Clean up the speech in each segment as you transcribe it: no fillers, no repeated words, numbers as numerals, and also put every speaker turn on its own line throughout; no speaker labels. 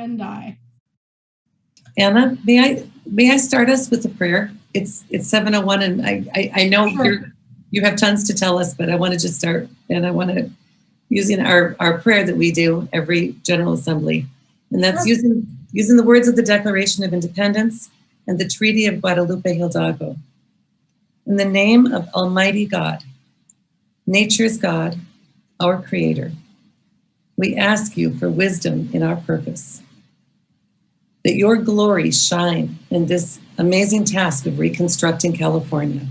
operandi.
Anna, may I start us with a prayer? It's 7:01, and I know
Sure.
you have tons to tell us, but I want to just start, and I want to using our prayer that we do every General Assembly, and that's
Sure.
using the words of the Declaration of Independence and the Treaty of Guadalupe Hidalgo. In the name of Almighty God, nature's God, our Creator, we ask you for wisdom in our purpose, that your glory shine in this amazing task of reconstructing California.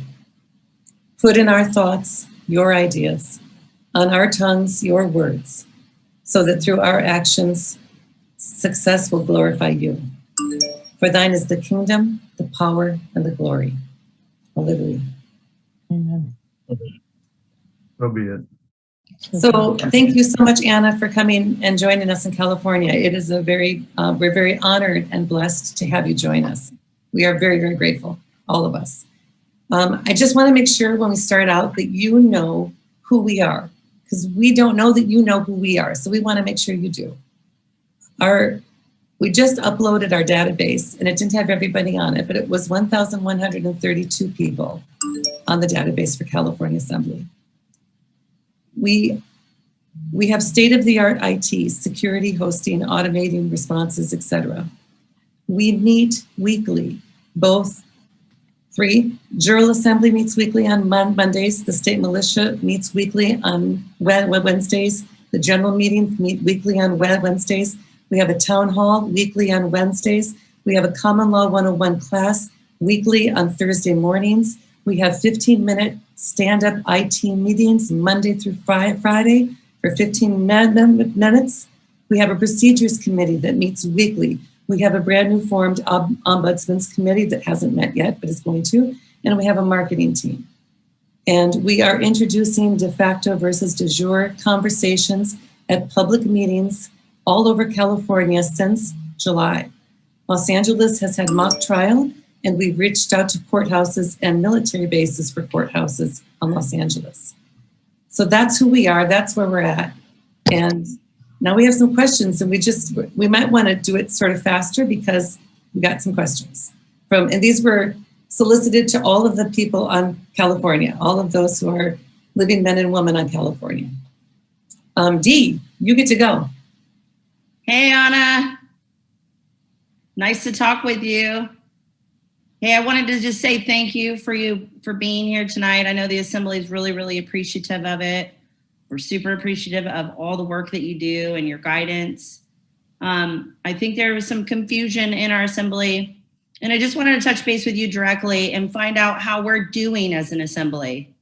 Put in our thoughts your ideas, on our tongues your words, so that through our actions, success will glorify you. For thine is the kingdom, the power, and the glory. Hallelujah.
Amen.
So be it.
So thank you so much, Anna, for coming and joining us in California. It is we're very honored and blessed to have you join us. We are very, very grateful, all of us. I just want to make sure when we start out that you know who we are, because we don't know that you know who we are. So we want to make sure you do. We just uploaded our database, and it didn't have everybody on it, but it was 1,132 people on the database for California Assembly. We have state-of-the-art IT, security, hosting, automating responses, etc. We meet weekly, both three. General Assembly meets weekly on Mondays. The state militia meets weekly on Wednesdays. The general meetings meet weekly on Wednesdays. We have a town hall weekly on Wednesdays. We have a Common Law 101 class weekly on Thursday mornings. We have 15-minute stand-up IT meetings Monday through Friday for 15 minutes. We have a procedures committee that meets weekly. We have a brand new formed ombudsman's committee that hasn't met yet, but is going to. And we have a marketing team. And we are introducing de facto versus de jure conversations at public meetings all over California since July. Los Angeles has had mock trial, and we've reached out to courthouses and military bases for courthouses on Los Angeles. So that's who we are, that's where we're at. And now we have some questions, and we might want to do it sort of faster because we got some questions and these were solicited to all of the people on California, all of those who are living men and women on California. Dee, you get to go.
Hey, Anna. Nice to talk with you. Hey, I wanted to just say thank you for being here tonight. I know the Assembly is really, really appreciative of it. We're super appreciative of all the work that you do and your guidance. I think there was some confusion in our Assembly, and I just wanted to touch base with you directly and find out how we're doing as an Assembly.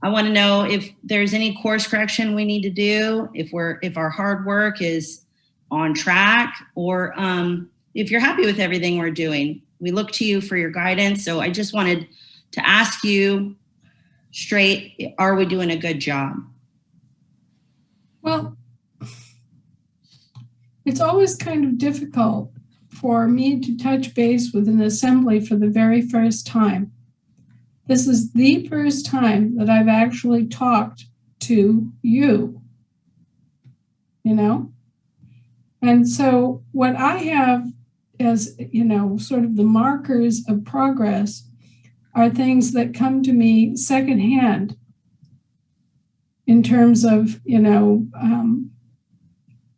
I want to know if there's any course correction we need to do, if our hard work is on track, or if you're happy with everything we're doing. We look to you for your guidance. So I just wanted to ask you straight, are we doing a good job?
Well, it's always kind of difficult for me to touch base with an Assembly for the very first time. This is the first time that I've actually talked to you, And so what I have as, sort of the markers of progress are things that come to me secondhand in terms of,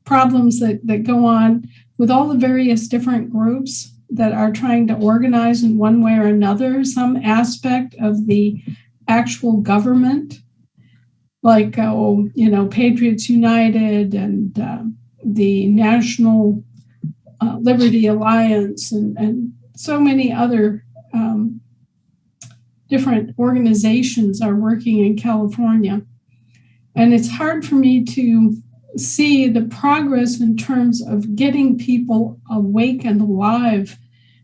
problems that go on with all the various different groups that are trying to organize in one way or another some aspect of the actual government, like, Patriots United and the National Liberty Alliance and so many other different organizations are working in California. And it's hard for me to see the progress in terms of getting people awake and alive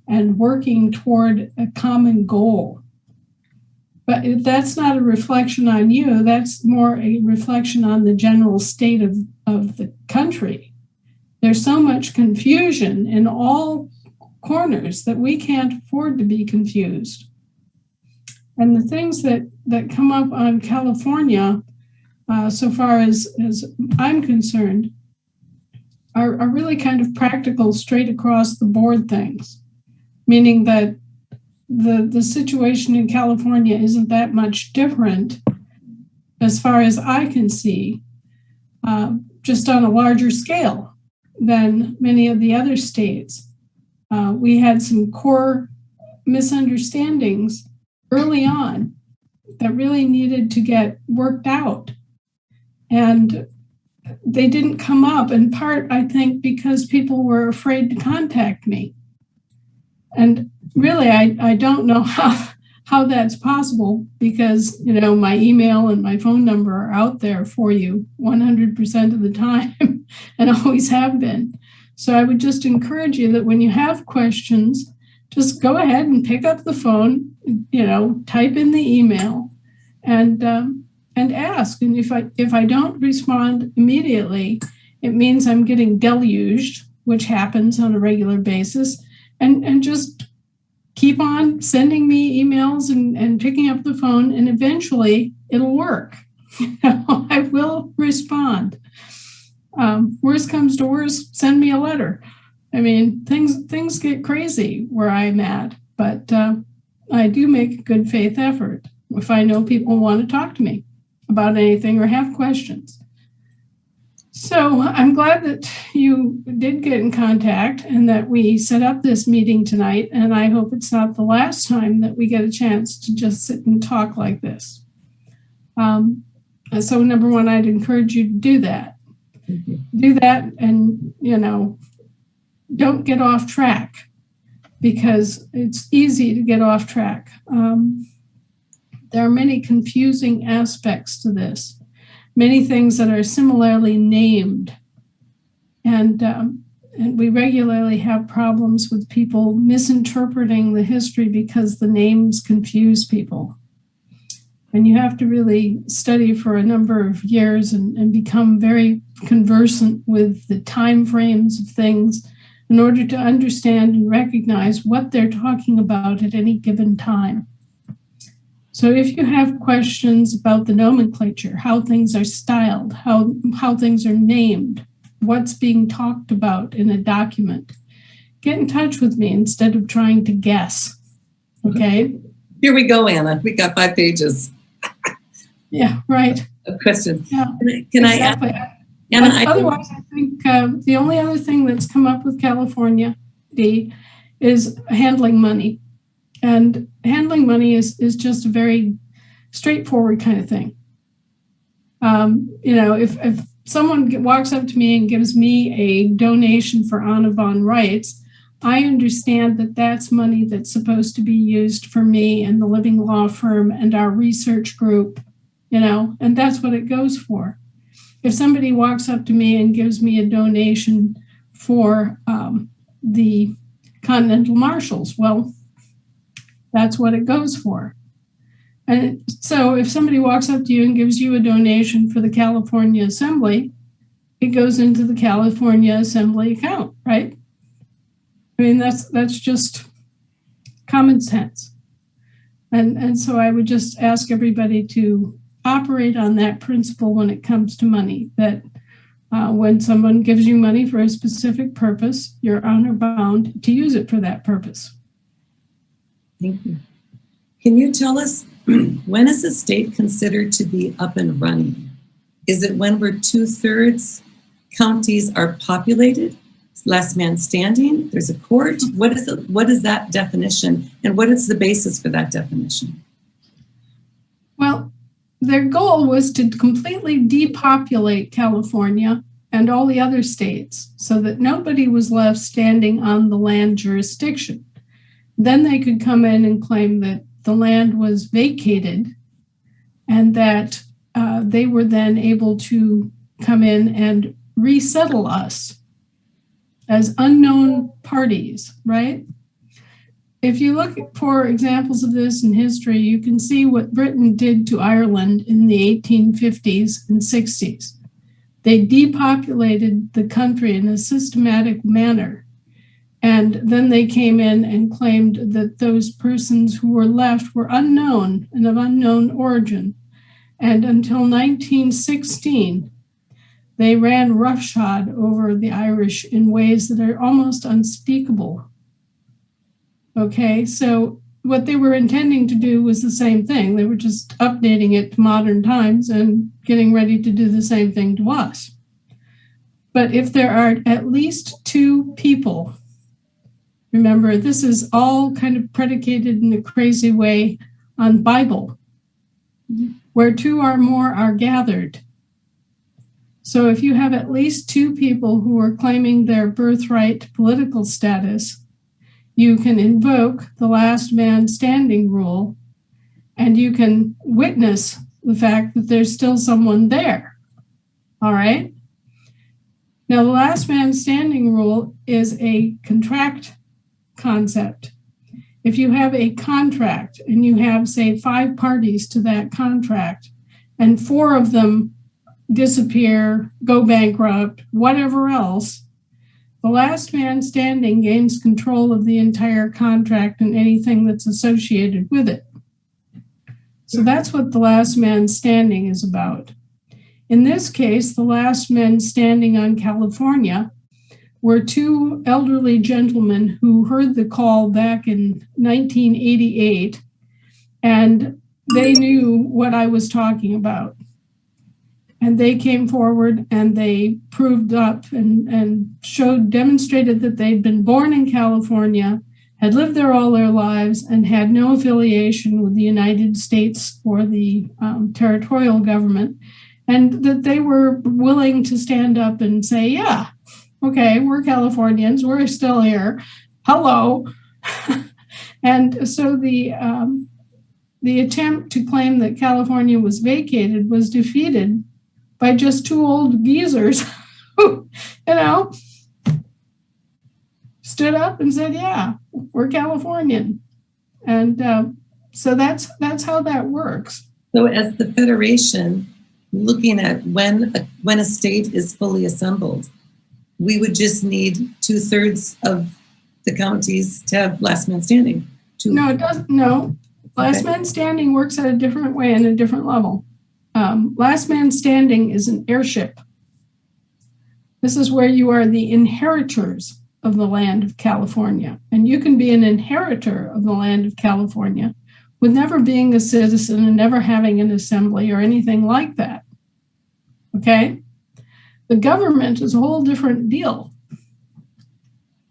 and working toward a common goal. But that's not a reflection on you, that's more a reflection on the general state of the country. There's so much confusion in all corners that we can't afford to be confused. And the things that come up on California, so far as I'm concerned, are really kind of practical, straight across the board things, meaning that the situation in California isn't that much different as far as I can see, just on a larger scale than many of the other states. We had some core misunderstandings early on that really needed to get worked out. And they didn't come up, in part, I think, because people were afraid to contact me. And really, I don't know how that's possible, because, you know, my email and my phone number are out there for you 100% of the time and always have been. So I would just encourage you that when you have questions, just go ahead and pick up the phone, you know, type in the email and ask. And if I don't respond immediately, it means I'm getting deluged, which happens on a regular basis, and just keep on sending me emails and picking up the phone, and eventually it'll work. I will respond. Worst comes to worst, send me a letter. I mean, things get crazy where I'm at, but I do make a good faith effort if I know people want to talk to me about anything or have questions. So I'm glad that you did get in contact and that we set up this meeting tonight, and I hope it's not the last time that we get a chance to just sit and talk like this. So number one, I'd encourage you to do that. Do that, and, you know, don't get off track, because it's easy to get off track. There are many confusing aspects to this, many things that are similarly named. And we regularly have problems with people misinterpreting the history because the names confuse people. And you have to really study for a number of years and become very conversant with the time frames of things in order to understand and recognize what they're talking about at any given time. So if you have questions about the nomenclature, how things are styled, how things are named, what's being talked about in a document, get in touch with me instead of trying to guess. Okay?
Here we go, Anna. We got 5 pages.
Yeah, right.
Of questions.
Yeah,
Can
exactly.
I ask? Anna,
Otherwise, I think the only other thing that's come up with California, Dee, is handling money. And handling money is just a very straightforward kind of thing. You know, if someone walks up to me and gives me a donation for Audubon rights, I understand that that's money that's supposed to be used for me and the Living Law Firm and our research group, you know, and that's what it goes for. If somebody walks up to me and gives me a donation for the Continental Marshals, well, that's what it goes for. And so if somebody walks up to you and gives you a donation for the California Assembly, it goes into the California Assembly account, right? I mean, that's just common sense. And so I would just ask everybody to operate on that principle when it comes to money, that when someone gives you money for a specific purpose, you're honor bound to use it for that purpose.
Thank you. Can you tell us, when is a state considered to be up and running? Is it when we're 2/3 counties are populated, last man standing, there's a court? What is that definition, and what is the basis for that definition?
Well, their goal was to completely depopulate California and all the other states so that nobody was left standing on the land jurisdiction. Then they could come in and claim that the land was vacated and that they were then able to come in and resettle us as unknown parties, right? If you look for examples of this in history, you can see what Britain did to Ireland in the 1850s and 60s. They depopulated the country in a systematic manner. And then they came in and claimed that those persons who were left were unknown and of unknown origin. And until 1916, They ran roughshod over the Irish in ways that are almost unspeakable. Okay, so what they were intending to do was the same thing. They were just updating it to modern times and getting ready to do the same thing to us. But if there are at least two people, remember, this is all kind of predicated in a crazy way on Bible, where two or more are gathered. So if you have at least two people who are claiming their birthright political status, you can invoke the last man standing rule, and you can witness the fact that there's still someone there. All right? Now, the last man standing rule is a contract concept. If you have a contract and you have, say, 5 parties to that contract, and 4 of them disappear, go bankrupt, whatever else, the last man standing gains control of the entire contract and anything that's associated with it. So that's what the last man standing is about. In this case, the last men standing on California were 2 elderly gentlemen who heard the call back in 1988, and they knew what I was talking about. And they came forward and they proved up and demonstrated that they'd been born in California, had lived there all their lives, and had no affiliation with the United States or the territorial government, and that they were willing to stand up and say, yeah, okay, we're Californians, we're still here, hello. And so the attempt to claim that California was vacated was defeated by just 2 old geezers who, stood up and said, yeah, we're Californian. And so that's how that works.
So as the Federation, looking at when a state is fully assembled, we would just need 2/3 of the counties to have last man standing.
No, it doesn't. No, last man standing works at a different way and a different level. Last man standing is an heirship. This is where you are the inheritors of the land of California. And you can be an inheritor of the land of California with never being a citizen and never having an assembly or anything like that. Okay? The government is a whole different deal.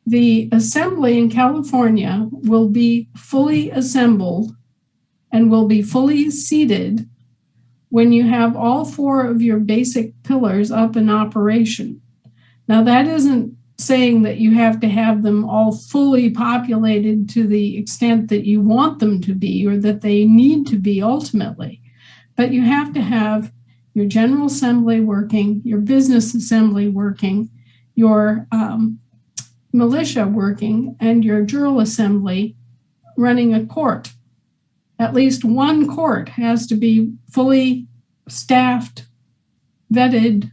The assembly in California will be fully assembled and will be fully seated when you have all 4 of your basic pillars up in operation. Now, that isn't saying that you have to have them all fully populated to the extent that you want them to be or that they need to be ultimately, but you have to have your General Assembly working, your Business Assembly working, your militia working, and your Juror Assembly running a court. At least one court has to be fully staffed, vetted,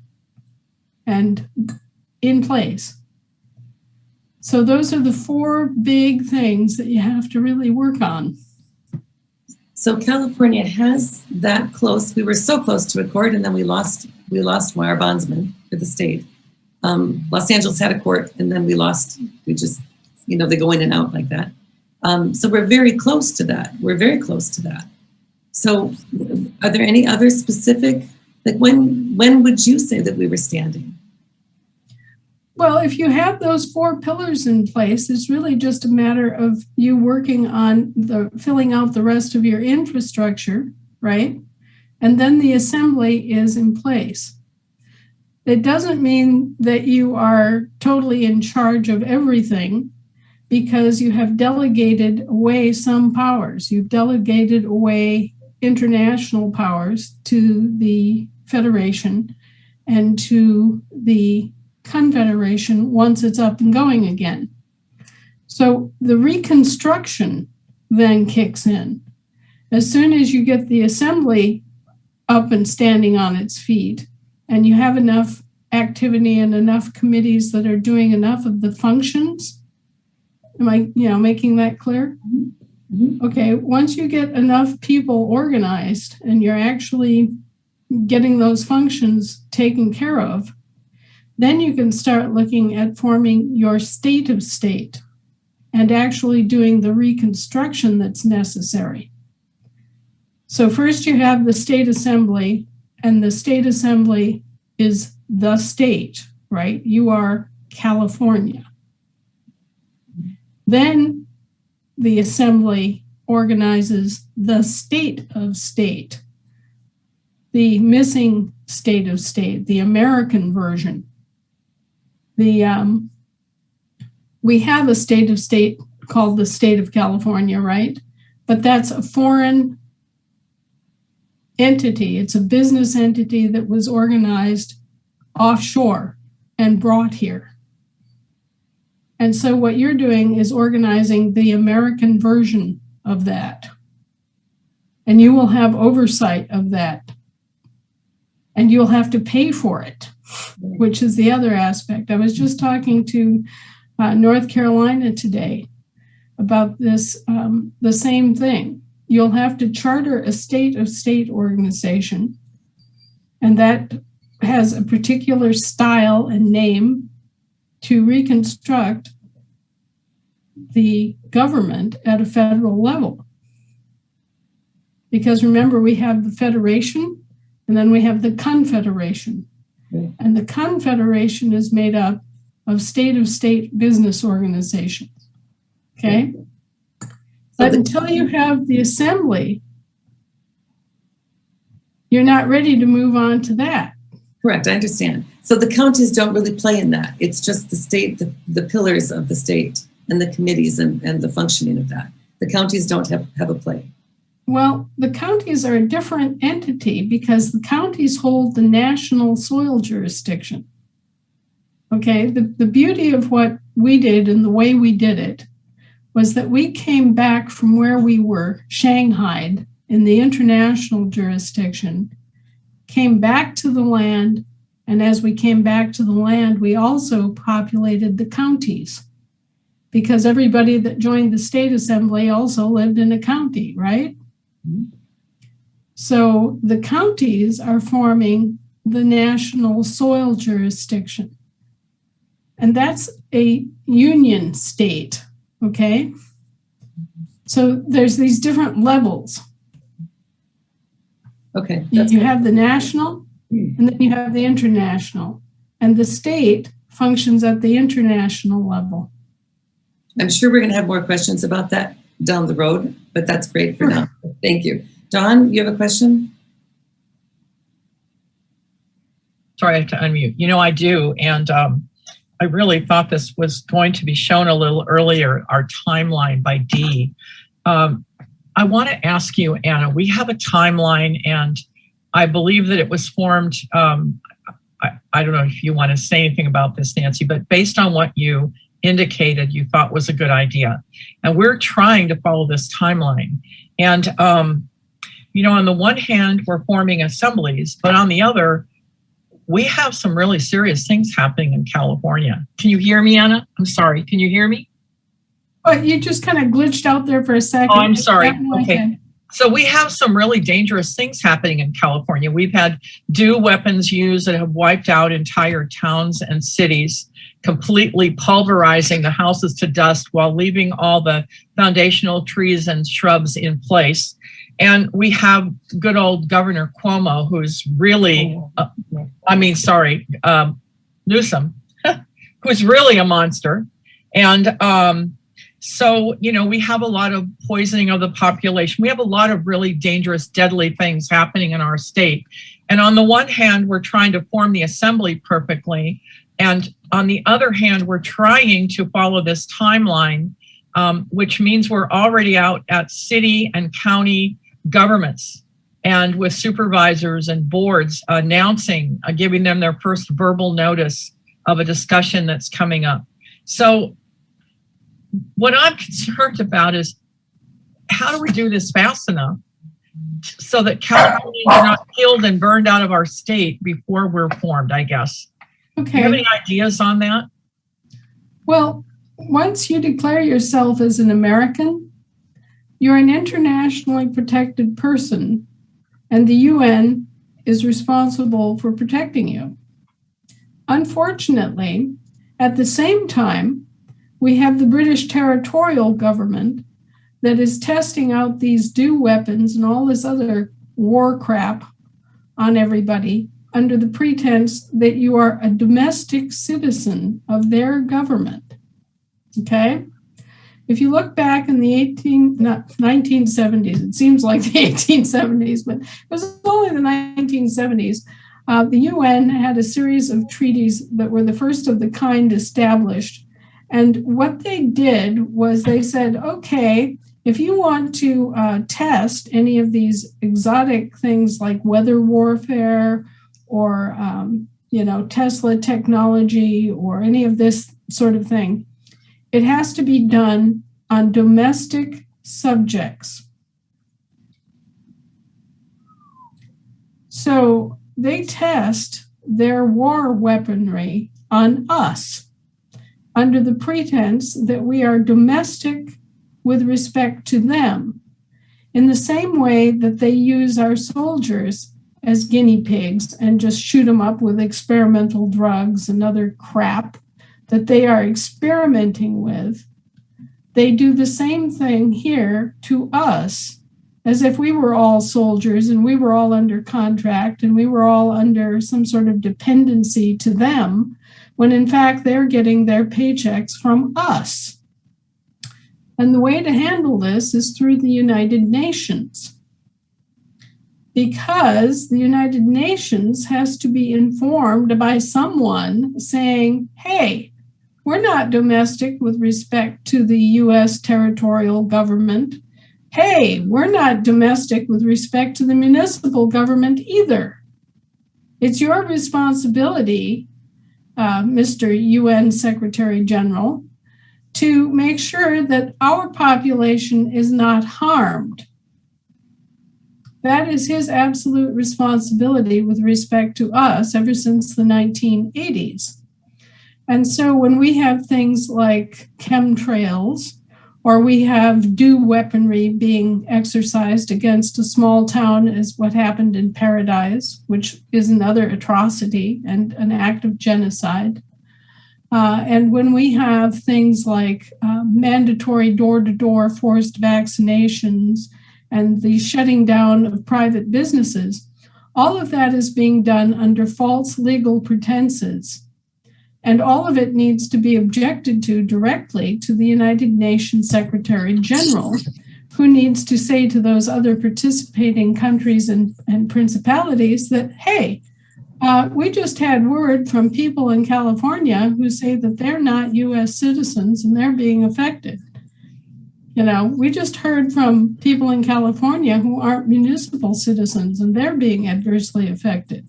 and in place. So those are the 4 big things that you have to really work on.
So California has that close. We were so close to a court, and then we lost our bondsman for the state. Los Angeles had a court, and then we lost. We just, they go in and out like that. So we're very close to that. We're very close to that. So are there any other specific, like when would you say that we were standing?
Well, if you have those 4 pillars in place, it's really just a matter of you working on filling out the rest of your infrastructure, right? And then the assembly is in place. It doesn't mean that you are totally in charge of everything, because you have delegated away some powers. You've delegated away international powers to the Federation and to the Confederation once it's up and going again. So the reconstruction then kicks in. As soon as you get the assembly up and standing on its feet, and you have enough activity and enough committees that are doing enough of the functions. Am I, making that clear? Mm-hmm. Okay, once you get enough people organized and you're actually getting those functions taken care of, then you can start looking at forming your state of state and actually doing the reconstruction that's necessary. So first you have the state assembly, and the state assembly is the state, right? You are California. Then the assembly organizes the state of state, the missing state of state, the American version. We have a state of state called the state of California, right? But that's a foreign entity. It's a business entity that was organized offshore and brought here. And so what you're doing is organizing the American version of that. And you will have oversight of that. And you'll have to pay for it, which is the other aspect. I was just talking to North Carolina today about this, the same thing. You'll have to charter a state of state organization, and that has a particular style and name to reconstruct the government at a federal level. Because remember, we have the federation, and then we have the confederation.
Okay.
And the confederation is made up of state business organizations. Okay? But until you have the assembly, you're not ready to move on to that.
Correct, I understand. So the counties don't really play in that. It's just the state, the pillars of the state and the committees and the functioning of that. The counties don't have a play.
Well, the counties are a different entity because the counties hold the national soil jurisdiction. Okay, the beauty of what we did and the way we did it was that we came back from where we were shanghaied in the international jurisdiction, came back to the land, and as we came back to the land, we also populated the counties because everybody that joined the state assembly also lived in a county, right?
Mm-hmm.
So the counties are forming the national soil jurisdiction. And that's a union state, okay? So there's these different levels.
Okay.
You have the national, and then you have the international. And the state functions at the international level.
I'm sure we're going to have more questions about that down the road, but that's great for now. Thank you. Dawn, you have a question?
Sorry, I have to unmute. You know, I do. And I really thought this was going to be shown a little earlier, our timeline by Dee. I want to ask you, Anna, we have a timeline, and I believe that it was formed, I don't know if you want to say anything about this, Nancy, but based on what you indicated you thought was a good idea. And we're trying to follow this timeline. And, you know, on the one hand, we're forming assemblies, but on the other, we have some really serious things happening in California. Can you hear me, Anna? I'm sorry. Can you hear me?
But you just kind of glitched out there for a second.
Oh, I'm sorry. Okay. So we have some really dangerous things happening in California. We've had DEW weapons used that have wiped out entire towns and cities, completely pulverizing the houses to dust while leaving all the foundational trees and shrubs in place. And we have good old Governor Cuomo, who's really, Newsom, who's really a monster. And so, you know, we have a lot of poisoning of the population. We have a lot of really dangerous, deadly things happening in our state. And on the one hand, we're trying to form the assembly perfectly. And on the other hand, we're trying to follow this timeline, which means we're already out at city and county governments and with supervisors and boards announcing, giving them their first verbal notice of a discussion that's coming up. So what I'm concerned about is how do we do this fast enough so that Californians are not killed and burned out of our state before we're formed, I guess.
Okay.
Do you have any ideas on that?
Well, once you declare yourself as an American, you're an internationally protected person, and the UN is responsible for protecting you. unfortunately, at the same time, we have the British territorial government that is testing out these DEW weapons and all this other war crap on everybody under the pretense that you are a domestic citizen of their government. Okay? If you look back in the 1970s, it seems like the 1870s, but it was only the 1970s, the UN had a series of treaties that were the first of the kind established. And what they did was they said, okay, if you want to test any of these exotic things like weather warfare or, Tesla technology or any of this sort of thing, it has to be done on domestic subjects. So they test their war weaponry on us under the pretense that we are domestic with respect to them, in the same way that they use our soldiers as guinea pigs and just shoot them up with experimental drugs and other crap that they are experimenting with. They do the same thing here to us, as if we were all soldiers and we were all under contract and we were all under some sort of dependency to them, when in fact they're getting their paychecks from us. And the way to handle this is through the United Nations, because the United Nations has to be informed by someone saying, hey, we're not domestic with respect to the US territorial government. Hey, we're not domestic with respect to the municipal government either. It's your responsibility, Mr. UN Secretary General, to make sure that our population is not harmed. That is his absolute responsibility with respect to us ever since the 1980s. And so when we have things like chemtrails, or we have DEW weaponry being exercised against a small town, as what happened in Paradise, which is another atrocity and an act of genocide. And when we have things like mandatory door-to-door forced vaccinations and the shutting down of private businesses, all of that is being done under false legal pretenses. And all of it needs to be objected to directly to the United Nations Secretary General, who needs to say to those other participating countries and principalities that, hey, we just had word from people in California who say that they're not US citizens and they're being affected. We just heard from people in California who aren't municipal citizens and they're being adversely affected.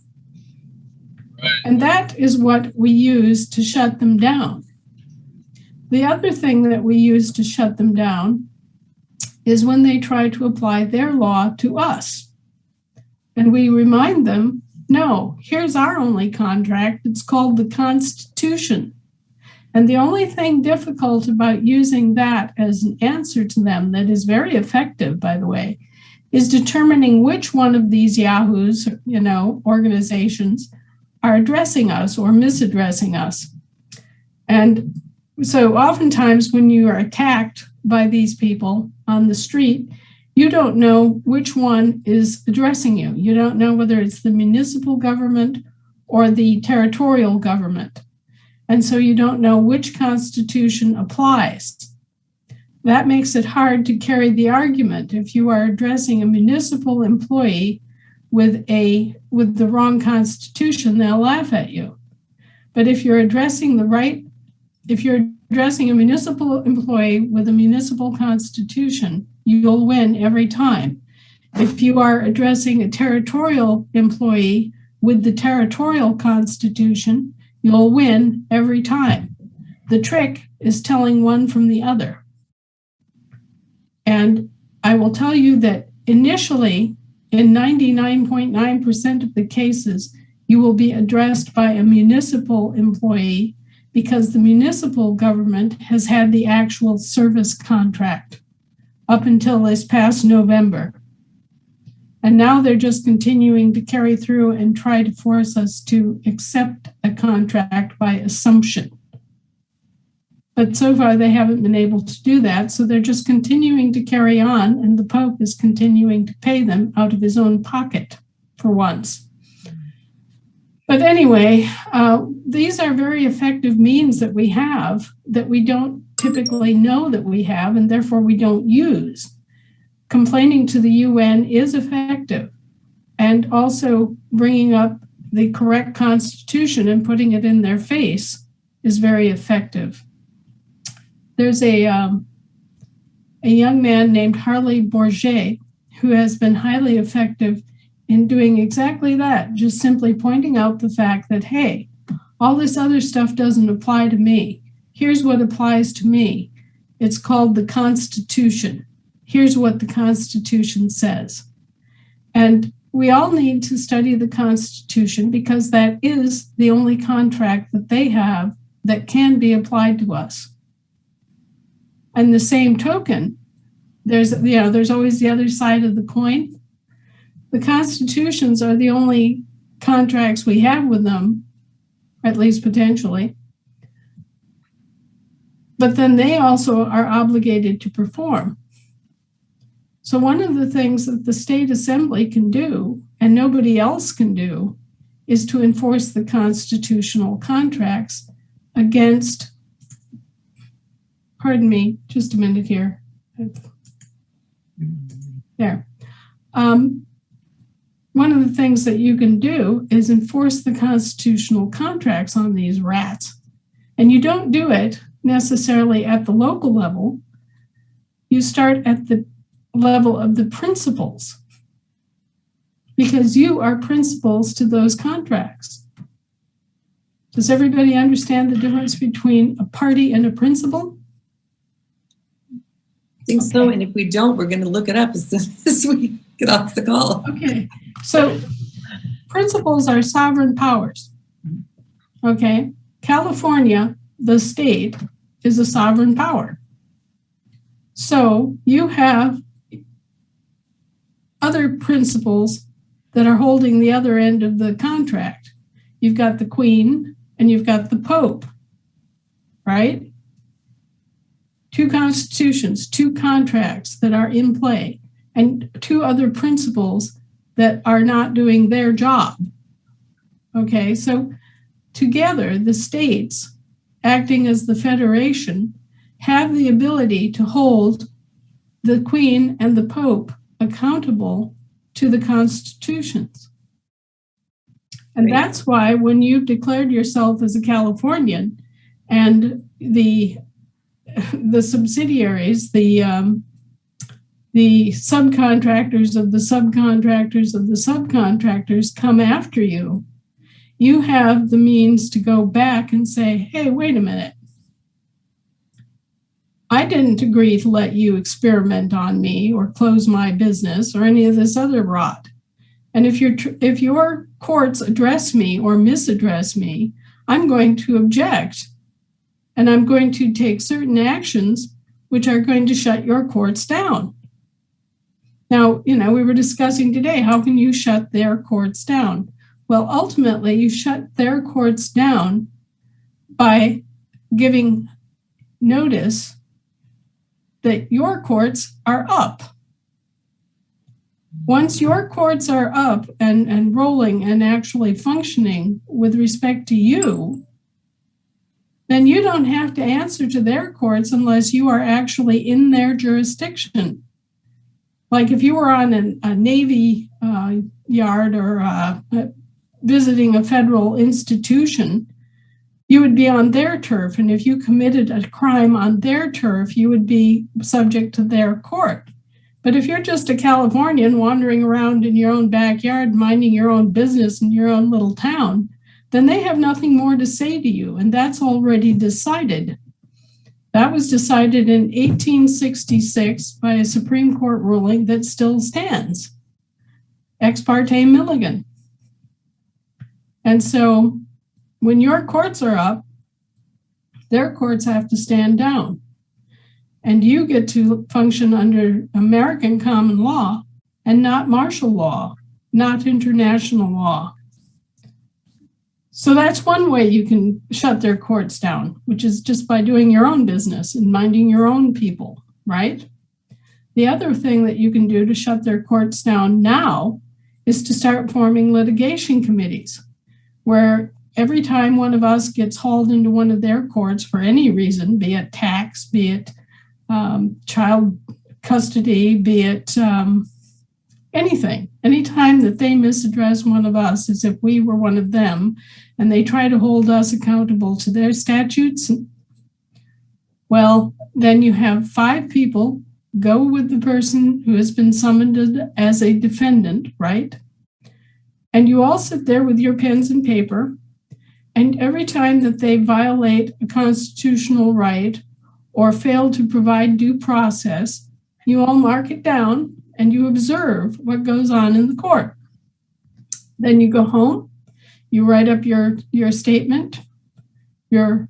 And that is what we use to shut them down. The other thing that we use to shut them down is when they try to apply their law to us. And we remind them, no, here's our only contract. It's called the Constitution. And the only thing difficult about using that as an answer to them, that is very effective, by the way, is determining which one of these yahoos, organizations, are addressing us or misaddressing us. And so oftentimes when you are attacked by these people on the street, you don't know which one is addressing you. You don't know whether it's the municipal government or the territorial government. And so you don't know which constitution applies. That makes it hard to carry the argument. If you are addressing a municipal employee with the wrong constitution, they'll laugh at you. But if you're addressing if you're addressing a municipal employee with a municipal constitution, you'll win every time. If you are addressing a territorial employee with the territorial constitution, you'll win every time. The trick is telling one from the other. And I will tell you that initially, in 99.9% of the cases, you will be addressed by a municipal employee because the municipal government has had the actual service contract up until this past November. And now they're just continuing to carry through and try to force us to accept a contract by assumption. But so far, they haven't been able to do that. So they're just continuing to carry on, and the Pope is continuing to pay them out of his own pocket for once. But anyway, these are very effective means that we have that we don't typically know that we have, and therefore we don't use. Complaining to the UN is effective, and also bringing up the correct constitution and putting it in their face is very effective. There's a young man named Harley Bourget who has been highly effective in doing exactly that, just simply pointing out the fact that, hey, all this other stuff doesn't apply to me. Here's what applies to me. It's called the Constitution. Here's what the Constitution says. And we all need to study the Constitution because that is the only contract that they have that can be applied to us. And the same token, there's always the other side of the coin. The constitutions are the only contracts we have with them, at least potentially. But then they also are obligated to perform. So one of the things that the state assembly can do, and nobody else can do, is to enforce the constitutional contracts against, pardon me, just a minute here. There. One of the things that you can do is enforce the constitutional contracts on these rats. And you don't do it necessarily at the local level. You start at the level of the principals, because you are principals to those contracts. Does everybody understand the difference between a party and a principal?
I think so, and if we don't, we're going to look it up as soon as we get off the call.
Okay, so principals are sovereign powers. Okay, California, the state, is a sovereign power. So you have other principals that are holding the other end of the contract. You've got the Queen and you've got the Pope, right? Two constitutions, two contracts that are in play, and two other principals that are not doing their job. Okay, so together, the states, acting as the federation, have the ability to hold the Queen and the Pope accountable to the constitutions. And that's why when you declared yourself as a Californian and the subsidiaries, the subcontractors of the subcontractors of the subcontractors come after you, you have the means to go back and say, hey, wait a minute. I didn't agree to let you experiment on me or close my business or any of this other rot. And if your courts address me or misaddress me, I'm going to object. And I'm going to take certain actions which are going to shut your courts down. Now, we were discussing today, how can you shut their courts down? Well, ultimately, you shut their courts down by giving notice that your courts are up. Once your courts are up and rolling and actually functioning with respect to you, then you don't have to answer to their courts unless you are actually in their jurisdiction. Like if you were on a Navy yard or visiting a federal institution, you would be on their turf. And if you committed a crime on their turf, you would be subject to their court. But if you're just a Californian wandering around in your own backyard, minding your own business in your own little town, then they have nothing more to say to you. And that's already decided. That was decided in 1866 by a Supreme Court ruling that still stands, Ex parte Milligan. And so when your courts are up, their courts have to stand down. And you get to function under American common law and not martial law, not international law. So that's one way you can shut their courts down, which is just by doing your own business and minding your own people, right? The other thing that you can do to shut their courts down now is to start forming litigation committees, where every time one of us gets hauled into one of their courts for any reason, be it tax, be it child custody, be it anything, anytime that they misaddress one of us as if we were one of them, and they try to hold us accountable to their statutes, well, then you have 5 people go with the person who has been summoned as a defendant, right? And you all sit there with your pens and paper, and every time that they violate a constitutional right or fail to provide due process, you all mark it down and you observe what goes on in the court. Then you go home, you write up your statement, your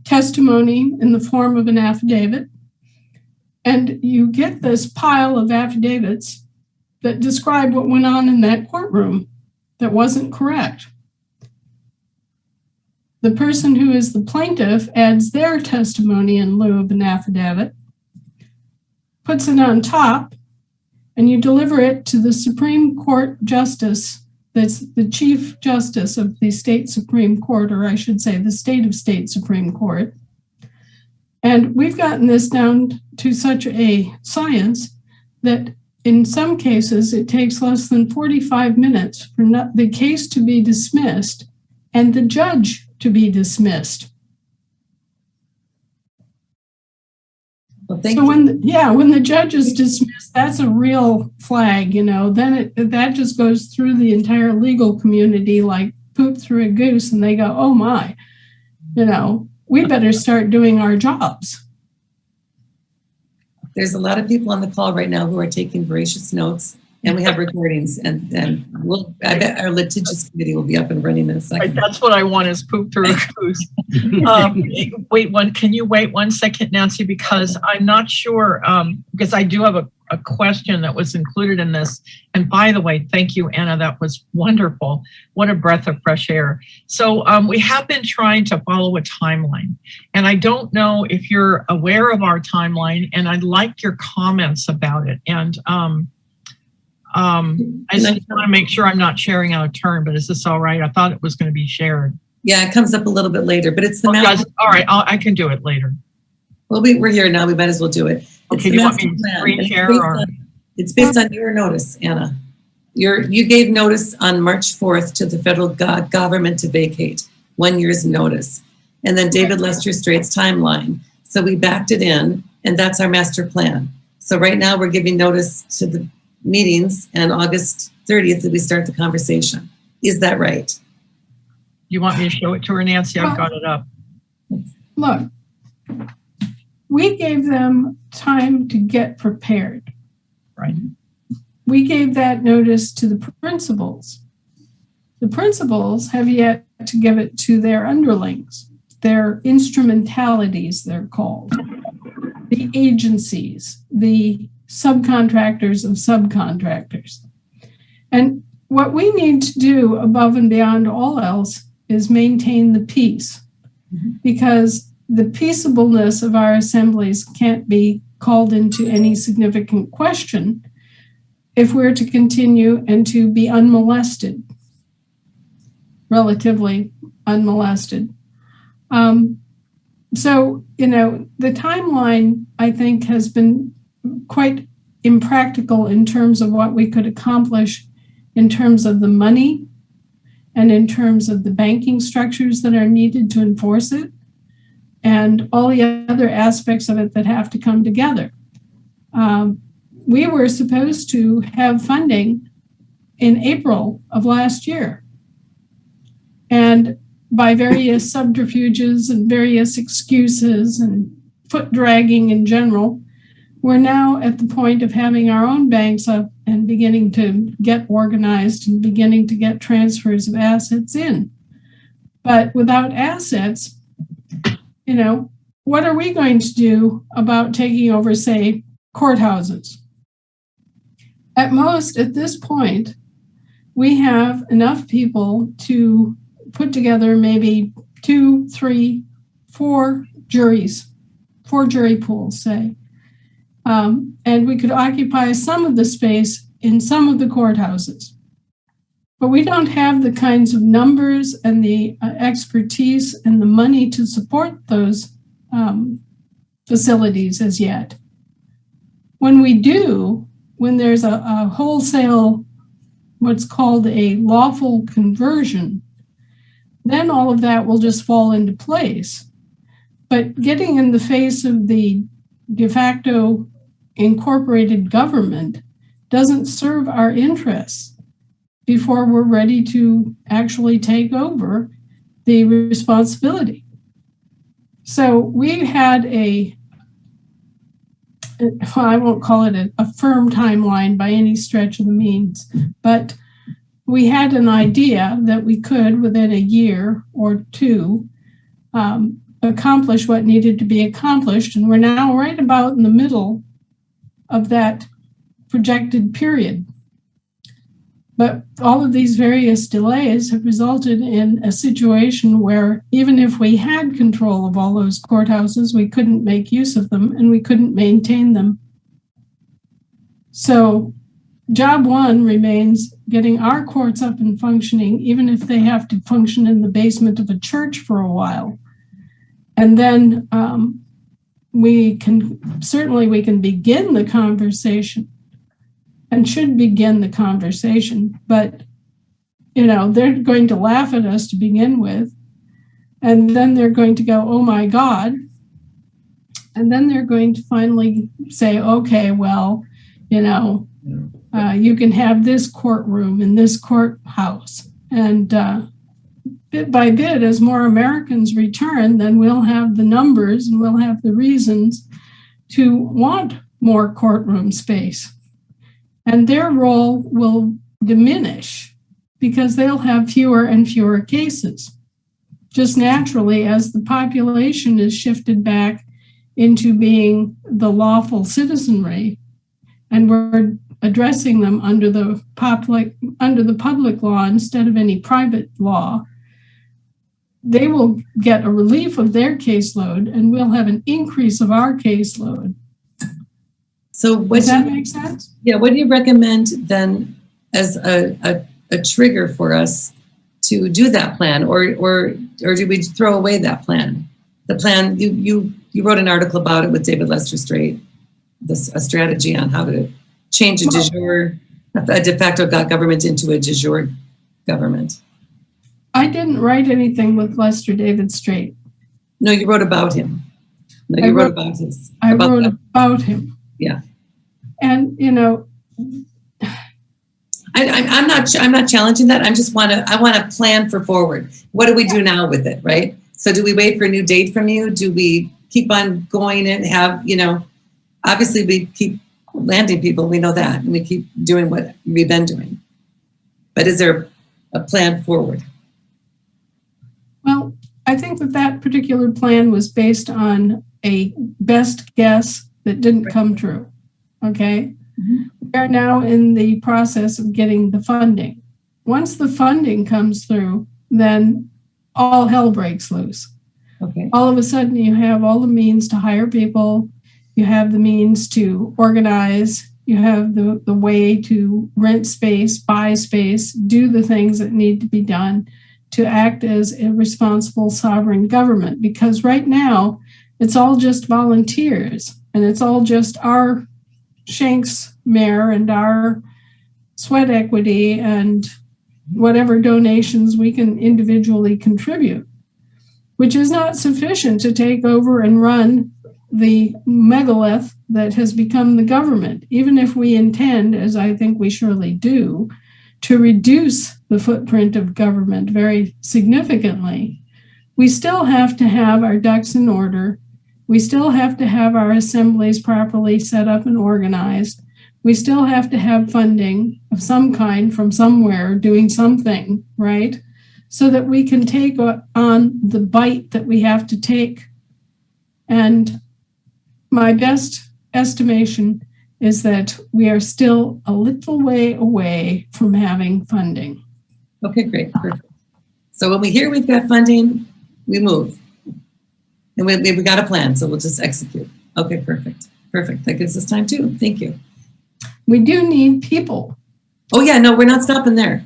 testimony in the form of an affidavit, and you get this pile of affidavits that describe what went on in that courtroom that wasn't correct. The person who is the plaintiff adds their testimony in lieu of an affidavit, puts it on top, and you deliver it to the Supreme Court Justice, that's the Chief Justice of the State Supreme Court, or I should say the State of State Supreme Court. And we've gotten this down to such a science that in some cases it takes less than 45 minutes for the case to be dismissed and the judge to be dismissed.
Well, thank
so
you.
when the judge is dismissed, that's a real flag, then that just goes through the entire legal community like poop through a goose, and they go, oh my, we better start doing our jobs.
There's a lot of people on the call right now who are taking voracious notes, and we have recordings, and I bet our litigious committee will be up and running in a second.
That's what I want is poop through a goose. Can you wait 1 second, Nancy, because I'm not sure, because I do have a question that was included in this. And by the way, thank you, Anna, that was wonderful. What a breath of fresh air. So we have been trying to follow a timeline, and I don't know if you're aware of our timeline, and I'd like your comments about it. And I just want to make sure I'm not sharing out of turn, but is this all right? I thought it was going to be shared.
Yeah, it comes up a little bit later, but it's the
all right, I can do it later.
Well, we're here now. We might as well do it.
Okay, do you want me to screen share?
It's based on your notice, Anna. You gave notice on March 4th to the federal government to vacate, 1 year's notice. And then David Lester Straight's timeline. So we backed it in, and that's our master plan. So right now we're giving notice to the meetings, and August 30th that we start the conversation. Is that right?
You want me to show it to her, Nancy? I've got it up.
Look, we gave them time to get prepared.
Right.
We gave that notice to the principals. The principals have yet to give it to their underlings, their instrumentalities, they're called, the agencies, the subcontractors of subcontractors. And what we need to do above and beyond all else is maintain the peace, because the peaceableness of our assemblies can't be called into any significant question if we're to continue and to be unmolested, relatively unmolested. So, the timeline, I think, has been quite impractical in terms of what we could accomplish in terms of the money and in terms of the banking structures that are needed to enforce it and all the other aspects of it that have to come together. We were supposed to have funding in April of last year. And by various subterfuges and various excuses and foot dragging in general, we're now at the point of having our own banks up and beginning to get organized and beginning to get transfers of assets in. But without assets, what are we going to do about taking over, say, courthouses? At most, at this point, we have enough people to put together maybe 2, 3, 4 juries, 4 jury pools, say. And we could occupy some of the space in some of the courthouses. But we don't have the kinds of numbers and the expertise and the money to support those facilities as yet. When we do, when there's a wholesale, what's called a lawful conversion, then all of that will just fall into place. But getting in the face of the de facto incorporated government doesn't serve our interests before we're ready to actually take over the responsibility. So we had I won't call it a firm timeline by any stretch of the means, but we had an idea that we could, within a year or two, accomplish what needed to be accomplished. And we're now right about in the middle of that projected period. But all of these various delays have resulted in a situation where even if we had control of all those courthouses, we couldn't make use of them and we couldn't maintain them. So job one remains getting our courts up and functioning, even if they have to function in the basement of a church for a while. And then we can begin the conversation and should begin the conversation, but they're going to laugh at us to begin with, and then they're going to go, oh my God, and then they're going to finally say, okay, well, you can have this courtroom in this courthouse, and bit by bit, as more Americans return, then we'll have the numbers and we'll have the reasons to want more courtroom space. And their role will diminish because they'll have fewer and fewer cases. Just naturally, as the population is shifted back into being the lawful citizenry, and we're addressing them under the public law instead of any private law, they will get a relief of their caseload, and we'll have an increase of our caseload.
So
does that make sense?
Yeah. What do you recommend then as a trigger for us to do that plan, or do we throw away that plan? The plan you wrote an article about it with David Lester Straight, a strategy on how to change a de facto government into a de jure government.
I didn't write anything with Lester David Straight.
No, you wrote about him. No, you wrote about his.
I wrote about him.
Yeah.
And
I'm not challenging that. I want to plan for forward. What do we do now with it, right? So do we wait for a new date from you? Do we keep on going and have, obviously we keep landing people, we know that, and we keep doing what we've been doing. But is there a plan forward?
Well, I think that particular plan was based on a best guess that didn't come true. Okay. Mm-hmm. We are now in the process of getting the funding. Once the funding comes through, then all hell breaks loose.
Okay.
All of a sudden, you have all the means to hire people. You have the means to organize. You have the way to rent space, buy space, do the things that need to be done to act as a responsible sovereign government. Because right now, it's all just volunteers, and it's all just our Shanks Mare and our sweat equity and whatever donations we can individually contribute, which is not sufficient to take over and run the megalith that has become the government. Even if we intend, as I think we surely do, to reduce the footprint of government very significantly, we still have to have our ducks in order. We still have to have our assemblies properly set up and organized. We still have to have funding of some kind from somewhere doing something, right? So that we can take on the bite that we have to take. And my best estimation is that we are still a little way away from having funding.
Okay, great, perfect. So when we hear we've got funding, we move. And we got a plan, so we'll just execute. Okay, perfect. Perfect. That gives us time too. Thank you.
We do need people.
Oh yeah, no, we're not stopping there.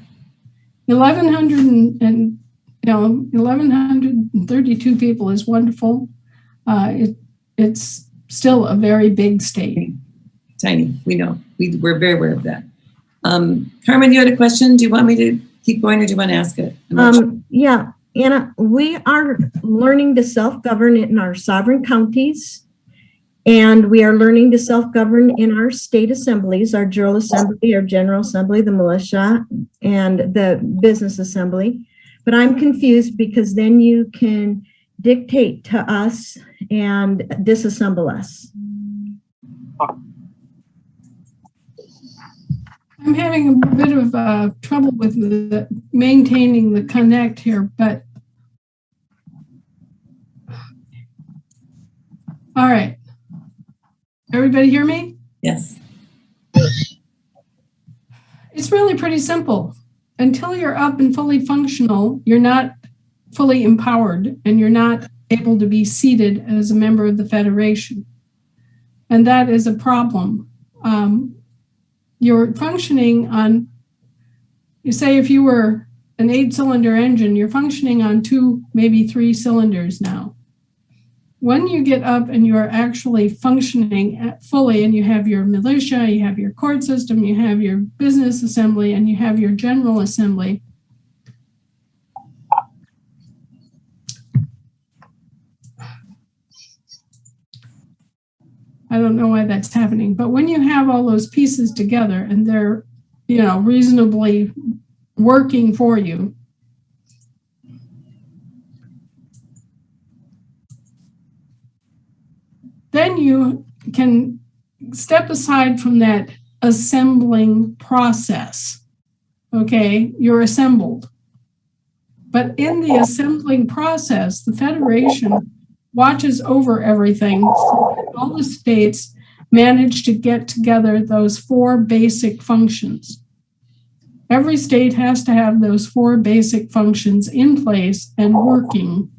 1,132 people is wonderful. It's still a very big state.
Tiny, we know. We're very aware of that. Carmen, you had a question? Do you want me to keep going or do you want to ask it?
Yeah, Anna, we are learning to self-govern in our sovereign counties, and we are learning to self-govern in our state assemblies, our General Assembly, our General Assembly, the militia, and the business assembly. But I'm confused because then you can dictate to us and disassemble us.
I'm having a bit of trouble with maintaining the connect here, but all right. Everybody hear me?
Yes.
It's really pretty simple. Until you're up and fully functional, you're not fully empowered and you're not able to be seated as a member of the Federation. And that is a problem. You're functioning on, you say if you were an 8-cylinder engine, you're functioning on 2, maybe 3 cylinders now. When you get up and you're actually functioning fully and you have your militia, you have your court system, you have your business assembly, and you have your general assembly, I don't know why that's happening, but when you have all those pieces together and they're, reasonably working for you, then you can step aside from that assembling process. Okay, you're assembled. But in the assembling process, the Federation watches over everything. All the states manage to get together those 4 basic functions. Every state has to have those 4 basic functions in place and working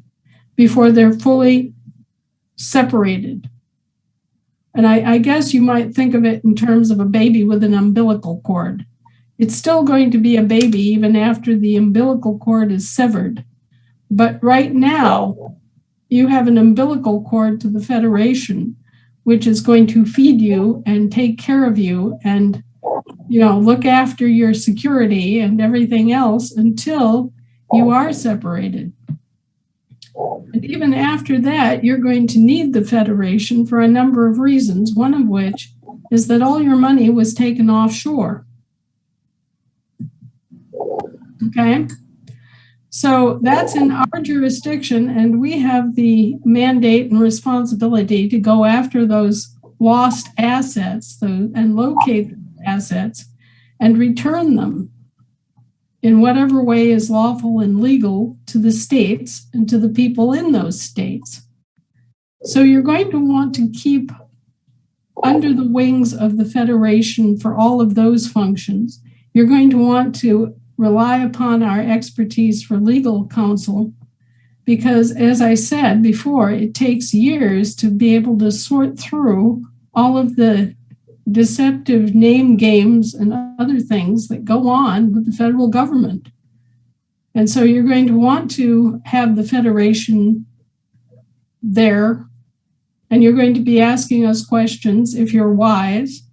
before they're fully separated. And I guess you might think of it in terms of a baby with an umbilical cord. It's still going to be a baby even after the umbilical cord is severed. But right now, you have an umbilical cord to the Federation, which is going to feed you and take care of you and, look after your security and everything else until you are separated. And even after that, you're going to need the Federation for a number of reasons, one of which is that all your money was taken offshore. Okay? So that's in our jurisdiction, and we have the mandate and responsibility to go after those lost assets and locate assets and return them in whatever way is lawful and legal to the states and to the people in those states. So you're going to want to keep under the wings of the Federation for all of those functions. You're going to want to rely upon our expertise for legal counsel because, as I said before, it takes years to be able to sort through all of the deceptive name games and other things that go on with the federal government. And so you're going to want to have the Federation there, and you're going to be asking us questions if you're wise,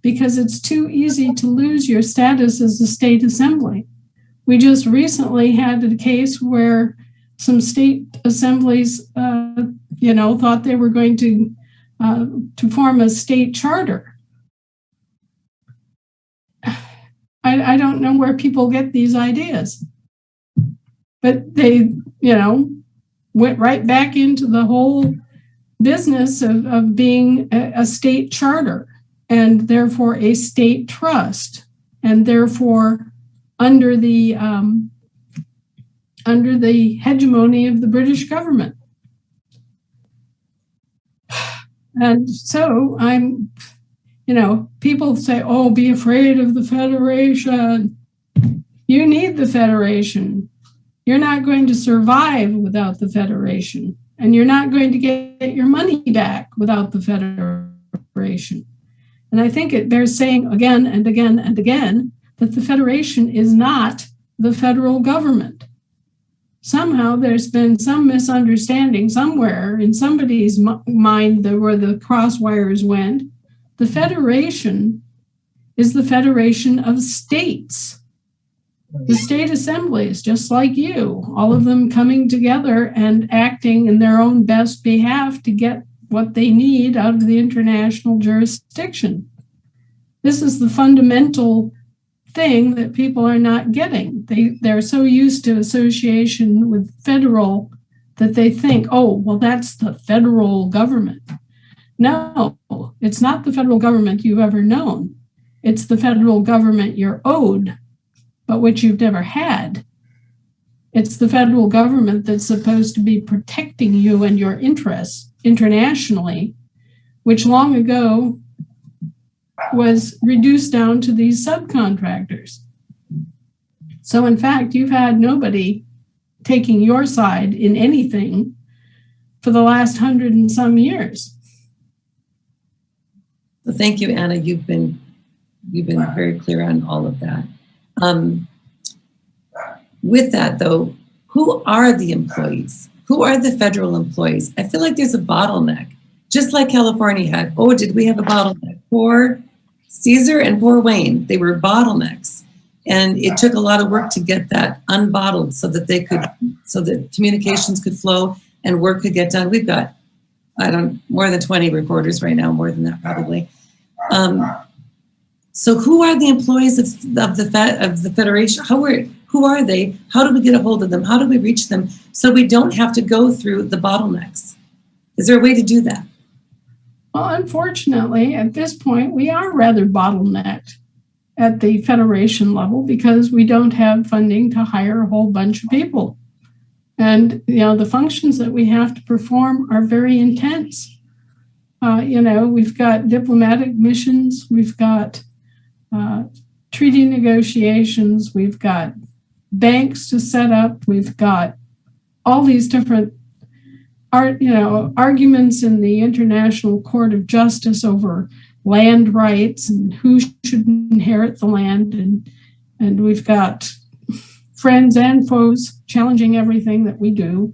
because it's too easy to lose your status as a state assembly. We just recently had a case where some state assemblies, thought they were going to form a state charter. I don't know where people get these ideas, but they, went right back into the whole business of being a state charter and therefore a state trust and therefore under the hegemony of the British government. And so people say, oh, be afraid of the Federation. You need the Federation. You're not going to survive without the Federation, and you're not going to get your money back without the Federation. And I think it bears saying again and again and again that the Federation is not the federal government. Somehow there's been some misunderstanding somewhere in somebody's mind where the cross wires went. The Federation is the federation of states. The state assemblies, just like you, all of them coming together and acting in their own best behalf to get what they need out of the international jurisdiction. This is the fundamental thing that people are not getting. They're so used to association with federal that they think, oh, well, that's the federal government. No, it's not the federal government you've ever known. It's the federal government you're owed, but which you've never had. It's the federal government that's supposed to be protecting you and your interests internationally, which long ago was reduced down to these subcontractors. So in fact, you've had nobody taking your side in anything for the last 100 and some years.
Well, thank you, Anna. You've been very clear on all of that. With that, though, who are the employees? Who are the federal employees? I feel like there's a bottleneck, just like California had. Oh, did we have a bottleneck? Poor Caesar and poor Wayne, they were bottlenecks. And it took a lot of work to get that unbottled so that communications could flow and work could get done. We've got, more than 20 recorders right now, more than that probably. So who are the employees of the Federation? Who are they? How do we get a hold of them? How do we reach them so we don't have to go through the bottlenecks? Is there a way to do that?
Well, unfortunately, at this point, we are rather bottlenecked at the Federation level because we don't have funding to hire a whole bunch of people. And, the functions that we have to perform are very intense. We've got diplomatic missions, we've got treaty negotiations, we've got banks to set up, we've got all these different arguments in the International Court of Justice over land rights and who should inherit the land. And we've got friends and foes challenging everything that we do.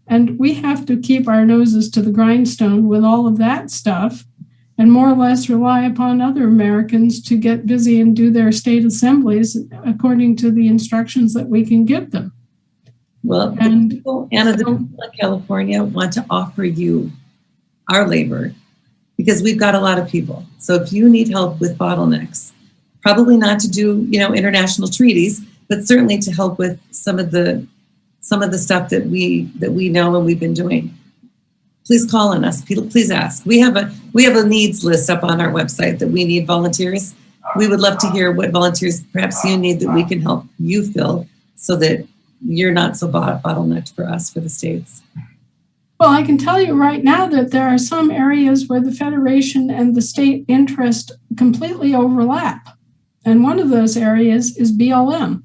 And we have to keep our noses to the grindstone with all of that stuff and more or less rely upon other Americans to get busy and do their state assemblies according to the instructions that we can give them.
Well, Anna, the people in California want to offer you our labor because we've got a lot of people. So if you need help with bottlenecks, probably not to do, international treaties, but certainly to help with some of the stuff that we know and we've been doing. Please call on us. Please ask. We have a needs list up on our website that we need volunteers. We would love to hear what volunteers perhaps you need that we can help you fill so that you're not so bottlenecked for us, for the states.
Well, I can tell you right now that there are some areas where the Federation and the state interest completely overlap. And one of those areas is BLM.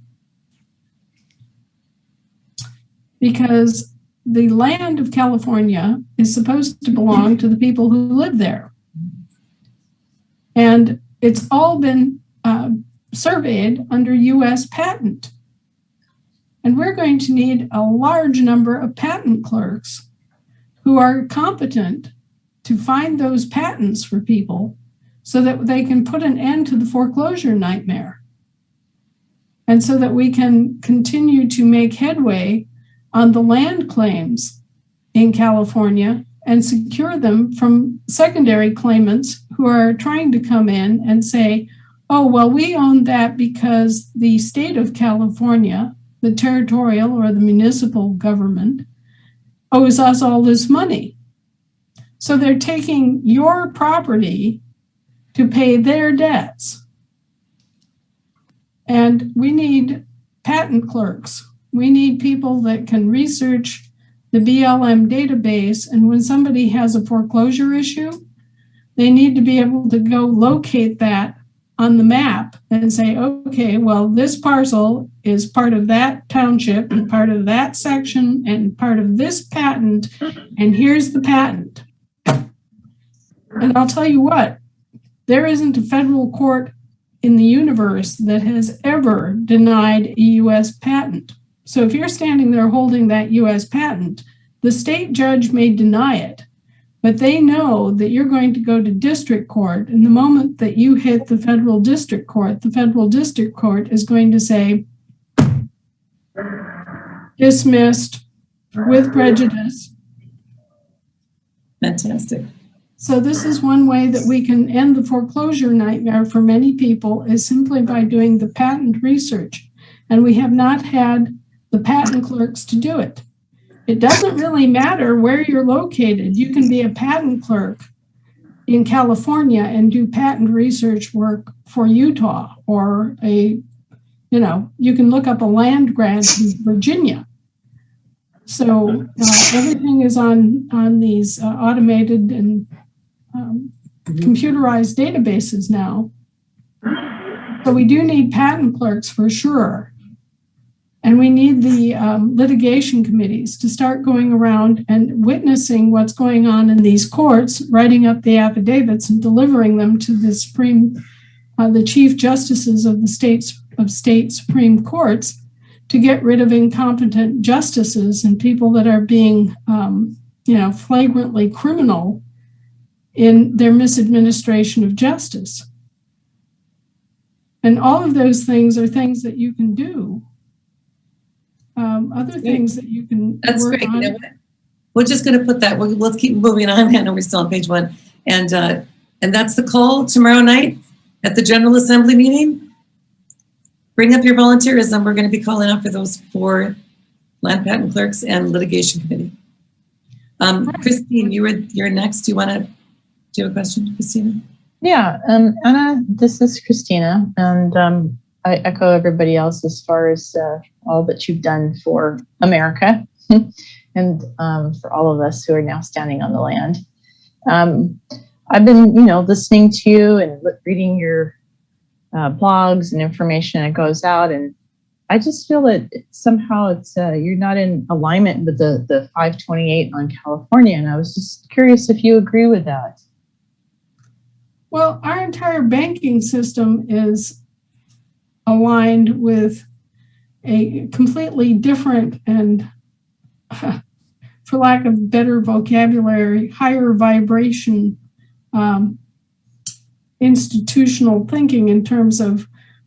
Because the land of California is supposed to belong to the people who live there. And it's all been surveyed under U.S. patent. And we're going to need a large number of patent clerks who are competent to find those patents for people so that they can put an end to the foreclosure nightmare. And so that we can continue to make headway on the land claims in California and secure them from secondary claimants who are trying to come in and say, oh, well, we own that because the state of California, the territorial or the municipal government, owes us all this money. So they're taking your property to pay their debts. And we need patent clerks. We need people that can research the BLM database. And when somebody has a foreclosure issue, they need to be able to go locate that on the map and say, okay, well, this parcel is part of that township and part of that section and part of this patent, and here's the patent. And I'll tell you what, there isn't a federal court in the universe that has ever denied a U.S. patent. So if you're standing there holding that U.S. patent, the state judge may deny it, but they know that you're going to go to district court. And the moment that you hit the federal district court is going to say, dismissed with prejudice.
Fantastic.
So this is one way that we can end the foreclosure nightmare for many people, is simply by doing the patent research. And we have not had the patent clerks to do it. It doesn't really matter where you're located. You can be a patent clerk in California and do patent research work for Utah, or you can look up a land grant in Virginia. So everything is on these automated and computerized databases now. So we do need patent clerks for sure. And we need the litigation committees to start going around and witnessing what's going on in these courts, writing up the affidavits and delivering them to the chief justices of the state Supreme Courts, to get rid of incompetent justices and people that are being, flagrantly criminal in their misadministration of justice. And all of those things are things that you can do. Other things that you can work
great.
on.
You know what? We're just going to put that. Let's keep moving on. I know we're still on page 1, and that's the call tomorrow night at the General Assembly meeting. Bring up your volunteerism. We're going to be calling out for those 4 land patent clerks and litigation committee. Christine, you're next. Do you have a question, Christina?
Yeah, Anna, this is Christina, and I echo everybody else as far as all that you've done for America and for all of us who are now standing on the land. I've been, listening to you and reading your blogs and information that goes out, and I just feel that somehow it's you're not in alignment with the 528 on California, and I was just curious if you agree with that.
Well, our entire banking system is aligned with a completely different and, for lack of better vocabulary, higher vibration institutional thinking in terms of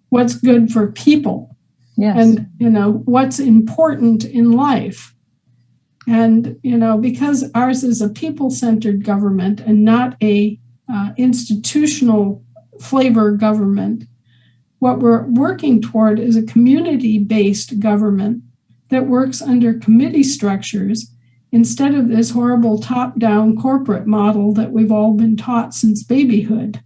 what's good for people.
Yes.
And, what's important in life. And, because ours is a people-centered government and not a institutional flavor government, what we're working toward is a community-based government that works under committee structures instead of this horrible top-down corporate model that we've all been taught since babyhood.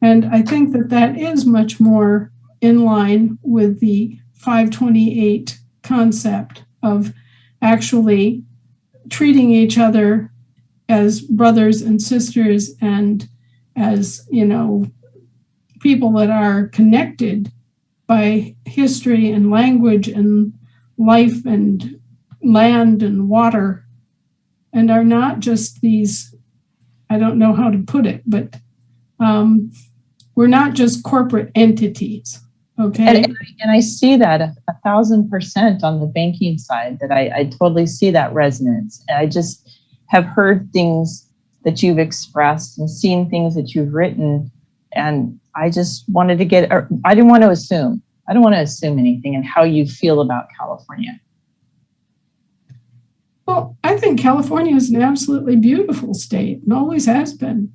And I think that is much more in line with the 528 concept of actually treating each other as brothers and sisters and as, people that are connected by history and language and life and land and water, and are not just these, I don't know how to put it, but we're not just corporate entities. Okay.
And I see that 1,000% on the banking side, that I totally see that resonance. And I just have heard things that you've expressed and seen things that you've written. And I just wanted to I didn't want to assume. I don't want to assume anything and how you feel about California.
Well, I think California is an absolutely beautiful state and always has been.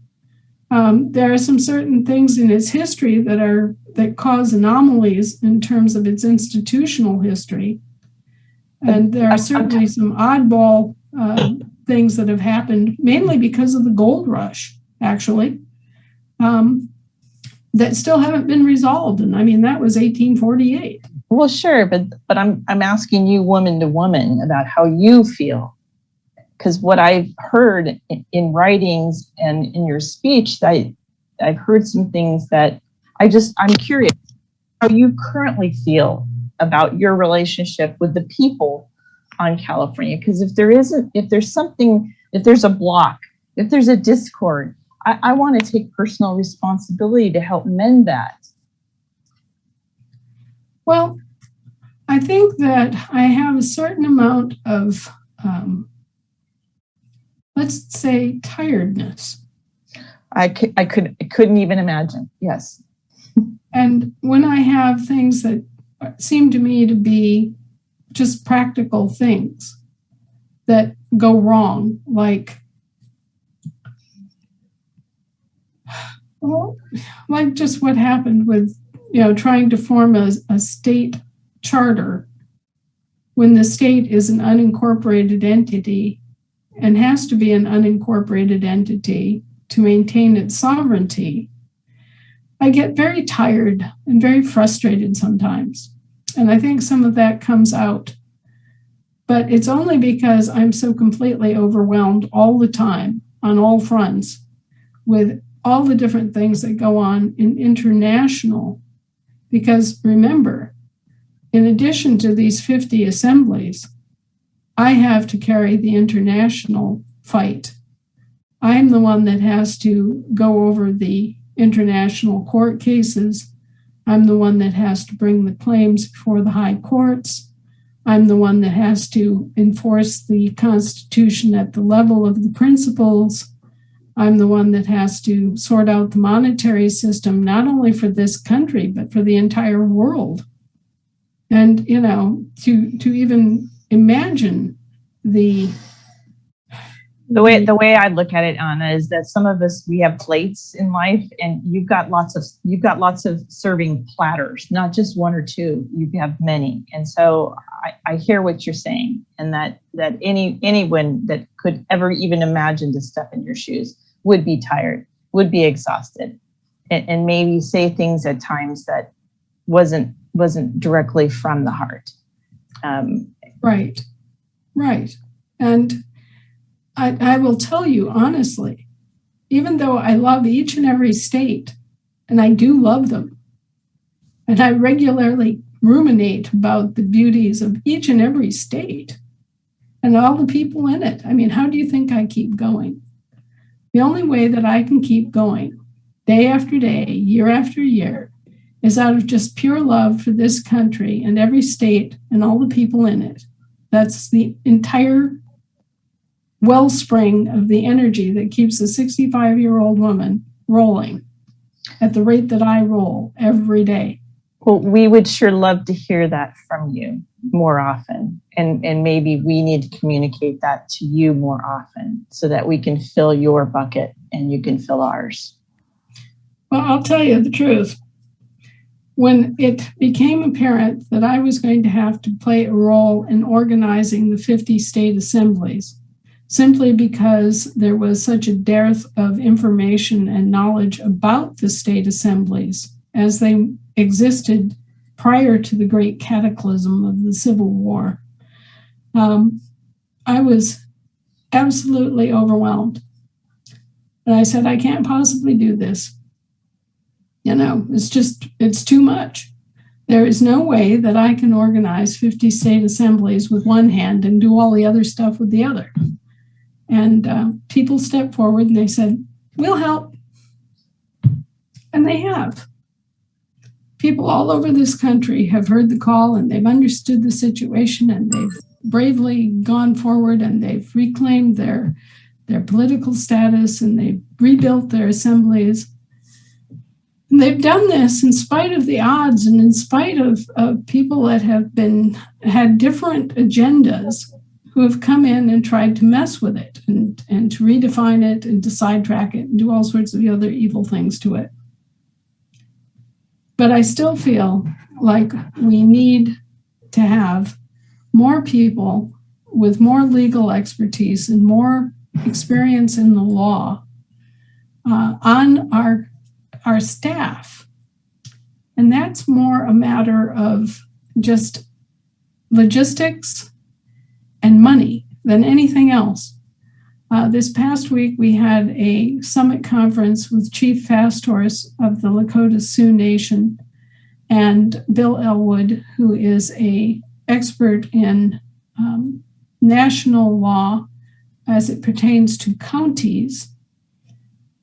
There are some certain things in its history that cause anomalies in terms of its institutional history. And there are certainly some oddball things that have happened, mainly because of the gold rush, actually, that still haven't been resolved. And I mean, that was 1848.
Well, sure, but I'm asking you, woman to woman, about how you feel, because what I've heard in writings and in your speech, I've heard some things that I'm curious how you currently feel about your relationship with the people on California. Because if there's a block, if there's a discord, I want to take personal responsibility to help mend that.
Well, I think that I have a certain amount of, let's say, tiredness.
I couldn't even imagine. Yes.
And when I have things that seem to me to be just practical things that go wrong, like just what happened with, trying to form a state charter when the state is an unincorporated entity and has to be an unincorporated entity to maintain its sovereignty. I get very tired and very frustrated sometimes. And I think some of that comes out. But it's only because I'm so completely overwhelmed all the time on all fronts with all the different things that go on in international. Because remember, in addition to these 50 assemblies, I have to carry the international fight. I'm the one that has to go over the international court cases. I'm the one that has to bring the claims before the high courts. I'm the one that has to enforce the Constitution at the level of the principles. I'm the one that has to sort out the monetary system, not only for this country, but for the entire world. And, to even imagine the
way I look at it, Anna, is that some of us, we have plates in life, and you've got lots of serving platters, not just one or two. You have many, and so I hear what you're saying, and that anyone that could ever even imagine to step in your shoes would be tired, would be exhausted, and maybe say things at times that wasn't directly from the heart.
Right, and I will tell you honestly, even though I love each and every state, and I do love them, and I regularly ruminate about the beauties of each and every state and all the people in it. I mean, how do you think I keep going? The only way that I can keep going day after day, year after year, is out of just pure love for this country and every state and all the people in it. That's the entire wellspring of the energy that keeps a 65-year-old woman rolling at the rate that I roll every day.
Well, we would sure love to hear that from you more often. And maybe we need to communicate that to you more often so that we can fill your bucket and you can fill ours.
Well, I'll tell you the truth. When it became apparent that I was going to have to play a role in organizing the 50 state assemblies, simply because there was such a dearth of information and knowledge about the state assemblies as they existed prior to the great cataclysm of the Civil War, I was absolutely overwhelmed. And I said, I can't possibly do this. It's too much. There is no way that I can organize 50 state assemblies with one hand and do all the other stuff with the other. And people stepped forward and they said, we'll help. And they have. People all over this country have heard the call and they've understood the situation and they've bravely gone forward and they've reclaimed their political status and they've rebuilt their assemblies. And they've done this in spite of the odds and in spite of people that have had different agendas who have come in and tried to mess with it and to redefine it and to sidetrack it and do all sorts of other evil things to it. But I still feel like we need to have more people with more legal expertise and more experience in the law on our staff. And that's more a matter of just logistics and money than anything else. This past week, we had a summit conference with Chief Fast Horse of the Lakota Sioux Nation and Bill Elwood, who is an expert in national law as it pertains to counties,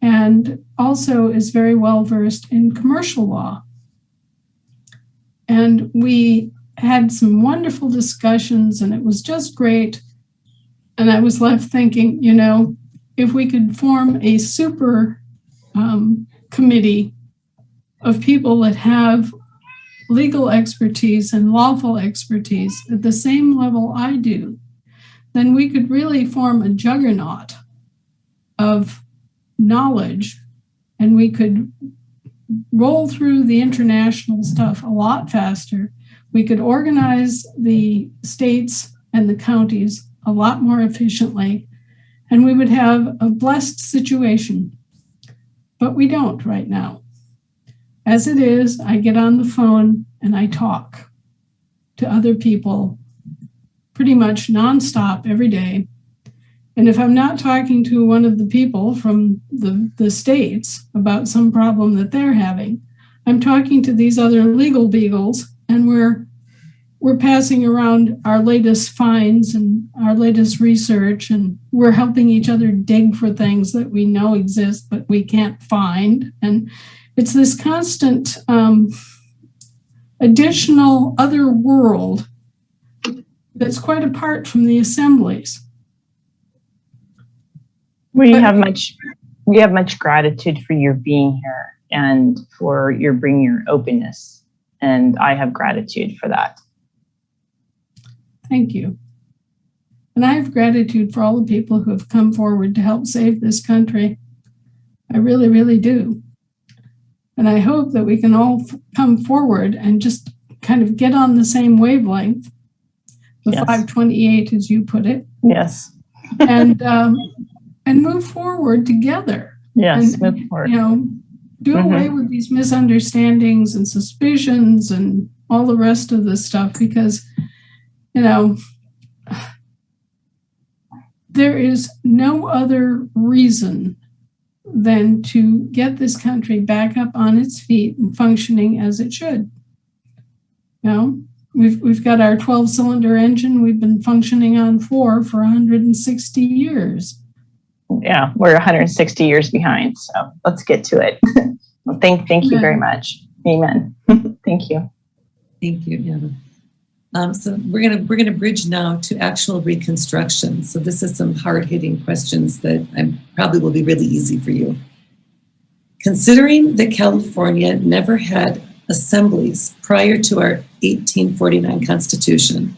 and also is very well versed in commercial law. And we had some wonderful discussions, and it was just great. And I was left thinking, you know, if we could form a super committee of people that have legal expertise and lawful expertise at the same level I do, then we could really form a juggernaut of knowledge, and we could roll through the international stuff a lot faster. We could organize the states and the counties a lot more efficiently, and we would have a blessed situation. But we don't right now. As it is, I get on the phone and I talk to other people pretty much nonstop every day. And if I'm not talking to one of the people from the states about some problem that they're having, I'm talking to these other legal beagles, and we're passing around our latest finds and our latest research, and we're helping each other dig for things that we know exist but we can't find. And it's this constant additional other world that's quite apart from the assemblies.
We have much gratitude for your being here and for your bringing your openness, and I have gratitude for that.
Thank you. And I have gratitude for all the people who have come forward to help save this country. I really, really do. And I hope that we can all come forward and just kind of get on the same wavelength, the
Yes.
528, as you put it,
Yes.
and move forward together.
Yes.
And,
Move forward.
you know, do away with these misunderstandings and suspicions and all the rest of this stuff, because, you know, there is no other reason than to get this country back up on its feet and functioning as it should. You know, we've got our 12-cylinder engine we've been functioning on for 160 years.
Yeah, we're 160 years behind, so let's get to it. Well, thank you very much. Amen. Thank you.
Thank you, Anna. So we're gonna bridge now to actual reconstruction. So this is some hard-hitting questions that probably will be really easy for you. Considering that California never had assemblies prior to our 1849 Constitution,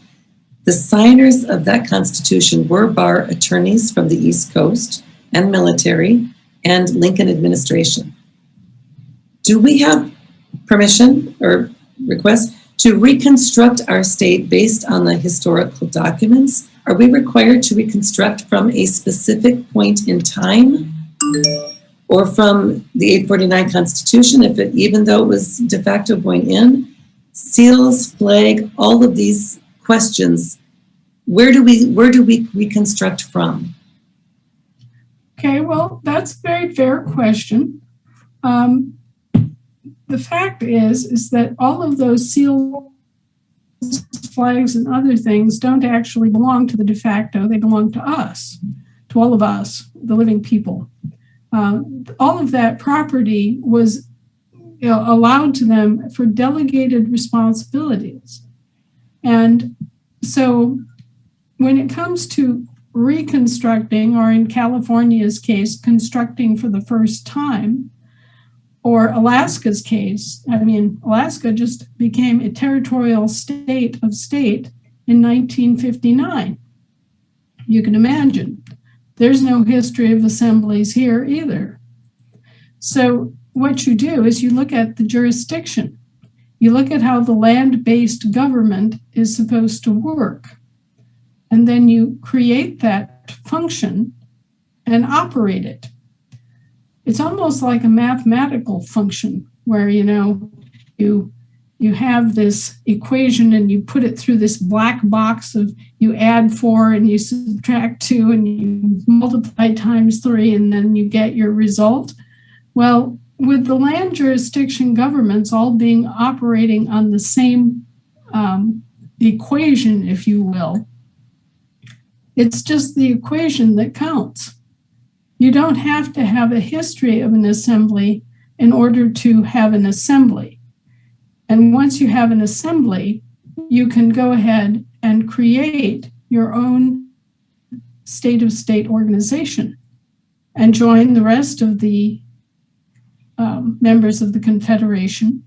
the signers of that Constitution were bar attorneys from the East Coast and military and Lincoln administration. Do we have permission or request to reconstruct our state based on the historical documents? Are we required to reconstruct from a specific point in time, or from the 849 Constitution, even though it was de facto going in? Seals, flag, all of these questions, where do we reconstruct from?
Okay, well, that's a very fair question. The fact is that all of those seals, flags, and other things don't actually belong to the de facto. They belong to us, to all of us, the living people. All of that property was, you know, allowed to them for delegated responsibilities. And so when it comes to reconstructing, or in California's case, constructing for the first time, or Alaska's case, I mean, Alaska just became a territorial state in 1959. You can imagine. There's no history of assemblies here either. So what you do is you look at the jurisdiction. You look at how the land-based government is supposed to work. And then you create that function and operate it. It's almost like a mathematical function where, you know, you you have this equation and you put it through this black box of you add 4 and you subtract 2 and you multiply times 3 and then you get your result. Well, with the land jurisdiction governments all being operating on the same equation, if you will, it's just the equation that counts. You don't have to have a history of an assembly in order to have an assembly. And once you have an assembly, you can go ahead and create your own state-of-state organization and join the rest of the members of the Confederation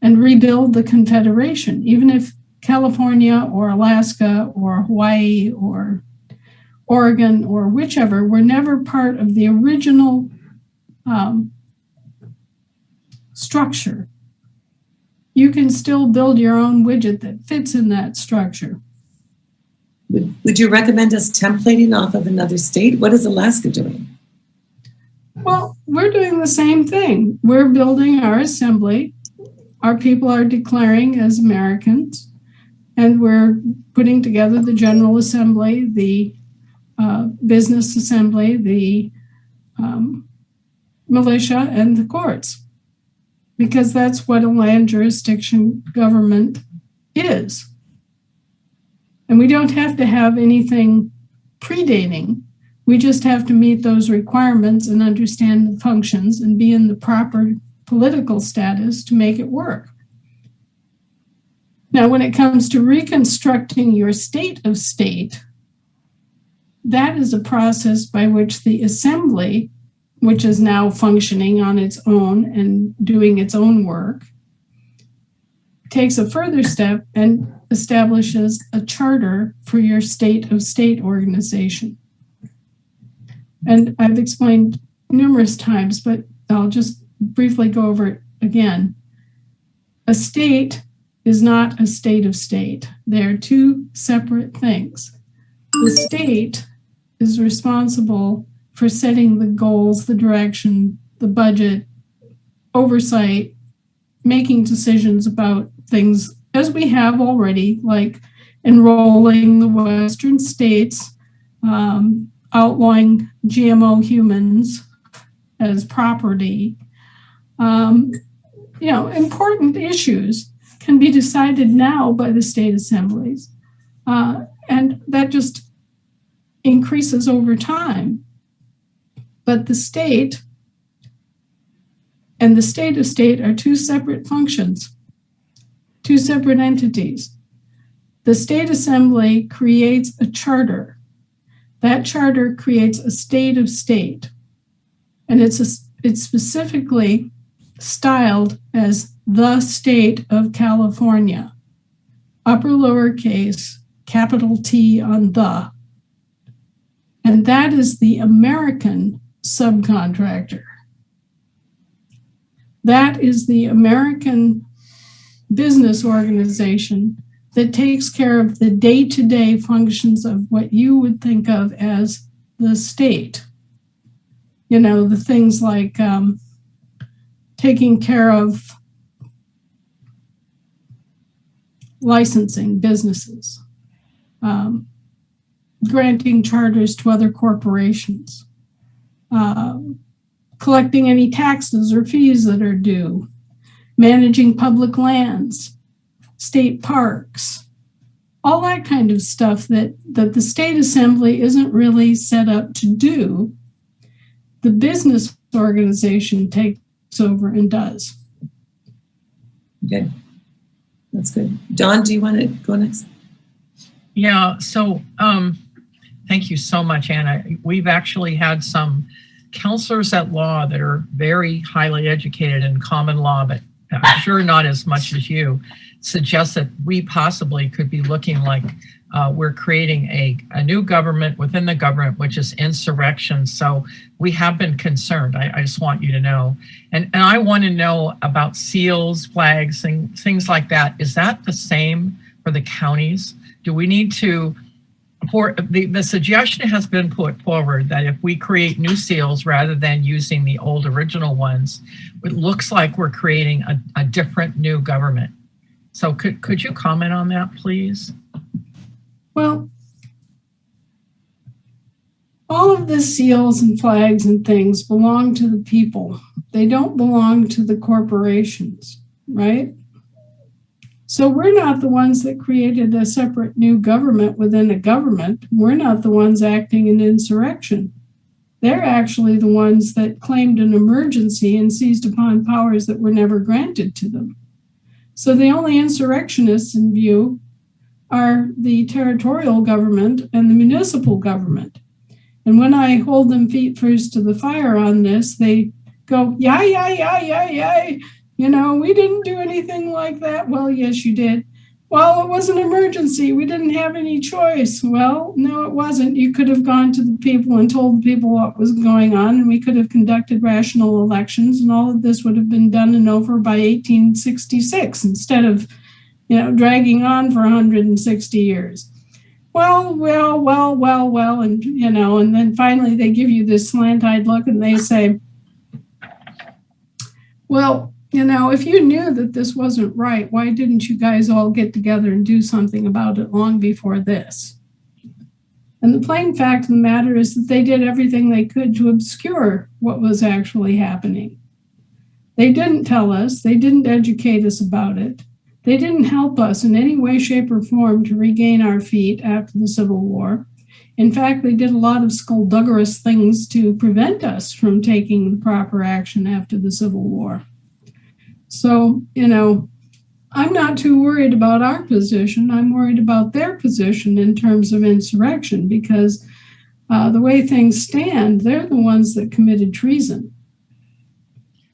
and rebuild the Confederation, even if California or Alaska or Hawaii or Oregon or whichever were never part of the original structure. You can still build your own widget that fits in that structure.
Would you recommend us templating off of another state? What is Alaska doing?
Well, we're doing the same thing. We're building our assembly. Our people are declaring as Americans, and we're putting together the General Assembly, the Business Assembly, the militia, and the courts, because that's what a land jurisdiction government is. And we don't have to have anything predating. We just have to meet those requirements and understand the functions and be in the proper political status to make it work. Now, when it comes to reconstructing your state of state, that is a process by which the assembly, which is now functioning on its own and doing its own work, takes a further step and establishes a charter for your state of state organization. And I've explained numerous times, but I'll just briefly go over it again. A state is not a state of state. They are two separate things. The state is responsible for setting the goals, the direction, the budget, oversight, making decisions about things as we have already, like enrolling the Western states, outlawing GMO humans as property. Important issues can be decided now by the state assemblies. And that just increases over time. But the state and the state of state are two separate functions, two separate entities. The state assembly creates a charter. That charter creates a state of state. And it's specifically styled as the state of California, upper lowercase, capital T on the. And that is the American subcontractor. That is the American business organization that takes care of the day-to-day functions of what you would think of as the state. You know, the things like taking care of licensing businesses, granting charters to other corporations, collecting any taxes or fees that are due, managing public lands, state parks, all that kind of stuff that the state assembly isn't really set up to do. The business organization takes over and does.
Okay, that's good. Dawn, do you want to go next?
Yeah, so thank you so much, Anna. We've actually had some counselors at law that are very highly educated in common law, but I'm sure not as much as you, suggest that we possibly could be looking like we're creating a new government within the government, which is insurrection. So we have been concerned. I just want you to know. And I want to know about seals, flags, and things like that. Is that the same for the counties? Do we need to, for the suggestion has been put forward that if we create new seals rather than using the old original ones, it looks like we're creating a different new government. So could you comment on that, please?
Well, all of the seals and flags and things belong to the people. They don't belong to the corporations, right? So we're not the ones that created a separate new government within a government. We're not the ones acting in insurrection. They're actually the ones that claimed an emergency and seized upon powers that were never granted to them. So the only insurrectionists in view are the territorial government and the municipal government. And when I hold them feet first to the fire on this, they go, yay. You know, we didn't do anything like that. Well, yes, you did. Well, it was an emergency. We didn't have any choice. Well, no, it wasn't. You could have gone to the people and told the people what was going on, and we could have conducted rational elections, and all of this would have been done and over by 1866 instead of, you know, dragging on for 160 years. Well, and, you know, and then finally they give you this slant-eyed look and they say, well, you know, if you knew that this wasn't right, why didn't you guys all get together and do something about it long before this? And the plain fact of the matter is that they did everything they could to obscure what was actually happening. They didn't tell us, they didn't educate us about it. They didn't help us in any way, shape, or form to regain our feet after the Civil War. In fact, they did a lot of skullduggerous things to prevent us from taking the proper action after the Civil War. So, you know, I'm not too worried about our position. I'm worried about their position in terms of insurrection because the way things stand, they're the ones that committed treason.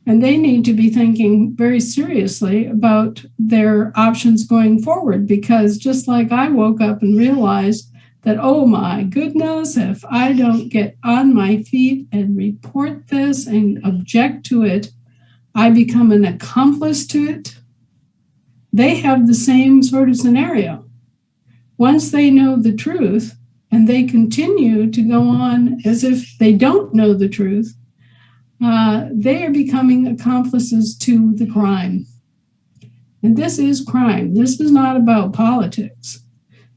And they need to be thinking very seriously about their options going forward because just like I woke up and realized that, oh my goodness, if I don't get on my feet and report this and object to it, I become an accomplice to it. They have the same sort of scenario. Once they know the truth and they continue to go on as if they don't know the truth, they are becoming accomplices to the crime. And this is crime. This is not about politics.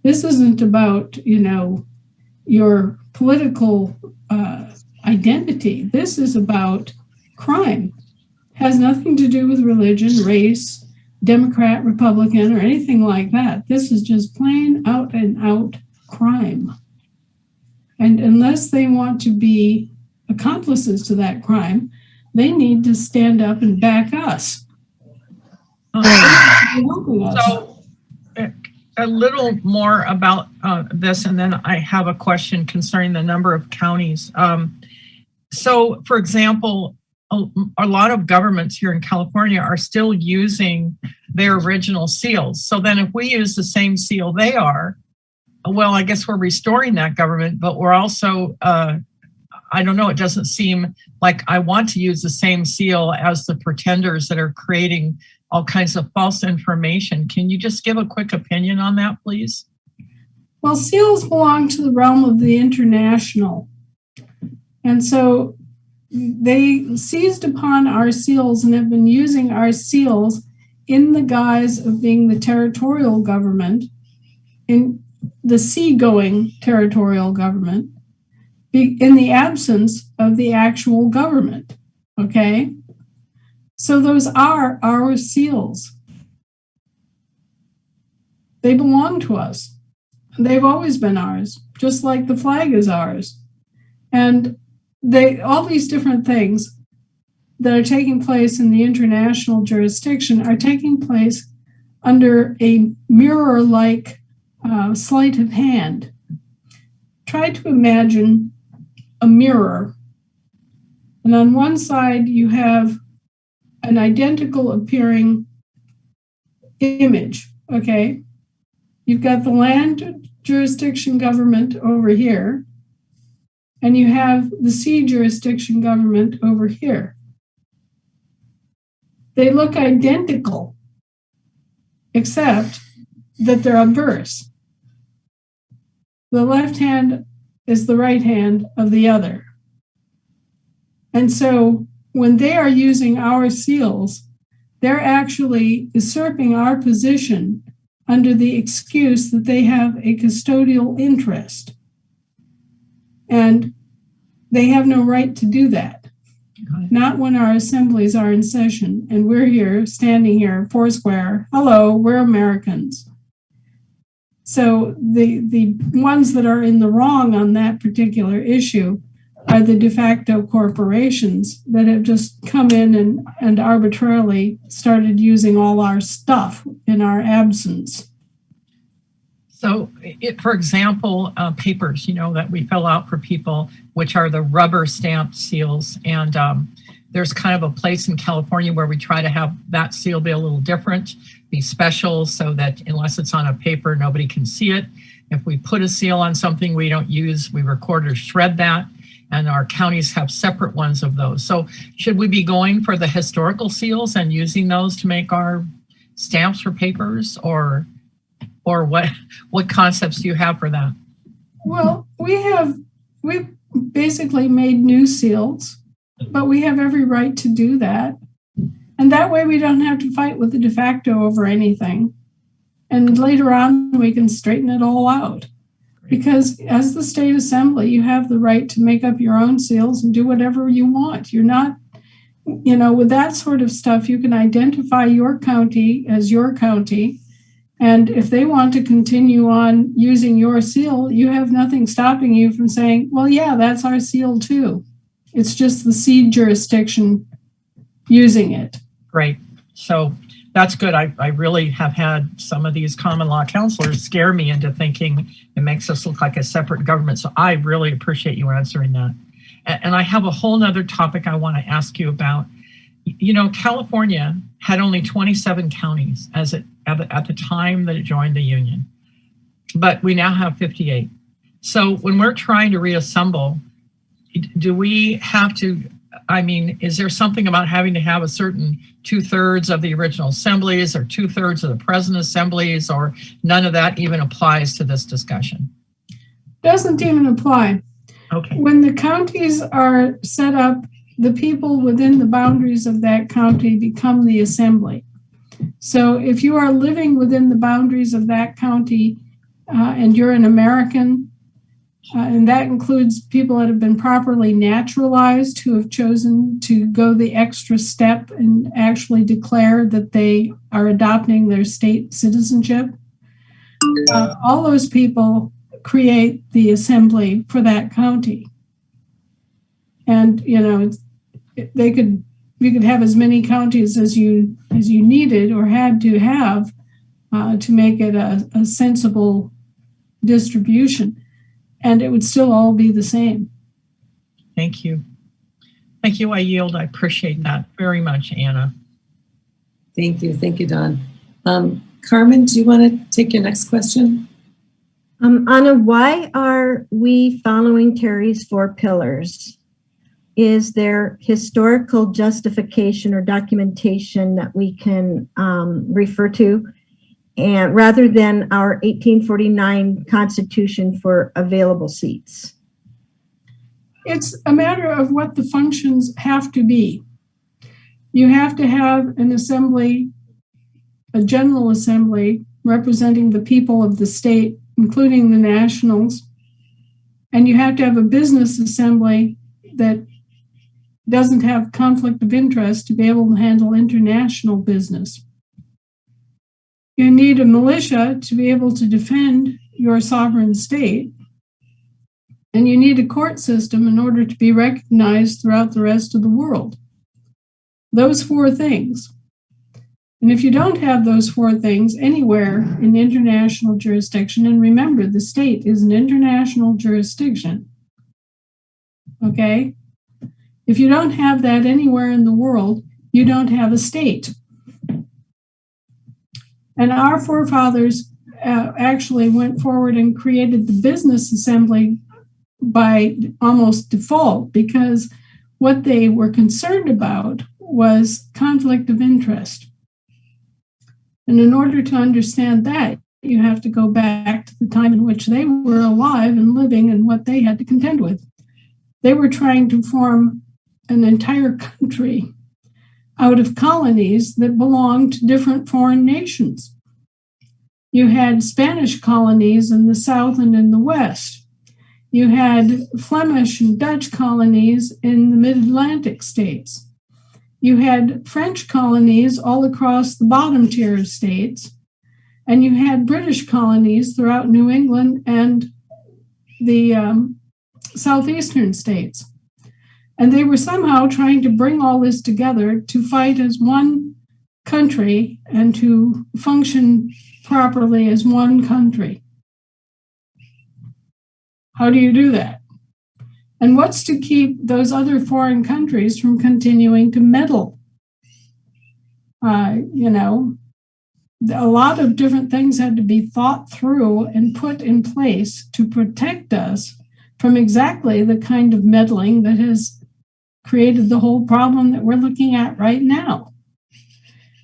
This isn't about, you know, your political identity. This is about crime. Has nothing to do with religion, race, Democrat, Republican, or anything like that. This is just plain out and out crime. And unless they want to be accomplices to that crime, they need to stand up and back us.
So a little more about this, and then I have a question concerning the number of counties. So, for example, a lot of governments here in California are still using their original seals. So then if we use the same seal they are, well, I guess we're restoring that government, but we're also, I don't know, it doesn't seem like I want to use the same seal as the pretenders that are creating all kinds of false information. Can you just give a quick opinion on that, please?
Well, seals belong to the realm of the international. And so they seized upon our seals and have been using our seals in the guise of being the territorial government, in the seagoing territorial government, in the absence of the actual government, okay? So those are our seals. They belong to us. They've always been ours, just like the flag is ours. And all these different things that are taking place in the international jurisdiction are taking place under a mirror-like sleight of hand. Try to imagine a mirror, and on one side you have an identical appearing image, okay? You've got the land jurisdiction government over here, and you have the sea jurisdiction government over here. They look identical, except that they're obverse. The left hand is the right hand of the other. And so when they are using our seals, they're actually usurping our position under the excuse that they have a custodial interest. And they have no right to do that. Not when our assemblies are in session and we're here, standing here, foursquare. Hello, we're Americans. So the ones that are in the wrong on that particular issue are the de facto corporations that have just come in and arbitrarily started using all our stuff in our absence.
So, for example, papers, that we fill out for people, which are the rubber stamped seals. And there's kind of a place in California where we try to have that seal be a little different, be special, so that unless it's on a paper, nobody can see it. If we put a seal on something we don't use, we record or shred that. And our counties have separate ones of those. So should we be going for the historical seals and using those to make our stamps for papers, or what concepts do you have for that?
Well, we've basically made new seals, but we have every right to do that. And that way we don't have to fight with the de facto over anything. And later on, we can straighten it all out. Because as the state assembly, you have the right to make up your own seals and do whatever you want. You're not, with that sort of stuff, you can identify your county as your county. And if they want to continue on using your seal, you have nothing stopping you from saying, well, yeah, that's our seal too. It's just the seed jurisdiction using it.
Great. So that's good. I really have had some of these common law counselors scare me into thinking it makes us look like a separate government. So I really appreciate you answering that. And I have a whole nother topic I want to ask you about. California had only 27 counties at the time that it joined the union, but we now have 58. So when we're trying to reassemble, do we have to, is there something about having to have a certain 2/3 of the original assemblies or 2/3 of the present assemblies, or none of that even applies to this discussion?
Doesn't even apply.
Okay.
When the counties are set up, the people within the boundaries of that county become the assembly. So if you are living within the boundaries of that county and you're an American, and that includes people that have been properly naturalized who have chosen to go the extra step and actually declare that they are adopting their state citizenship, all those people create the assembly for that county. And you could have as many counties as you needed or had to have to make it a sensible distribution, and it would still all be the same.
Thank you. Thank you. I yield. I appreciate that very much, Anna.
Thank you, Don. Carmen, do you want to take your next question?
Anna, why are we following Terry's 4 pillars? Is there historical justification or documentation that we can refer to, and rather than our 1849 Constitution for available seats?
It's a matter of what the functions have to be. You have to have an assembly, a general assembly representing the people of the state, including the nationals, and you have to have a business assembly that doesn't have conflict of interest to be able to handle international business. You need a militia to be able to defend your sovereign state, and you need a court system in order to be recognized throughout the rest of the world. Those 4 things. And if you don't have those 4 things anywhere in international jurisdiction, and remember, the state is an international jurisdiction, okay? If you don't have that anywhere in the world, you don't have a state. And our forefathers actually went forward and created the business assembly by almost default, because what they were concerned about was conflict of interest. And in order to understand that, you have to go back to the time in which they were alive and living and what they had to contend with. They were trying to form an entire country out of colonies that belonged to different foreign nations. You had Spanish colonies in the South and in the West. You had Flemish and Dutch colonies in the mid-Atlantic states. You had French colonies all across the bottom tier of states. And you had British colonies throughout New England and the southeastern states. And they were somehow trying to bring all this together to fight as one country and to function properly as one country. How do you do that? And what's to keep those other foreign countries from continuing to meddle? A lot of different things had to be thought through and put in place to protect us from exactly the kind of meddling that has created the whole problem that we're looking at right now.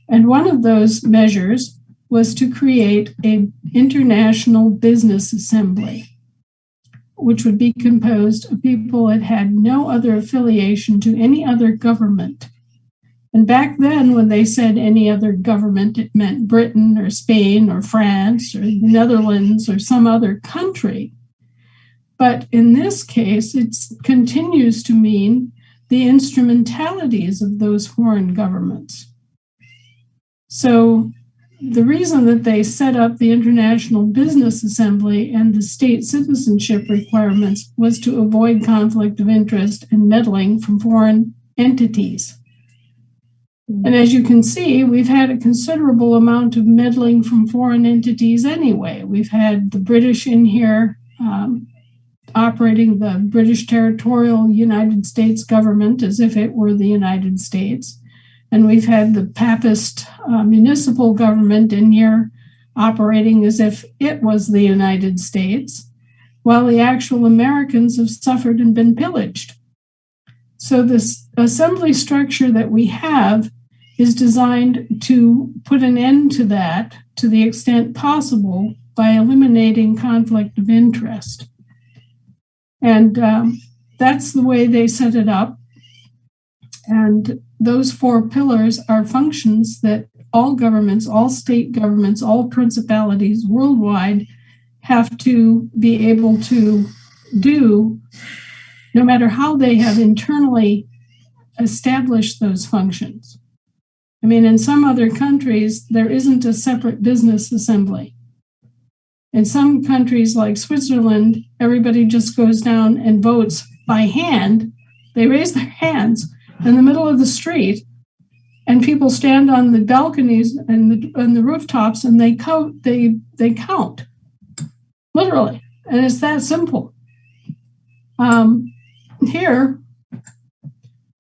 And one of those measures was to create an international business assembly, which would be composed of people that had no other affiliation to any other government. And back then, when they said any other government, it meant Britain or Spain or France or the Netherlands or some other country. But in this case, it continues to mean the instrumentalities of those foreign governments. So the reason that they set up the International Business Assembly and the state citizenship requirements was to avoid conflict of interest and meddling from foreign entities. And as you can see, we've had a considerable amount of meddling from foreign entities anyway. We've had the British in here operating the British territorial United States government as if it were the United States. And we've had the Papist municipal government in here operating as if it was the United States, while the actual Americans have suffered and been pillaged. So this assembly structure that we have is designed to put an end to that to the extent possible by eliminating conflict of interest. And that's the way they set it up. And those 4 pillars are functions that all governments, all state governments, all principalities worldwide have to be able to do, no matter how they have internally established those functions. I mean, in some other countries, there isn't a separate business assembly. In some countries like Switzerland, everybody just goes down and votes by hand. They raise their hands in the middle of the street, and people stand on the balconies and the rooftops, and they count. They count, literally, and it's that simple. Here,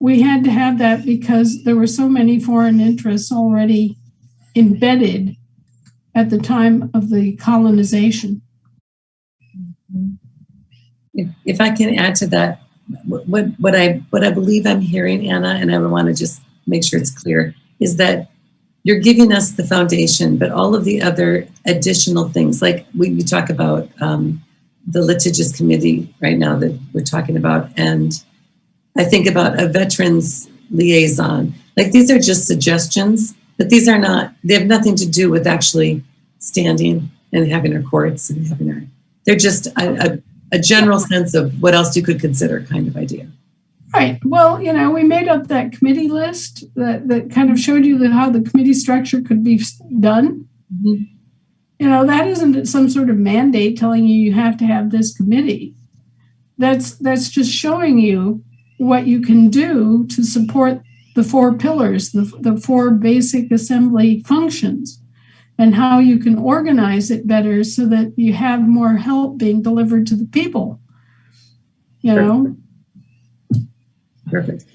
we had to have that because there were so many foreign interests already embedded at the time of the colonization.
If I can add to that, what I believe I'm hearing, Anna, and I would want to just make sure it's clear, is that you're giving us the foundation, but all of the other additional things, like we talk about the litigious committee right now that we're talking about, and I think about a veterans liaison. Like, these are just suggestions, but these are not, they have nothing to do with actually standing and having our courts and having our, they're just a general sense of what else you could consider kind of idea.
Right. Well, you know, we made up that committee list that kind of showed you how the committee structure could be done. Mm-hmm. You know, that isn't some sort of mandate telling you have to have this committee. That's just showing you what you can do to support the 4 pillars, the 4 basic assembly functions, and how you can organize it better so that you have more help being delivered to the people. You know?
Perfect.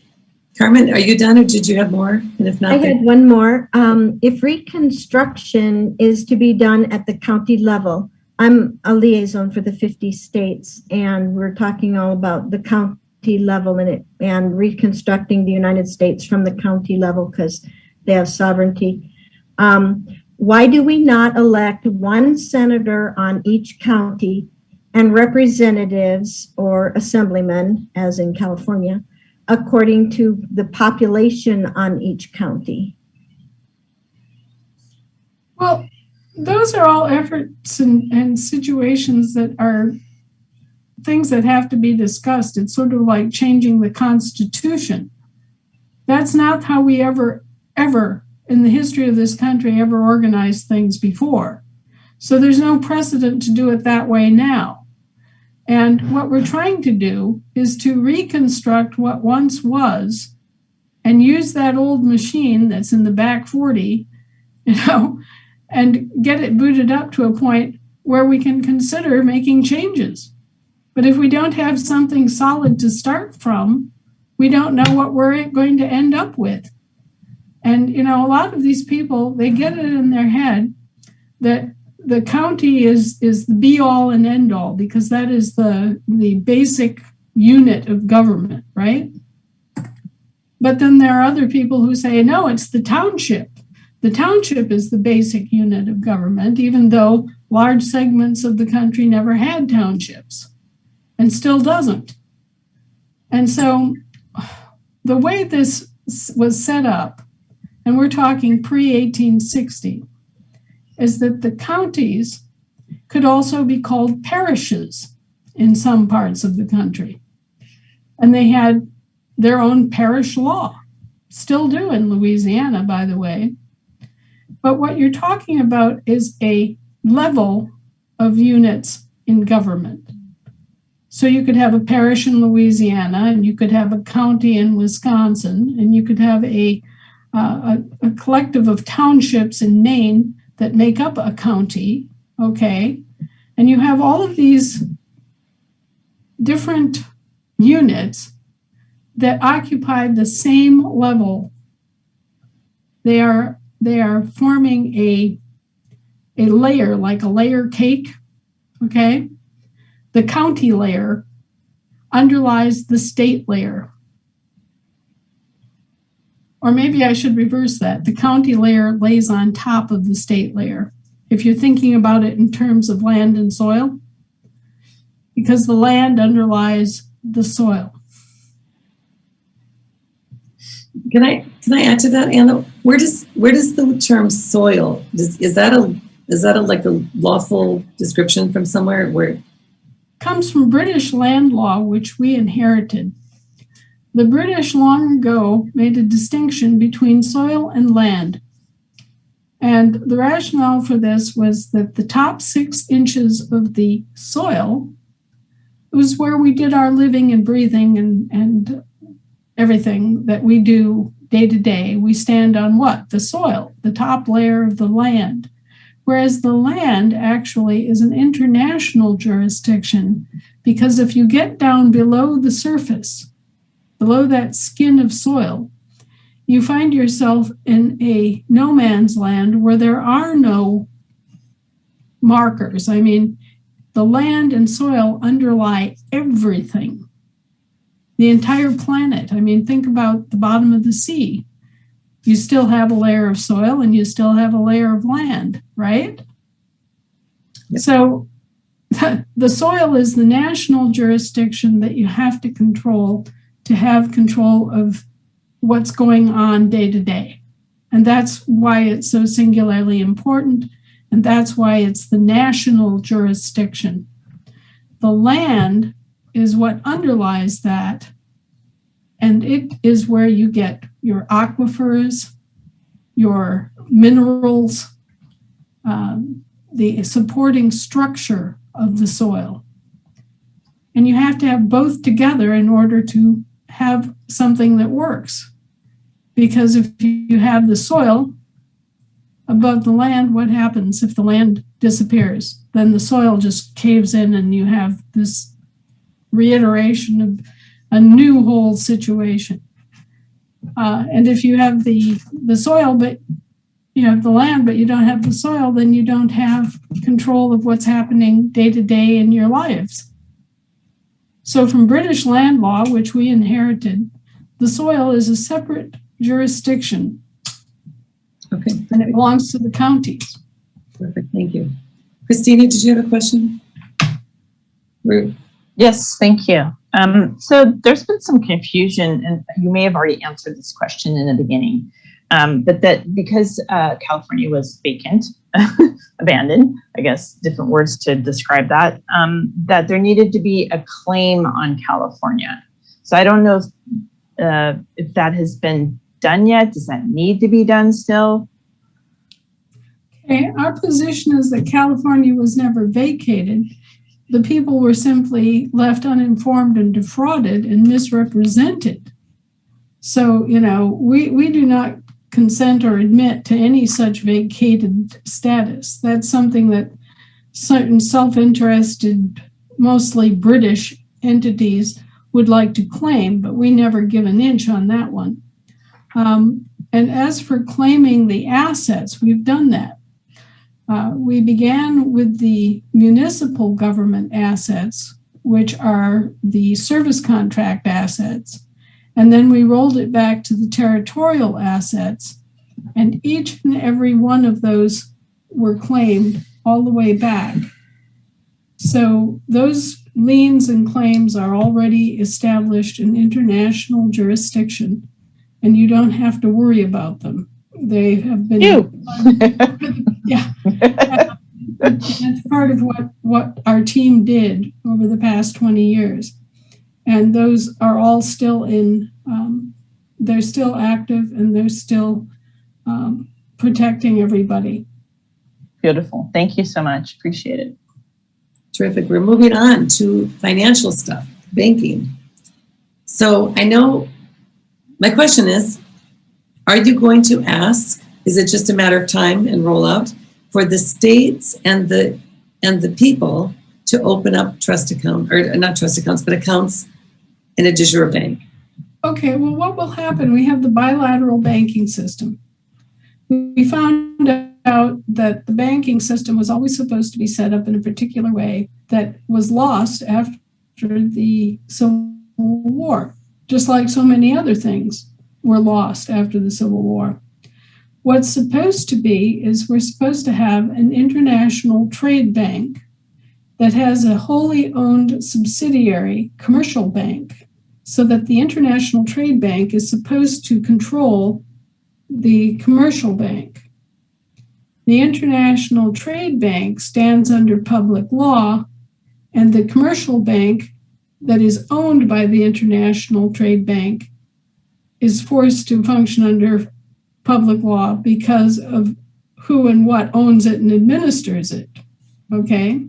Carmen, are you done, or did you have more? And if not,
I had one more. If reconstruction is to be done at the county level, I'm a liaison for the 50 states, and we're talking all about the county level in it and reconstructing the United States from the county level because they have sovereignty. Why do we not elect 1 senator on each county and representatives or assemblymen, as in California, according to the population on each county.
Well, those are all efforts and situations that are things that have to be discussed. It's sort of like changing the Constitution. That's not how we ever in the history of this country ever organized things before. So there's no precedent to do it that way now. And what we're trying to do is to reconstruct what once was and use that old machine that's in the back 40, and get it booted up to a point where we can consider making changes. But if we don't have something solid to start from, we don't know what we're going to end up with. And, a lot of these people, they get it in their head that the county is the be all and end all, because that is the basic unit of government, right? But then there are other people who say, no, it's the township. The township is the basic unit of government, even though large segments of the country never had townships and still doesn't. And so the way this was set up, and we're talking pre-1860, is that the counties could also be called parishes in some parts of the country. And they had their own parish law, still do in Louisiana, by the way. But what you're talking about is a level of units in government. So you could have a parish in Louisiana, and you could have a county in Wisconsin, and you could have a collective of townships in Maine that make up a county, okay? And you have all of these different units that occupy the same level. They are forming a layer, like a layer cake, okay? The county layer underlies the state layer. Or maybe I should reverse that. The county layer lays on top of the state layer, if you're thinking about it in terms of land and soil, because the land underlies the soil.
Can I add to that, Anna? Where does the term soil, is that like a lawful description from somewhere? Where
comes from British land law, which we inherited. The British long ago made a distinction between soil and land. And the rationale for this was that the top 6 inches of the soil was where we did our living and breathing and everything that we do day to day. We stand on what? The soil, the top layer of the land. Whereas the land actually is an international jurisdiction, because if you get down below the surface, below that skin of soil, you find yourself in a no man's land where there are no markers. I mean, the land and soil underlie everything, the entire planet. I mean, think about the bottom of the sea. You still have a layer of soil and you still have a layer of land, right? Yep. So the soil is the national jurisdiction that you have to control to have control of what's going on day to day. And that's why it's so singularly important. And that's why it's the national jurisdiction. The land is what underlies that. And it is where you get your aquifers, your minerals, the supporting structure of the soil. And you have to have both together in order to have something that works. Because if you have the soil above the land, what happens if the land disappears? Then the soil just caves in and you have this reiteration of a new whole situation. And if you have the soil, but you have the land, but you don't have the soil, then you don't have control of what's happening day to day in your lives. So from British land law, which we inherited, the soil is a separate jurisdiction.
Okay.
And it belongs to the counties.
Perfect. Thank you. Christina, did you have a question? Ruth?
Yes, thank you. So there's been some confusion, and you may have already answered this question in the beginning, but that because California was vacant, abandoned, I guess, different words to describe that, that there needed to be a claim on California. So I don't know if that has been done yet. Does that need to be done still?
Okay, our position is that California was never vacated. The people were simply left uninformed and defrauded and misrepresented. So, you know, we do not consent or admit to any such vacated status. That's something that certain self-interested, mostly British entities would like to claim, but we never give an inch on that one. And as for claiming the assets, we've done that. We began with the municipal government assets, which are the service contract assets, and then we rolled it back to the territorial assets, and each and every one of those were claimed all the way back. So those liens and claims are already established in international jurisdiction, and you don't have to worry about them. They have been... Yeah. That's part of what our team did over the past 20 years. And those are all still in, they're still active, and they're still protecting everybody.
Beautiful. Thank you so much. Appreciate it.
Terrific. We're moving on to financial stuff, banking. So I know my question is, are you going to ask, is it just a matter of time and rollout for the states and the people to open up trust account, or not trust accounts, but accounts in a de jure bank?
Okay, well, what will happen? We have the bilateral banking system. We found out that the banking system was always supposed to be set up in a particular way that was lost after the Civil War, just like so many other things were lost after the Civil War. What's supposed to be is we're supposed to have an international trade bank that has a wholly owned subsidiary commercial bank, so that the international trade bank is supposed to control the commercial bank. The international trade bank stands under public law, and the commercial bank that is owned by the international trade bank is forced to function under public law because of who and what owns it and administers it. Okay?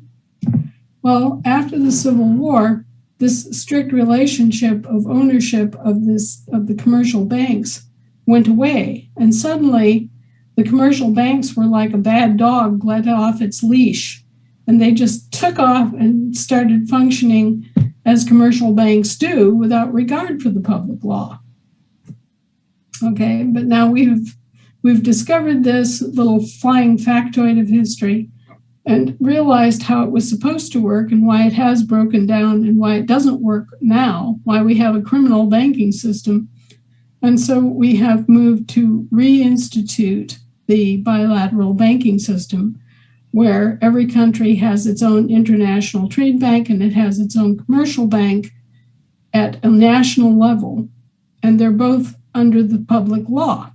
Well, after the Civil War, this strict relationship of ownership of the commercial banks went away, and suddenly the commercial banks were like a bad dog let off its leash, and they just took off and started functioning as commercial banks do without regard for the public law. Okay, but now we've discovered this little flying factoid of history and realized how it was supposed to work and why it has broken down and why it doesn't work now, why we have a criminal banking system. And so we have moved to reinstitute the bilateral banking system, where every country has its own international trade bank and it has its own commercial bank at a national level, and they're both under the public law,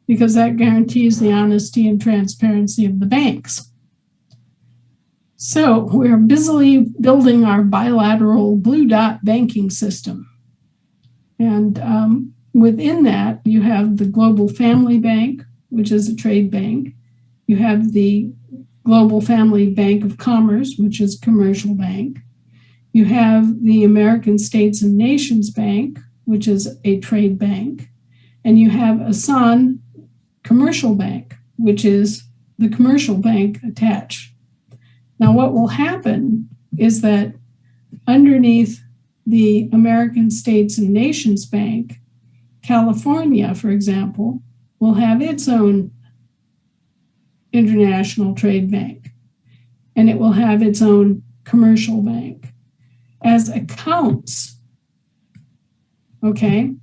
because that guarantees the honesty and transparency of the banks. So we're busily building our bilateral blue dot banking system. And within that, you have the Global Family Bank, which is a trade bank. You have the Global Family Bank of Commerce, which is a commercial bank. You have the American States and Nations Bank, which is a trade bank. And you have Asan Commercial Bank, which is the commercial bank attached. Now, what will happen is that underneath the American States and Nations Bank, California, for example, will have its own international trade bank, and it will have its own commercial bank as accounts. Okay?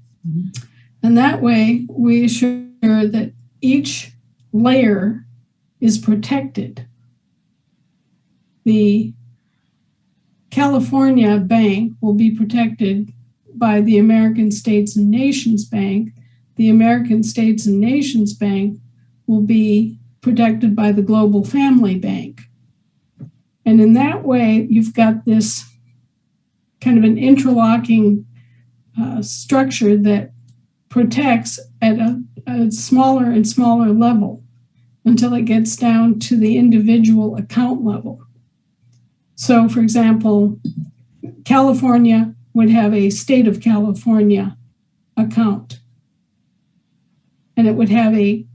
And that way we assure that each layer is protected. The California Bank will be protected by the American States and Nations Bank. The American States and Nations Bank will be protected by the Global Family Bank. And in that way, you've got this kind of an interlocking structure that protects at a smaller and smaller level until it gets down to the individual account level. So, for example, California would have a state of California account, and it would have a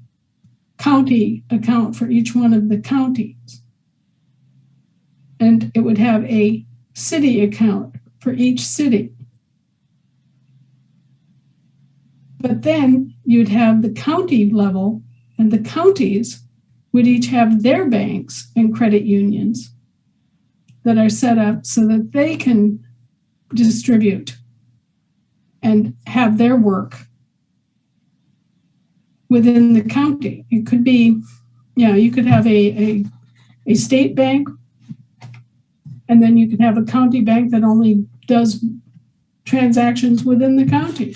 county account for each one of the counties, and it would have a city account for each city. But then you'd have the county level, and the counties would each have their banks and credit unions that are set up so that they can distribute and have their work within the county. It could be, you could have a state bank, and then you could have a county bank that only does transactions within the county.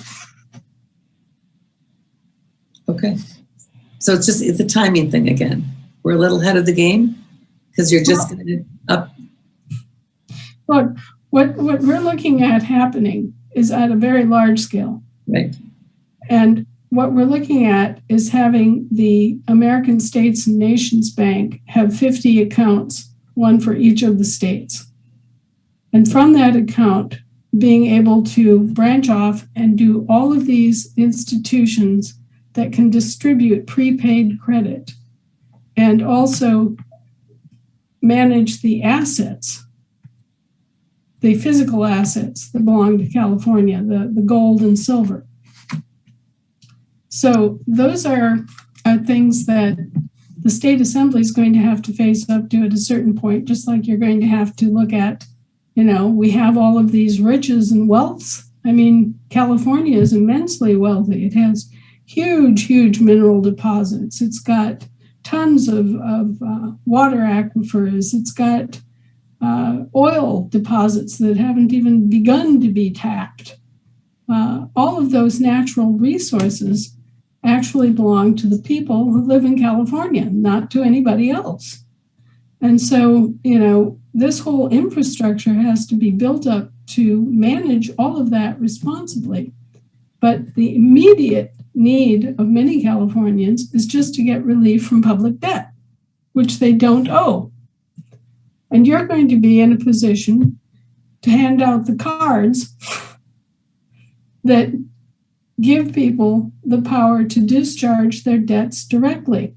Okay. So it's a timing thing again. We're a little ahead of the game because you're just going to up.
Look, what we're looking at happening is at a very large scale.
Right.
And what we're looking at is having the American States and Nations Bank have 50 accounts, one for each of the states. And from that account, being able to branch off and do all of these institutions that can distribute prepaid credit and also manage the assets, the physical assets that belong to California, the gold and silver. So those are things that the state assembly is going to have to face up to at a certain point, just like you're going to have to look at, we have all of these riches and wealths. I mean, California is immensely wealthy. It has huge, huge mineral deposits. It's got tons of water aquifers. It's got oil deposits that haven't even begun to be tapped. All of those natural resources actually belong to the people who live in California, not to anybody else. And so, this whole infrastructure has to be built up to manage all of that responsibly. But the immediate need of many Californians is just to get relief from public debt, which they don't owe. And you're going to be in a position to hand out the cards that give people the power to discharge their debts directly.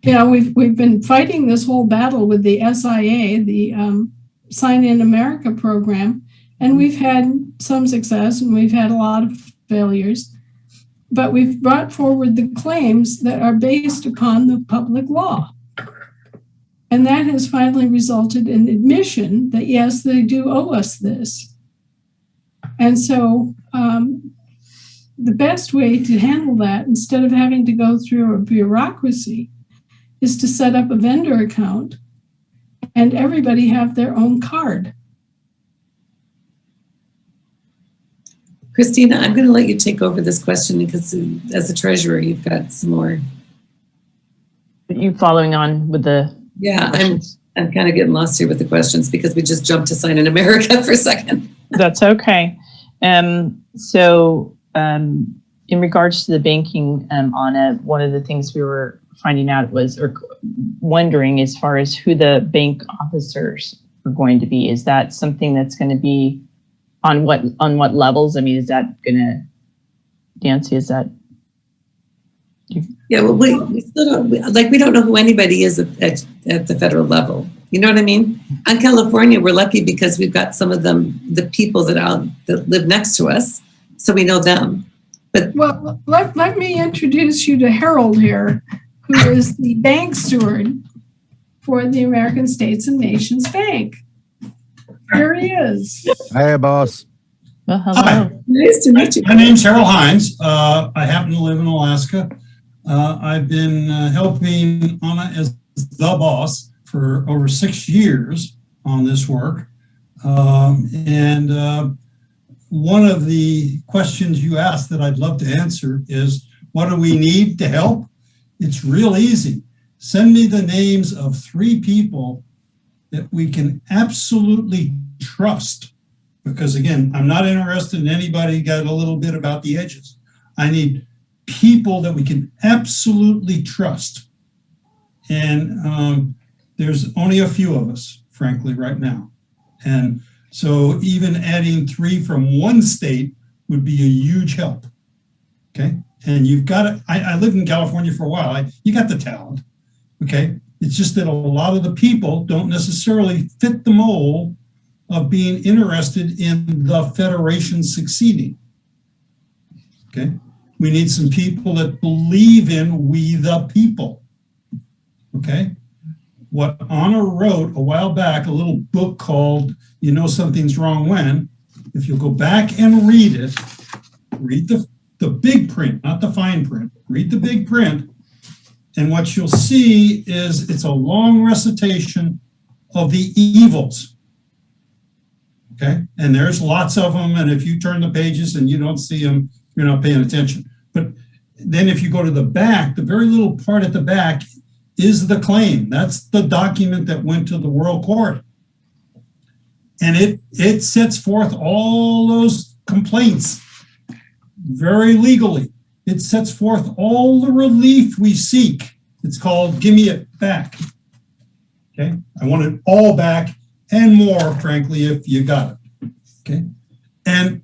We've been fighting this whole battle with the SIA, the Sign in America program, and we've had some success and we've had a lot of failures, but we've brought forward the claims that are based upon the public law. And that has finally resulted in admission that, yes, they do owe us this. And so the best way to handle that, instead of having to go through a bureaucracy, is to set up a vendor account and everybody have their own card.
Christina, I'm going to let you take over this question because as a treasurer, you've got some more.
You following on with the questions?
I'm kind of getting lost here with the questions because we just jumped to Sign in America for a second.
That's okay. So in regards to the banking, Anna, one of the things we were finding out was, or wondering as far as who the bank officers are going to be. Is that something that's going to be on what levels? I mean, is that going to, Nancy, is that?
Yeah, well, we still don't, we don't know who anybody is at the federal level. You know what I mean? On California, we're lucky because we've got some of them, the people that live next to us, so we know them. But
well, let me introduce you to Harold here, who is the bank steward for the American States and Nations Bank. Here he is.
Hey, boss.
Well, hello.
Hi.
nice to meet you.
My name's Harold Hines. I happen to live in Alaska. I've been helping Anna as the boss for over 6 years on this work. One of the questions you asked that I'd love to answer is, what do we need to help? It's real easy. Send me the names of 3 people that we can absolutely trust. Because again, I'm not interested in anybody got a little bit about the edges. I need people that we can absolutely trust. And there's only a few of us, frankly, right now. And so even adding 3 from one state would be a huge help. Okay. And you've got to, I lived in California for a while. You got the talent. Okay. It's just that a lot of the people don't necessarily fit the mold of being interested in the Federation succeeding. Okay. We need some people that believe in we the people. Okay. What Anna wrote a while back, a little book called You Know Something's Wrong When, if you'll go back and read it, read the big print, not the fine print, read the big print, and what you'll see is it's a long recitation of the evils. Okay, and there's lots of them, and if you turn the pages and you don't see them, you're not paying attention. But then if you go to the back, the very little part at the back is the claim. That's the document that went to the World Court. And it sets forth all those complaints very legally. It sets forth all the relief we seek. It's called Give Me It Back. Okay, I want it all back and more, frankly, if you got it. Okay, and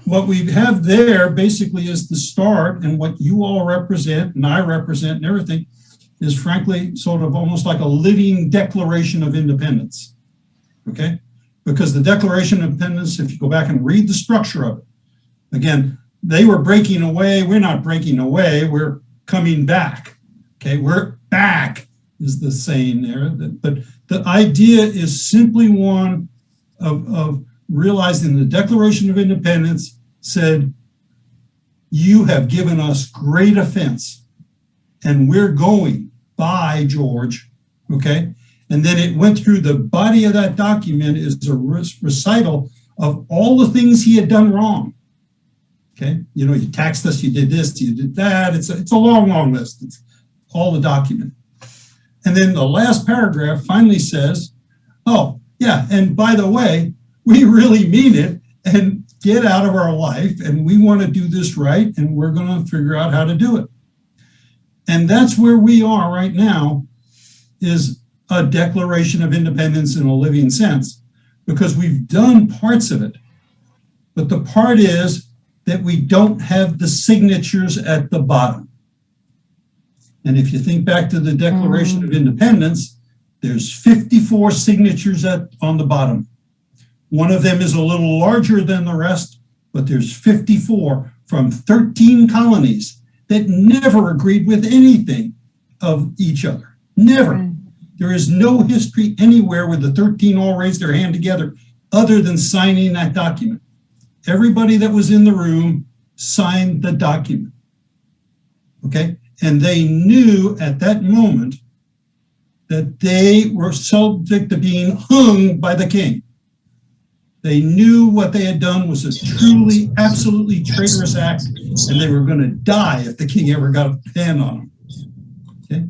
what we have there basically is the start, and what you all represent and I represent and everything is frankly sort of almost like a living Declaration of Independence. Okay, because the Declaration of Independence, if you go back and read the structure of it, again, they were breaking away. We're not breaking away. We're coming back. Okay, we're back is the saying there. But the idea is simply one of realizing the Declaration of Independence said, you have given us great offense and we're going by George. Okay, and then it went through the body of that document is a recital of all the things he had done wrong. Okay, you know, you taxed us, you did this, you did that. It's a long, long list. It's all the document. And then the last paragraph finally says, oh, yeah, and by the way, we really mean it and get out of our life and we want to do this right and we're going to figure out how to do it. And that's where we are right now, is a Declaration of Independence in a living sense, because we've done parts of it. But the part is that we don't have the signatures at the bottom. And if you think back to the Declaration of Independence, there's 54 signatures on the bottom. One of them is a little larger than the rest, but there's 54 from 13 colonies that never agreed with anything of each other. Never. There is no history anywhere where the 13 all raised their hand together other than signing that document. Everybody that was in the room signed the document. Okay? And they knew at that moment that they were subject to being hung by the king. They knew what they had done was a truly, absolutely traitorous act, and they were going to die if the king ever got a hand on them. Okay?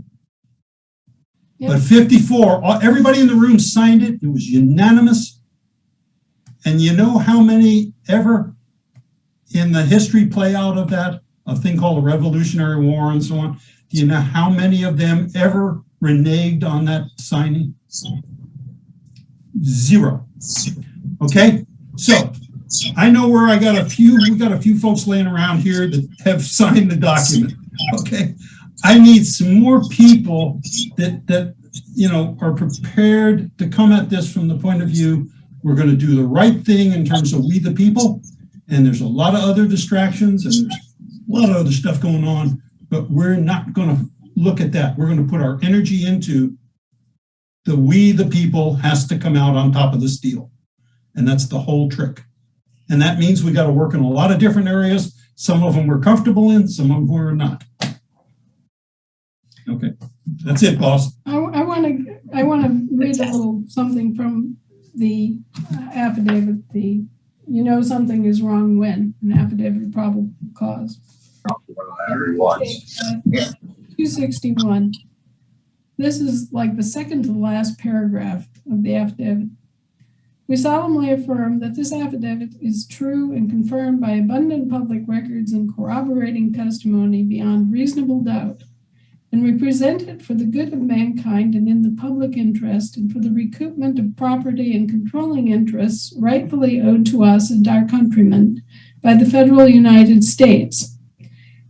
Yep. But 54, everybody in the room signed it. It was unanimous. And you know how many ever in the history play out of that, a thing called the Revolutionary War and so on? Do you know how many of them ever reneged on that signing? 0. Okay, so I know where we got a few folks laying around here that have signed the document. Okay, I need some more people that you know are prepared to come at this from the point of view, we're going to do the right thing in terms of we the people, and there's a lot of other distractions and there's a lot of other stuff going on, but we're not going to look at that. We're going to put our energy into the we the people has to come out on top of this deal. And that's the whole trick. And that means we got to work in a lot of different areas. Some of them we're comfortable in, some of them we're not. Okay. That's it, boss.
I want to read a little something from the affidavit. You know something is wrong when an affidavit of probable cause. 261. This is like the second to the last paragraph of the affidavit. We solemnly affirm that this affidavit is true and confirmed by abundant public records and corroborating testimony beyond reasonable doubt, and we present it for the good of mankind and in the public interest and for the recoupment of property and controlling interests rightfully owed to us and our countrymen by the federal United States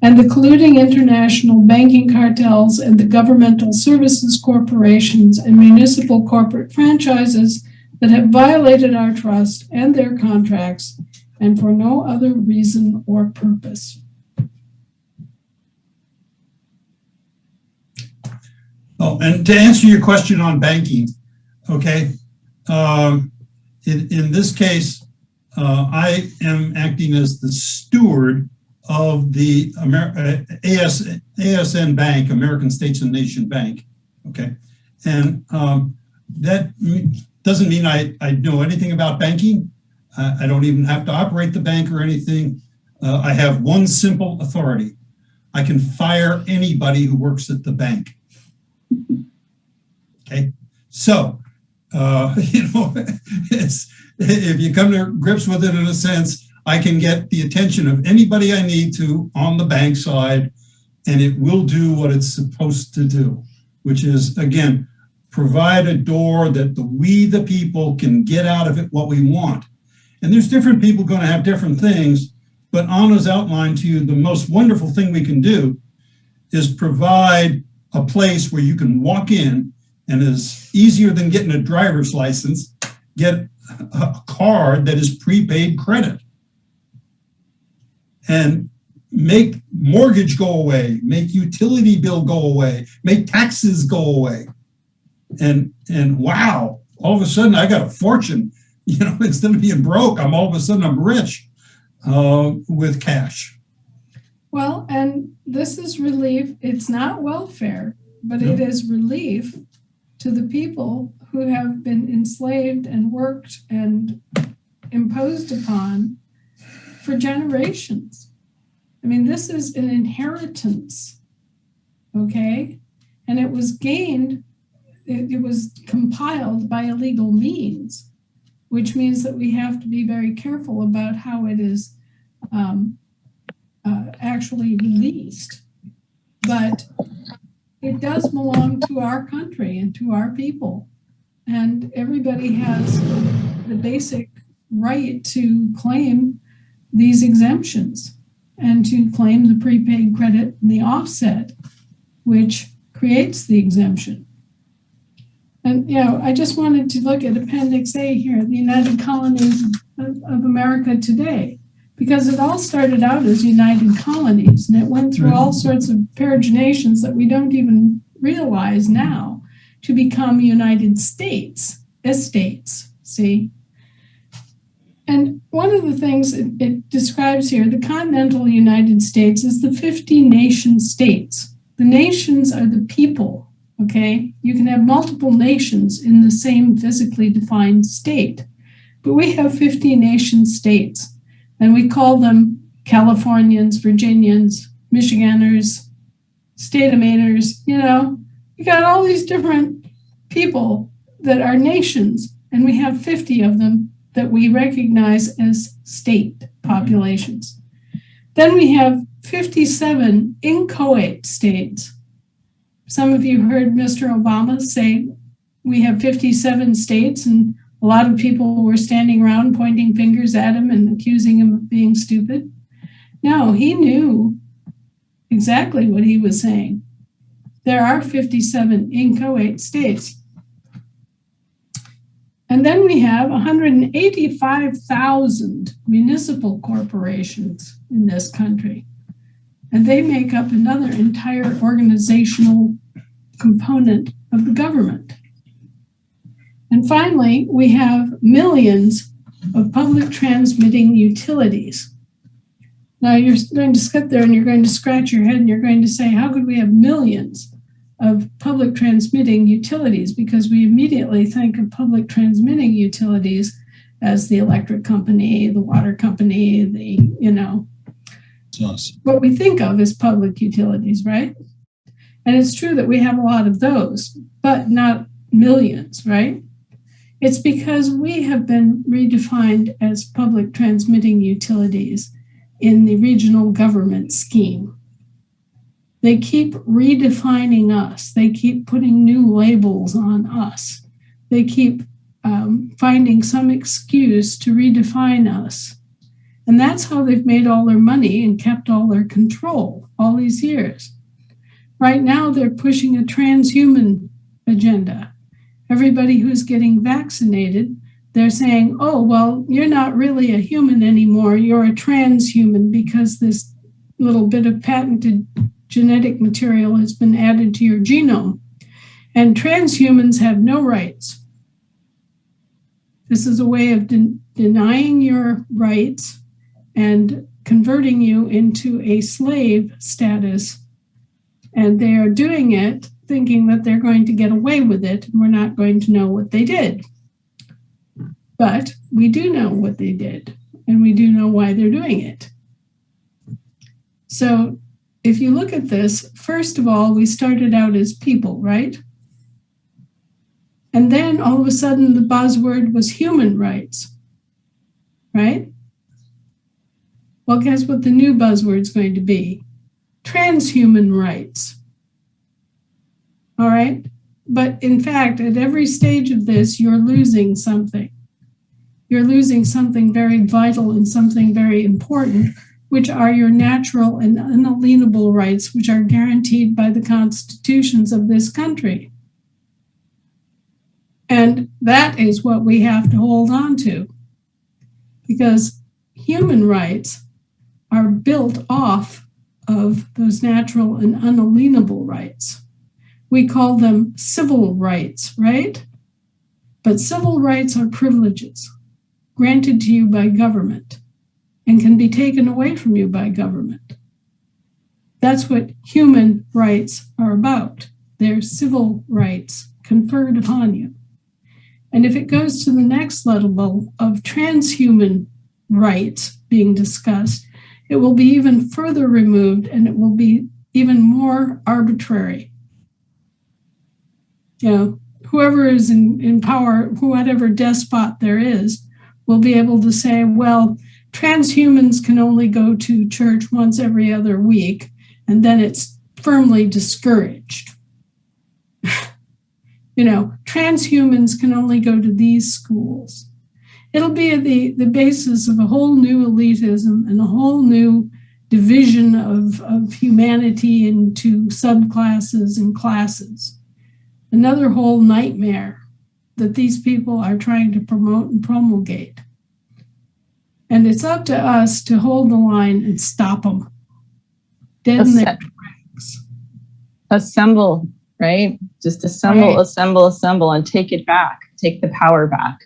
and the colluding international banking cartels and the governmental services corporations and municipal corporate franchises that have violated our trust and their contracts and for no other reason or purpose.
Oh, and to answer your question on banking, okay, in this case, I am acting as the steward of the ASN Bank, American States and Nation Bank, okay? And that doesn't mean I know anything about banking. I don't even have to operate the bank or anything. I have one simple authority. I can fire anybody who works at the bank. Okay, so, if you come to grips with it in a sense, I can get the attention of anybody I need to on the bank side, and it will do what it's supposed to do, which is, again, provide a door that we, the people, can get out of it what we want. And there's different people going to have different things, but Anna's outlined to you the most wonderful thing we can do is provide a place where you can walk in and is easier than getting a driver's license, get a card that is prepaid credit and make mortgage go away, make utility bill go away, make taxes go away. And wow, all of a sudden I got a fortune, instead of being broke, all of a sudden I'm rich with cash.
Well, and this is relief. It's not welfare, but it is relief to the people who have been enslaved and worked and imposed upon for generations. I mean, this is an inheritance, okay? And it was gained, it was compiled by illegal means, which means that we have to be very careful about how it is actually released. But it does belong to our country and to our people. And everybody has the basic right to claim these exemptions and to claim the prepaid credit and the offset, which creates the exemption. And, I just wanted to look at Appendix A here, the United Colonies of America Today, because it all started out as United Colonies, and it went through all sorts of paginations that we don't even realize now to become United States, estates, see? And one of the things it describes here, the continental United States is the 50 nation states. The nations are the people, okay? You can have multiple nations in the same physically defined state, but we have 50 nation states. And we call them Californians, Virginians, Michiganders, state of Mainers, we got all these different people that are nations, and we have 50 of them that we recognize as state populations. Then we have 57 inchoate states. Some of you heard Mr. Obama say we have 57 states, and a lot of people were standing around pointing fingers at him and accusing him of being stupid. No, he knew exactly what he was saying. There are 57 inchoate states. And then we have 185,000 municipal corporations in this country. And they make up another entire organizational component of the government. And finally, we have millions of public transmitting utilities. Now you're going to sit there and you're going to scratch your head and you're going to say, how could we have millions of public transmitting utilities because we immediately think of public transmitting utilities as the electric company, the water company, what we think of as public utilities, right? And it's true that we have a lot of those, but not millions, right? It's because we have been redefined as public transmitting utilities in the regional government scheme. They keep redefining us. They keep putting new labels on us. They keep finding some excuse to redefine us. And that's how they've made all their money and kept all their control all these years. Right now, they're pushing a transhuman agenda. Everybody who's getting vaccinated, they're saying, oh, well, you're not really a human anymore. You're a transhuman because this little bit of patented genetic material has been added to your genome. And transhumans have no rights. This is a way of denying your rights and converting you into a slave status. And they are doing it thinking that they're going to get away with it, and we're not going to know what they did. But we do know what they did, and we do know why they're doing it. So if you look at this, first of all, we started out as people, right? And then all of a sudden the buzzword was human rights, right? Well, guess what the new buzzword's going to be? Transhuman rights. All right? But in fact, at every stage of this, you're losing something. You're losing something very vital and something very important, which are your natural and unalienable rights, which are guaranteed by the constitutions of this country. And that is what we have to hold on to, because human rights are built off of those natural and unalienable rights. We call them civil rights, right? But civil rights are privileges granted to you by government and can be taken away from you by government. That's what human rights are about. They're civil rights conferred upon you. And if it goes to the next level of transhuman rights being discussed, it will be even further removed and it will be even more arbitrary. You know, whoever is in power, whatever despot there is, will be able to say, well, transhumans can only go to church once every other week, and then it's firmly discouraged. You know, transhumans can only go to these schools. It'll be the basis of a whole new elitism and a whole new division of humanity into subclasses and classes. Another whole nightmare that these people are trying to promote and promulgate. And it's up to us to hold the line and stop them dead in their tracks.
Assemble, right? Just assemble,
right.
assemble, and take it back. Take the power back.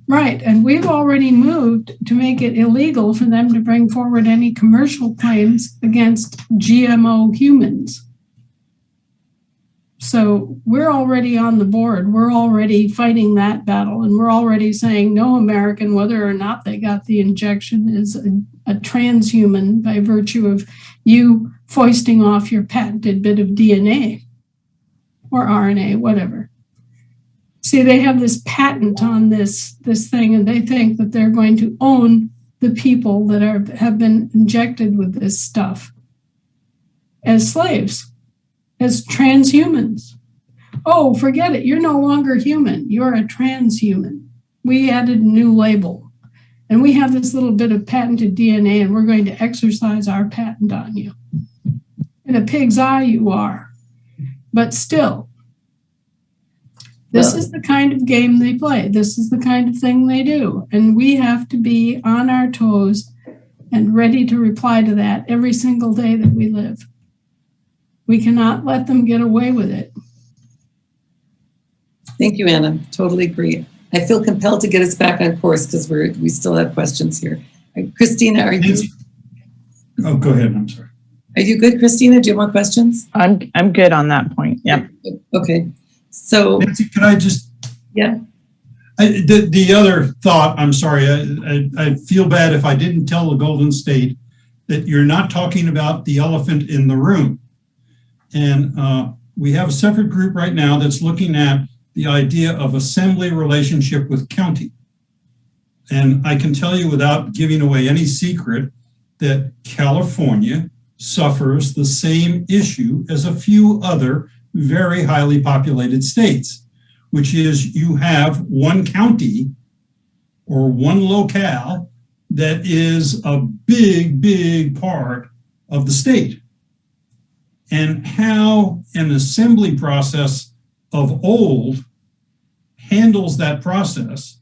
Right. And we've already moved to make it illegal for them to bring forward any commercial claims against GMO humans. So we're already on the board. We're already fighting that battle. And we're already saying no American, whether or not they got the injection, is a transhuman by virtue of you foisting off your patented bit of DNA or RNA, whatever. See, they have this patent on this thing, and they think that they're going to own the people that have been injected with this stuff as slaves, as transhumans. Oh, forget it. You're no longer human. You're a transhuman. We added a new label, and we have this little bit of patented DNA, and we're going to exercise our patent on you. In a pig's eye, you are. But still, this is the kind of game they play. This is the kind of thing they do. And we have to be on our toes and ready to reply to that every single day that we live. We cannot let them get away with it.
Thank you, Anna. Totally agree. I feel compelled to get us back on course because we still have questions here. Christina, are you?
Oh, go ahead. I'm sorry.
Are you good, Christina? Do you have more questions?
I'm good on that point. Yep.
Okay. So,
Nancy, could I just?
yeah.
The other thought, I'm sorry, I feel bad if I didn't tell the Golden State that you're not talking about the elephant in the room. And we have a separate group right now that's looking at the idea of assembly relationship with county. And I can tell you without giving away any secret that California suffers the same issue as a few other very highly populated states, which is you have one county or one locale that is a big, big part of the state. And how an assembly process of old handles that process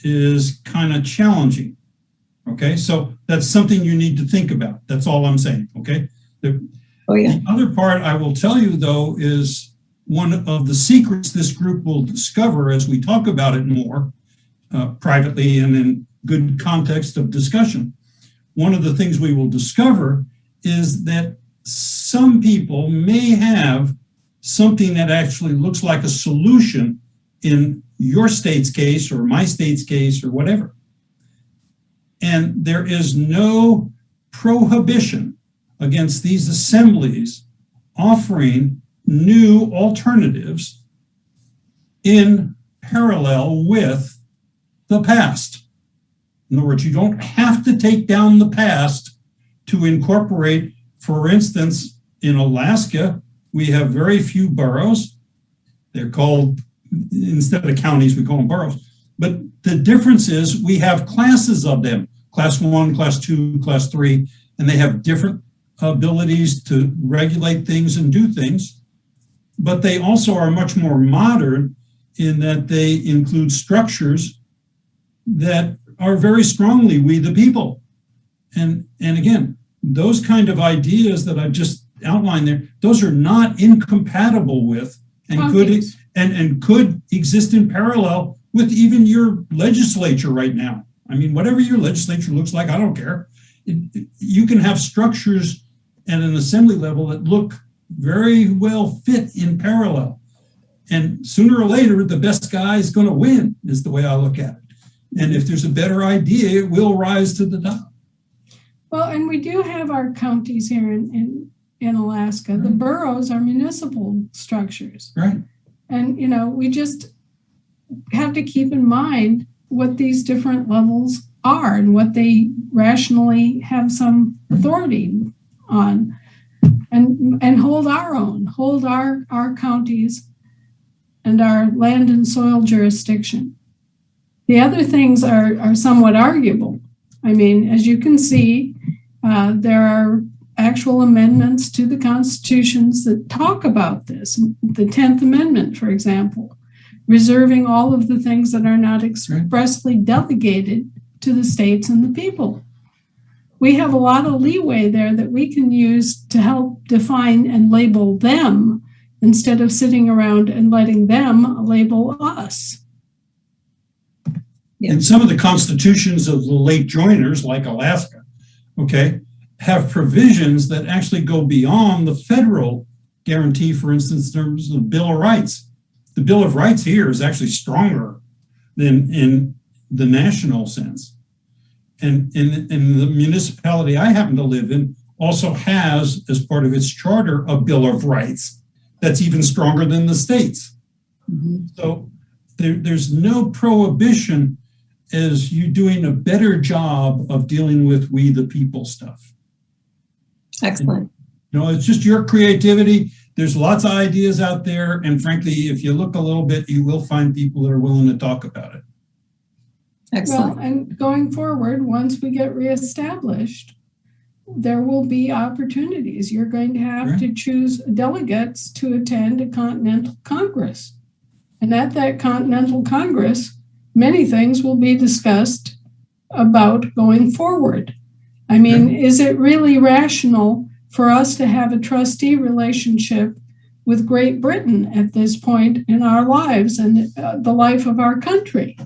is kind of challenging. Okay, so that's something you need to think about. That's all I'm saying. Okay. The other part I will tell you, though, is one of the secrets this group will discover as we talk about it more privately and in good context of discussion. One of the things we will discover is that some people may have something that actually looks like a solution in your state's case or my state's case or whatever. And there is no prohibition against these assemblies offering new alternatives in parallel with the past. In other words, you don't have to take down the past to incorporate, for instance, in Alaska, we have very few boroughs. They're called, instead of counties, we call them boroughs. But the difference is we have classes of them, class 1, class 2, class 3, and they have different abilities to regulate things and do things. But they also are much more modern in that they include structures that are very strongly we the people. And again, those kind of ideas that I've just outlined there, those are not incompatible with and could exist in parallel with even your legislature right now. I mean, whatever your legislature looks like, I don't care. You can have structures at an assembly level that look very well fit in parallel. And sooner or later, the best guy is going to win, is the way I look at it. And if there's a better idea, it will rise to the top.
Well, and we do have our counties here in Alaska. The boroughs are municipal structures.
Right.
And, you know, we just have to keep in mind what these different levels are and what they rationally have some authority on, and hold our own, hold our counties and our land and soil jurisdiction. The other things are somewhat arguable. I mean, as you can see, there are actual amendments to the constitutions that talk about this. The 10th Amendment, for example, reserving all of the things that are not expressly delegated to the states and the people. We have a lot of leeway there that we can use to help define and label them instead of sitting around and letting them label us.
Yeah. And some of the constitutions of the late joiners, like Alaska, have provisions that actually go beyond the federal guarantee, for instance, in terms of the Bill of Rights. The Bill of Rights here is actually stronger than in the national sense. And in the municipality I happen to live in also has, as part of its charter, a Bill of Rights that's even stronger than the states. Mm-hmm. So there's no prohibition as you doing a better job of dealing with we the people stuff.
Excellent.
And, it's just your creativity. There's lots of ideas out there. And frankly, if you look a little bit, you will find people that are willing to talk about it.
Excellent.
Well, and going forward, once we get reestablished, there will be opportunities. You're going to have to choose delegates to attend a Continental Congress. And at that Continental Congress, many things will be discussed about going forward. I mean, is it really rational for us to have a trustee relationship with Great Britain at this point in our lives and the life of our country?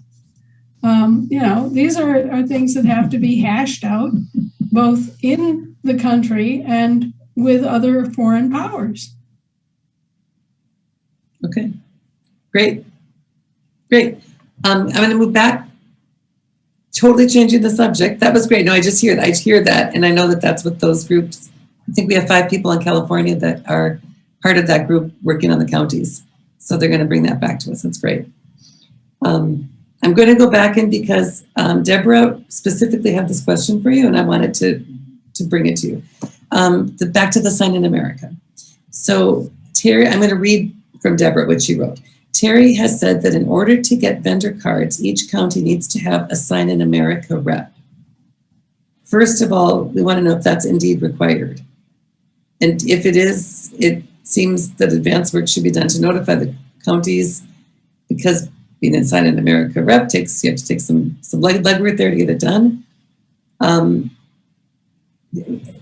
These are things that have to be hashed out both in the country and with other foreign powers.
Okay, great. Great. I'm going to move back. Totally changing the subject. That was great. No, I hear that. And I know that that's what those groups, I think we have 5 people in California that are part of that group working on the counties. So they're going to bring that back to us. That's great. I'm going to go back in because Deborah specifically had this question for you and I wanted to bring it to you. Back to the Sign in America. So Terry, I'm going to read from Deborah what she wrote. Terry has said that in order to get vendor cards, each county needs to have a Sign in America rep. First of all, we want to know if that's indeed required. And if it is, it seems that advance work should be done to notify the counties because being a Sign in America rep you have to take some legwork there to get it done.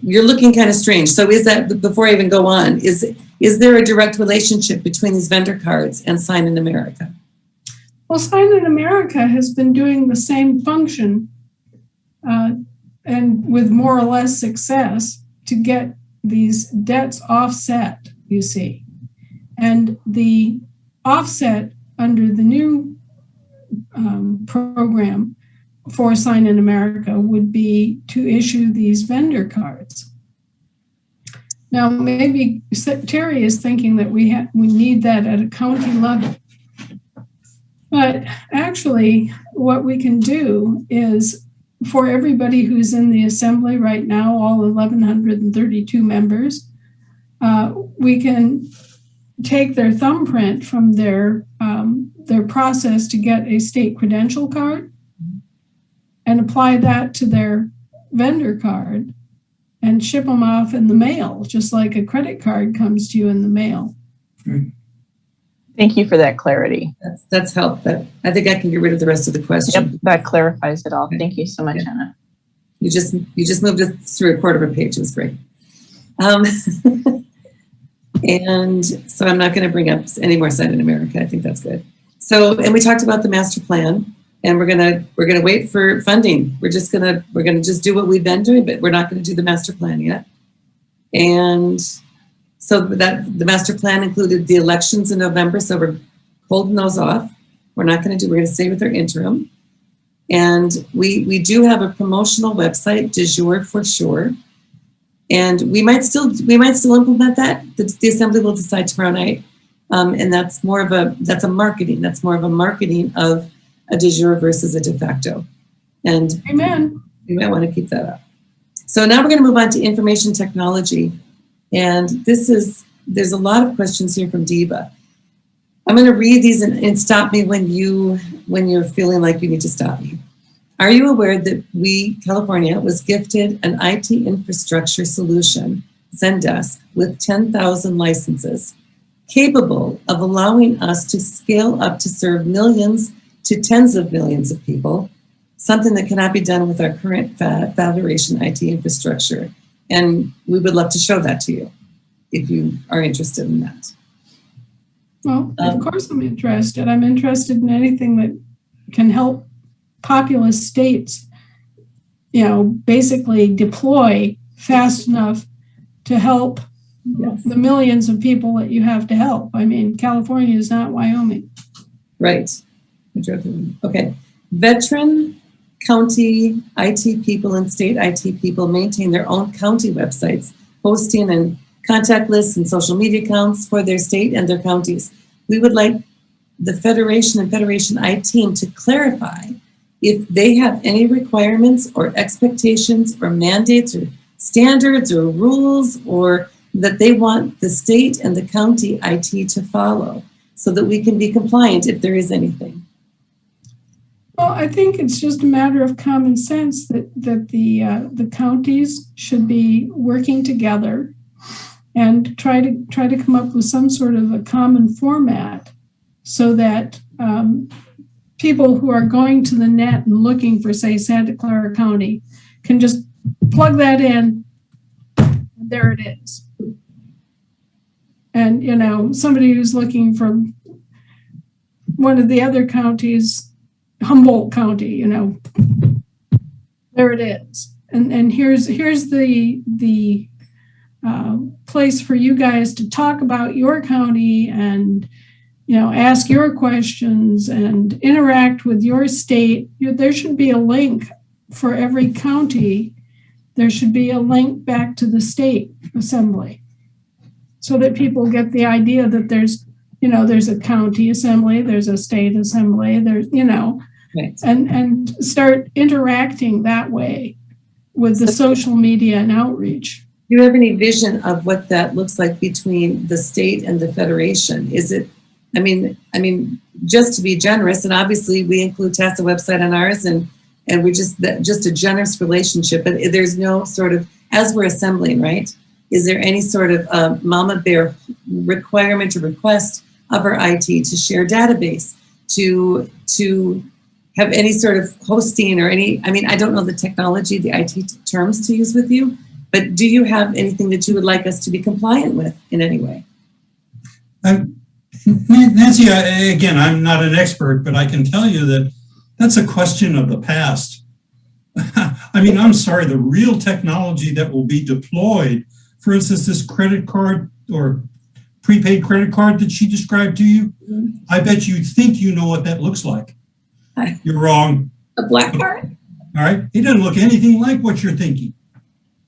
You're looking kind of strange. So is that, before I even go on, is there a direct relationship between these vendor cards and Sign in America?
Well, Sign in America has been doing the same function and with more or less success to get these debts offset, you see. And the offset under the new program for Sign in America would be to issue these vendor cards. Now, maybe Terry is thinking that we need that at a county level. But actually, what we can do is for everybody who's in the assembly right now, all 1,132 members, we can take their thumbprint from their process to get a state credential card and apply that to their vendor card and ship them off in the mail, just like a credit card comes to you in the mail.
Thank you for that clarity.
That's helped. I think I can get rid of the rest of the question.
Yep, that clarifies it all. Thank you so much, Anna.
You just moved it through a quarter of a page. It was great. And so I'm not going to bring up any more Sign in America. I think that's good. So, and we talked about the master plan, and we're gonna wait for funding. We're gonna just do what we've been doing, but we're not going to do the master plan yet. And so that the master plan included the elections in November, so we're holding those off. We're going to stay with our interim. And we do have a promotional website, de jure for sure. And we might still implement that. The assembly will decide tomorrow night. And that's more of a marketing of a de jure versus a de facto. And
Amen.
We might want to keep that up. So now we're going to move on to information technology. And there's a lot of questions here from Diva. I'm going to read these and stop me when you're feeling like you need to stop me. Are you aware that California, was gifted an IT infrastructure solution, Zendesk, with 10,000 licenses, capable of allowing us to scale up to serve millions to tens of millions of people, something that cannot be done with our current Federation IT infrastructure. And we would love to show that to you if you are interested in that.
Well, of course I'm interested. I'm interested in anything that can help populous states, basically deploy fast enough to help the millions of people that you have to help. I mean, California is not Wyoming.
Right. Okay. Veteran county IT people and state IT people maintain their own county websites, hosting and contact lists and social media accounts for their state and their counties. We would like the Federation and Federation IT team to clarify if they have any requirements or expectations or mandates or standards or rules or that they want the state and the county IT to follow so that we can be compliant if there is anything.
Well, I think it's just a matter of common sense that the counties should be working together and try to come up with some sort of a common format so that people who are going to the net and looking for, say, Santa Clara County can just plug that in, and there it is. And, somebody who's looking for one of the other counties, Humboldt County, there it is. And here's the place for you guys to talk about your county and, ask your questions and interact with your state. There should be a link for every county. There should be a link back to the state assembly so that people get the idea that there's a county assembly, there's a state assembly,
Right.
and start interacting that way with the social media and outreach.
Do you have any vision of what that looks like between the state and the federation? Is it, I mean, just to be generous, and obviously we include TASA website on ours, and we're just a generous relationship, but there's no sort of, as we're assembling, right? Is there any sort of mama bear requirement or request of our IT to share database, to have any sort of hosting or any, I don't know the technology, the IT terms to use with you, but do you have anything that you would like us to be compliant with in any way?
Nancy, again, I'm not an expert, but I can tell you that that's a question of the past. I'm sorry, the real technology that will be deployed, for instance, this credit card or prepaid credit card that she described to you, I bet you think you know what that looks like. You're wrong.
A black card?
All right. It doesn't look anything like what you're thinking.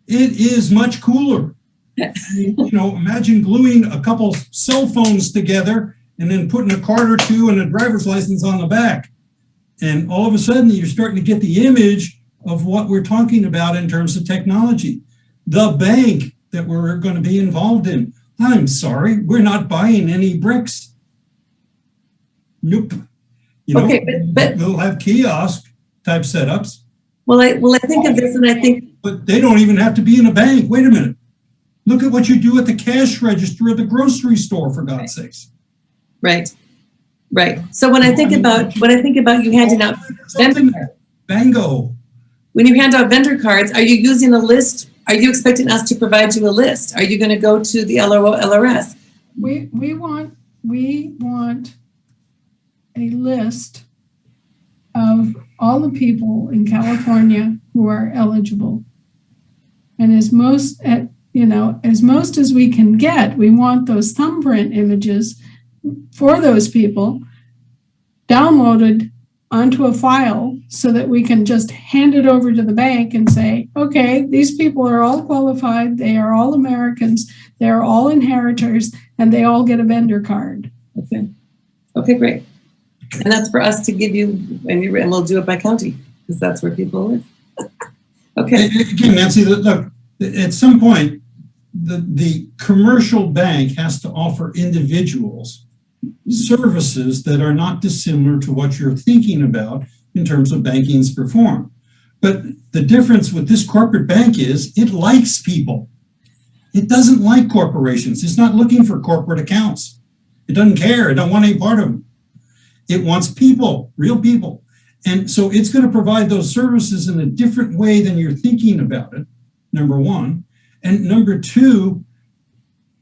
It is much cooler. Imagine gluing a couple cell phones together and then putting a card or two and a driver's license on the back. And all of a sudden you're starting to get the image of what we're talking about in terms of technology. The bank that we're going to be involved in. I'm sorry, we're not buying any bricks. Nope.
But
we'll have kiosk type setups.
Well, I think of this, and I think,
but they don't even have to be in a bank. Wait a minute. Look at what you do at the cash register at the grocery store, for God's sakes.
Right. So when I think about you handing out vendor cards,
Bango.
when you hand out vendor cards, are you using a list? Are you expecting us to provide you a list? Are you going to go to the LRO, LRS?
We want a list of all the people in California who are eligible. And as most as we can get, we want those thumbprint images for those people downloaded onto a file so that we can just hand it over to the bank and say, okay, these people are all qualified, they are all Americans, they're all inheritors, and they all get a vendor card.
Okay, great. And that's for us to give you, and we'll do it by county, because that's where people live. Okay.
Again, Nancy, look, at some point, the commercial bank has to offer individuals services that are not dissimilar to what you're thinking about in terms of banking's perform. But the difference with this corporate bank is it likes people. It doesn't like corporations. It's not looking for corporate accounts. It doesn't care. It don't want any part of them. It wants people, real people. And so it's going to provide those services in a different way than you're thinking about it, number one. And number two,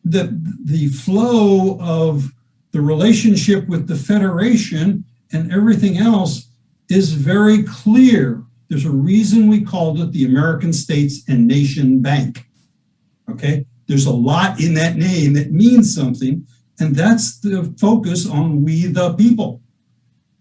the flow of the relationship with the Federation and everything else is very clear. There's a reason we called it the American States and Nation Bank. Okay? There's a lot in that name that means something, and that's the focus on we the people.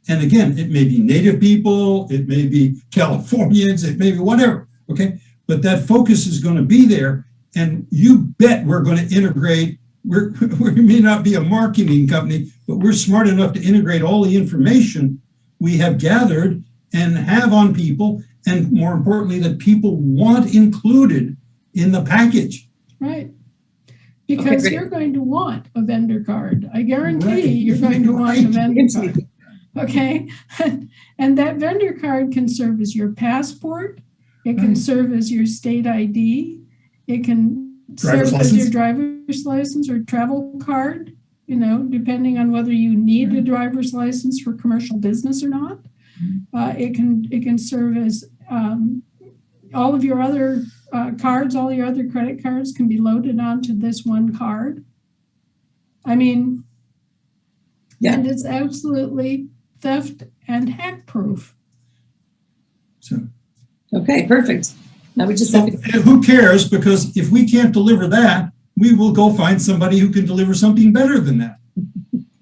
And again, it may be Native people, it may be Californians, it may be whatever, okay? But that focus is going to be there, and you bet we're going to integrate. We may not be a marketing company, but we're smart enough to integrate all the information we have gathered and have on people, and more importantly, that people want included in the package.
Right. Because you're going to want a vendor card. I guarantee you're going to want a vendor card. Okay. And that vendor card can serve as your passport. It can serve as your state ID. It can serve as your driver's license or travel card, depending on whether you need a driver's license for commercial business or not. It can serve as all of your other cards, all your other credit cards can be loaded onto this one card. And it's absolutely theft and hack proof.
So.
Okay, perfect. I would just
So
say,
who cares? Because if we can't deliver that, we will go find somebody who can deliver something better than that.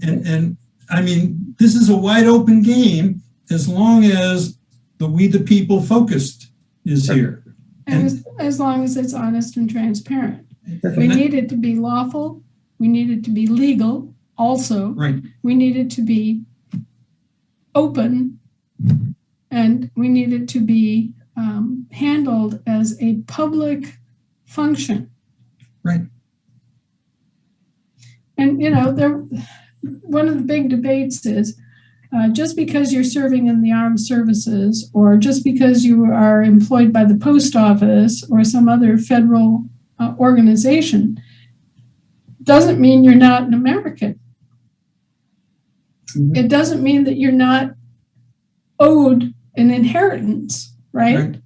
And I mean, this is a wide open game as long as the we the people focused is here.
And as long as it's honest and transparent. We need it to be lawful. We need it to be legal also.
Right.
We need it to be open, and we need it to be handled as a public function.
Right.
And, one of the big debates is just because you're serving in the armed services, or just because you are employed by the post office or some other federal organization, doesn't mean you're not an American.
Mhm.
It doesn't mean that you're not owed an inheritance, right?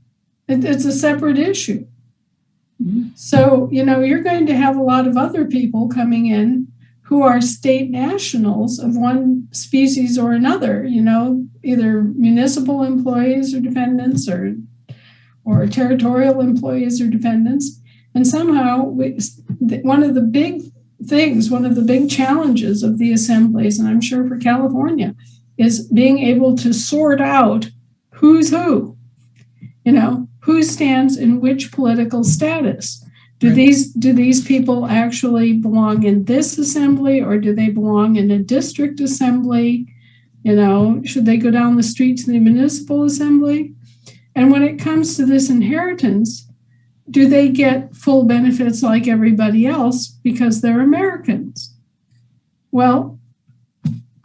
It's a separate issue.
Mhm.
So, you're going to have a lot of other people coming in who are state nationals of one species or another, either municipal employees or dependents, or territorial employees or dependents. And somehow one of the big challenges of the assemblies, and I'm sure for California, is being able to sort out who's who, who stands in which political status. Do these people actually belong in this assembly, or do they belong in a district assembly? Should they go down the street to the municipal assembly? And when it comes to this inheritance, do they get full benefits like everybody else because they're Americans? Well,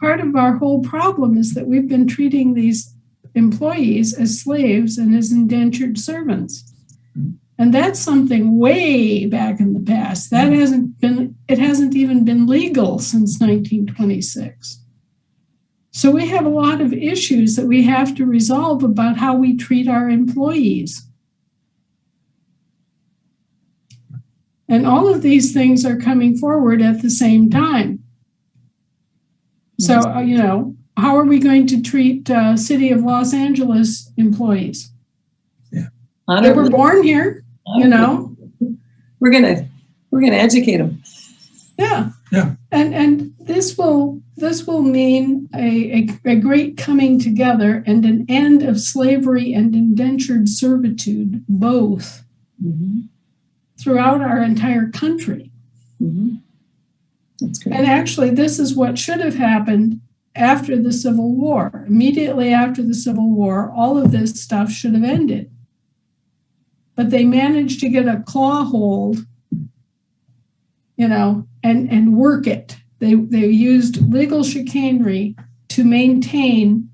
part of our whole problem is that we've been treating these employees as slaves and as indentured servants. And that's something way back in the past. It hasn't even been legal since 1926. So we have a lot of issues that we have to resolve about how we treat our employees. And all of these things are coming forward at the same time. So, how are we going to treat City of Los Angeles employees?
Yeah.
They were born here,
We're gonna educate them.
Yeah.
Yeah.
And this will mean a great coming together and an end of slavery and indentured servitude, both, throughout our entire country.
That's great.
And actually, this is what should have happened after the Civil War. Immediately after the Civil War, all of this stuff should have ended. But they managed to get a claw hold, and work it. They used legal chicanery to maintain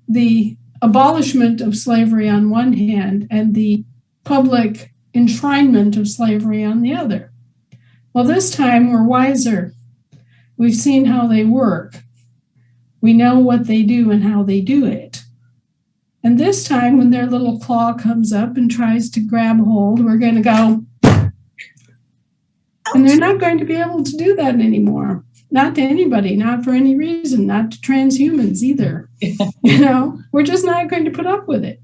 the abolishment of slavery on one hand and the public enshrinement of slavery on the other. Well, this time we're wiser. We've seen how they work. We know what they do and how they do it. And this time, when their little claw comes up and tries to grab hold, we're going to go. And they're not going to be able to do that anymore. Not to anybody, not for any reason, not to transhumans either. We're just not going to put up with it.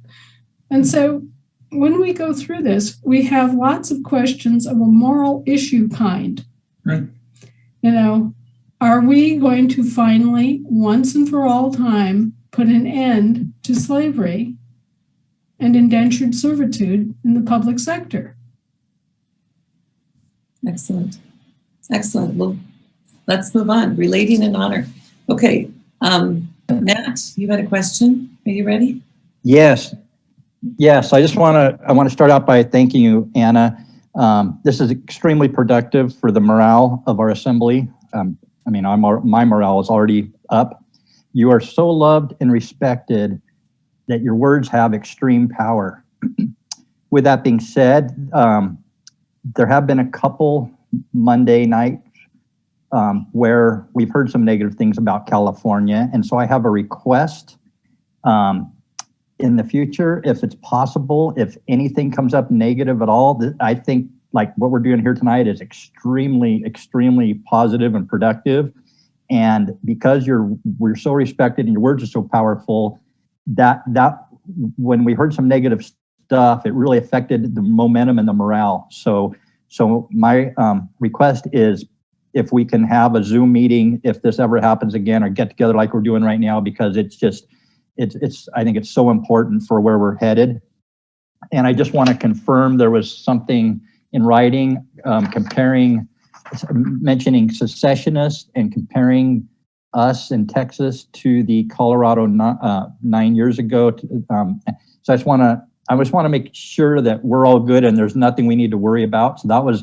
And so when we go through this, we have lots of questions of a moral issue kind.
Right.
Are we going to finally, once and for all time, put an end to slavery and indentured servitude in the public sector?
Excellent. Well, let's move on. Relating in honor. Okay. Nat, you had a question? Are you ready?
Yes. I want to start out by thanking you, Anna. This is extremely productive for the morale of our assembly. My morale is already up. You are so loved and respected that your words have extreme power. With that being said, there have been a couple Monday nights where we've heard some negative things about California. And so I have a request in the future, if it's possible, if anything comes up negative at all, I think like what we're doing here tonight is extremely, extremely positive and productive. And because we're so respected and your words are so powerful, that when we heard some negative stuff. It really affected the momentum and the morale. So my request is if we can have a Zoom meeting, if this ever happens again, or get together like we're doing right now, because it's I think it's so important for where we're headed. And I just want to confirm there was something in writing mentioning secessionists and comparing us in Texas to the Colorado 9 years ago. So I just want to make sure that we're all good and there's nothing we need to worry about. So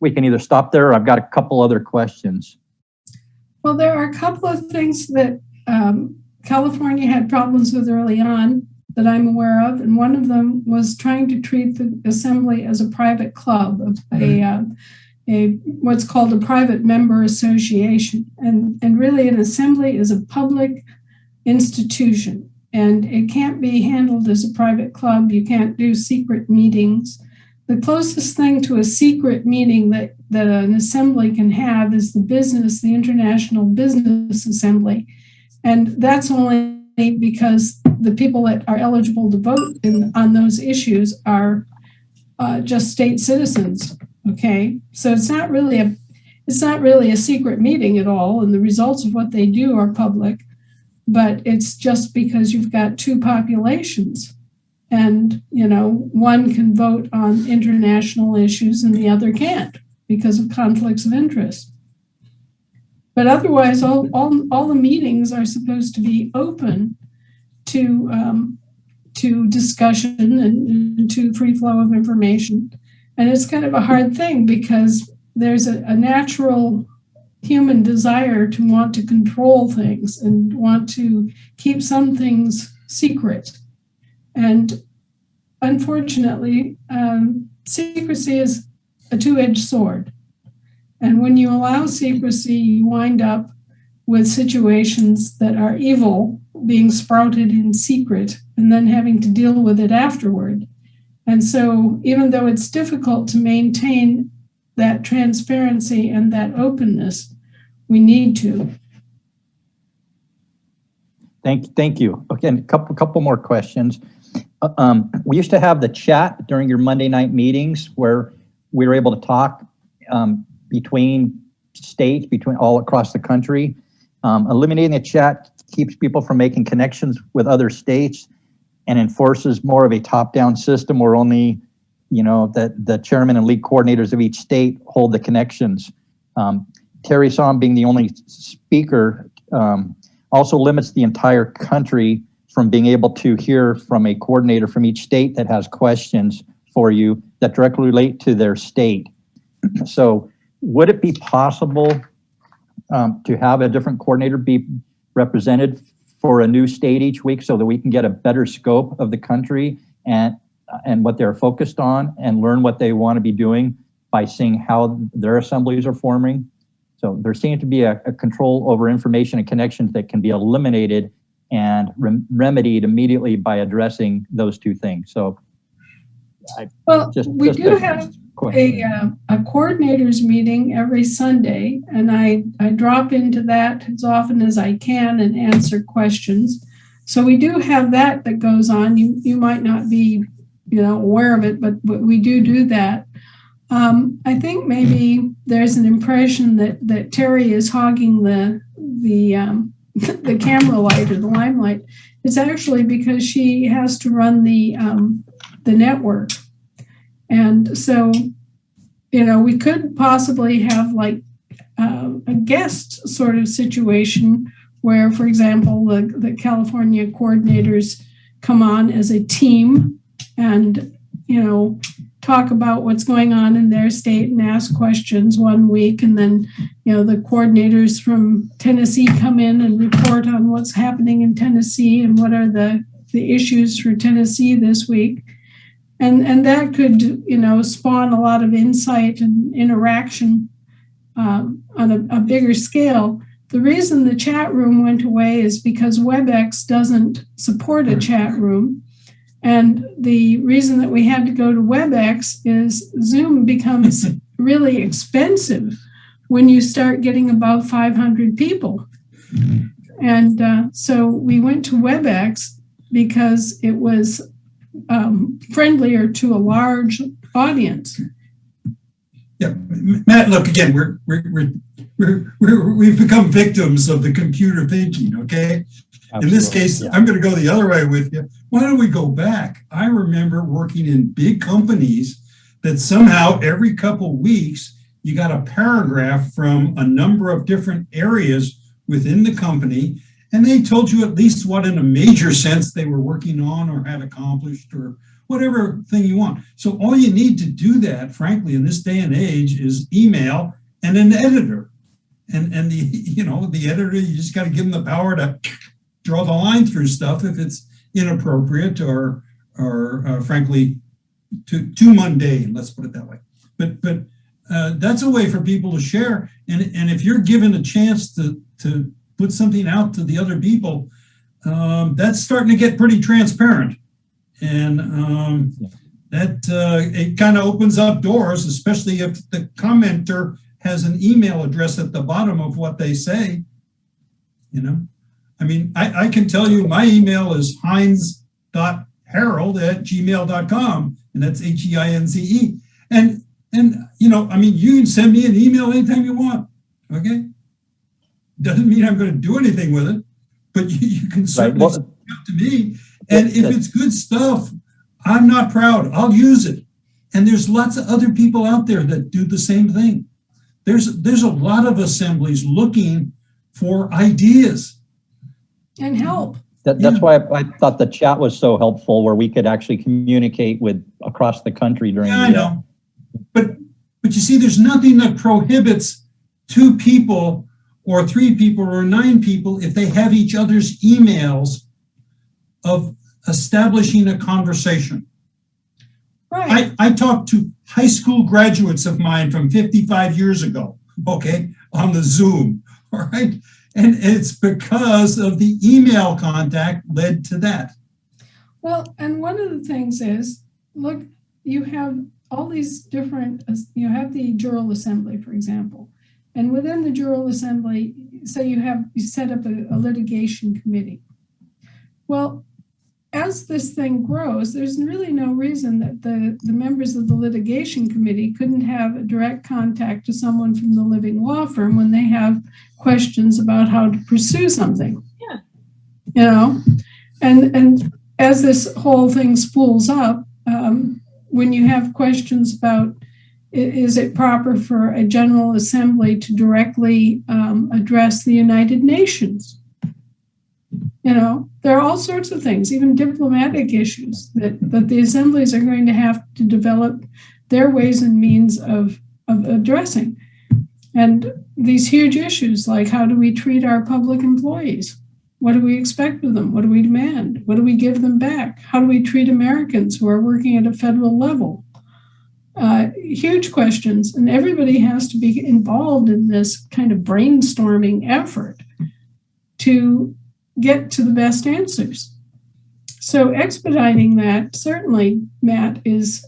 we can either stop there, or I've got a couple other questions.
Well, there are a couple of things that California had problems with early on that I'm aware of, and one of them was trying to treat the assembly as a private club, what's called a private member association, and really an assembly is a public institution, and it can't be handled as a private club. You can't do secret meetings. The closest thing to a secret meeting that an assembly can have is the International Business Assembly, and that's only because the people that are eligible to vote on those issues are just state citizens. Okay, so it's not really a secret meeting at all, and the results of what they do are public, but it's just because you've got two populations, and one can vote on international issues and the other can't because of conflicts of interest. But otherwise, all the meetings are supposed to be open to discussion and to free flow of information. And it's kind of a hard thing because there's a natural human desire to want to control things and want to keep some things secret. And unfortunately, secrecy is a two-edged sword. And when you allow secrecy, you wind up with situations that are evil being sprouted in secret and then having to deal with it afterward. And so even though it's difficult to maintain that transparency and that openness, we need to.
Thank you. Again, a couple more questions. We used to have the chat during your Monday night meetings where we were able to talk between states, between all across the country. Eliminating the chat keeps people from making connections with other states and enforces more of a top-down system where only, that the chairman and lead coordinators of each state hold the connections. Terry Somm being the only speaker also limits the entire country from being able to hear from a coordinator from each state that has questions for you that directly relate to their state. So would it be possible to have a different coordinator be represented for a new state each week so that we can get a better scope of the country and what they're focused on and learn what they want to be doing by seeing how their assemblies are forming? So there seems to be a control over information and connections that can be eliminated and remedied immediately by addressing those two things. So
we do have a coordinators meeting every Sunday, and I drop into that as often as I can and answer questions. So we do have that goes on. You might not be aware of it, but we do that. I think maybe there's an impression that Terry is hogging the camera light or the limelight. It's actually because she has to run the network. And so, we could possibly have like a guest sort of situation where, for example, the California coordinators come on as a team and, talk about what's going on in their state and ask questions one week. And then, the coordinators from Tennessee come in and report on what's happening in Tennessee and what are the issues for Tennessee this week. And that could, spawn a lot of insight and interaction on a bigger scale. The reason the chat room went away is because WebEx doesn't support a chat room. And the reason that we had to go to WebEx is Zoom becomes really expensive when you start getting above 500 people. And so we went to WebEx because it was friendlier to a large audience.
Yeah, Matt, look, again, we've become victims of the computer thinking, okay? In this case,
yeah.
I'm going to go the other way with you. Why don't we go back? I remember working in big companies that somehow every couple weeks, you got a paragraph from a number of different areas within the company, and they told you at least what in a major sense they were working on or had accomplished or whatever thing you want. So all you need to do that, frankly, in this day and age is email and an editor. And the editor, you just got to give them the power to draw the line through stuff if it's inappropriate or frankly, too mundane, let's put it that way. But that's a way for people to share. And if you're given a chance to put something out to the other people, that's starting to get pretty transparent. And it kind of opens up doors, especially if the commenter has an email address at the bottom of what they say. I mean, I can tell you my email is heinz.harold@gmail.com, and that's HEINZE. And I mean, you can send me an email anytime you want, okay? Doesn't mean I'm going to do anything with it, but you can certainly send it up to me. And if it's good stuff, I'm not proud. I'll use it. And there's lots of other people out there that do the same thing. There's a lot of assemblies looking for ideas.
And help.
That's why I thought the chat was so helpful, where we could actually communicate with across the country during
I know. But you see, there's nothing that prohibits 2 people or 3 people or 9 people, if they have each other's emails, of establishing a conversation.
Right.
I talked to high school graduates of mine from 55 years ago, okay, on the Zoom, all right? And it's because of the email contact led to that.
Well, and one of the things is, look, you have all these different, you have the Jural Assembly, for example, and within the Jural Assembly, say you set up a litigation committee. Well, as this thing grows, there's really no reason that the members of the litigation committee couldn't have a direct contact to someone from the living law firm when they have questions about how to pursue something.
Yeah.
And as this whole thing spools up, when you have questions about, is it proper for a General Assembly to directly address the United Nations? There are all sorts of things, even diplomatic issues that the assemblies are going to have to develop their ways and means of addressing. And these huge issues, like how do we treat our public employees? What do we expect of them? What do we demand? What do we give them back? How do we treat Americans who are working at a federal level? Huge questions, and everybody has to be involved in this kind of brainstorming effort to get to the best answers. So expediting that, certainly, Matt, is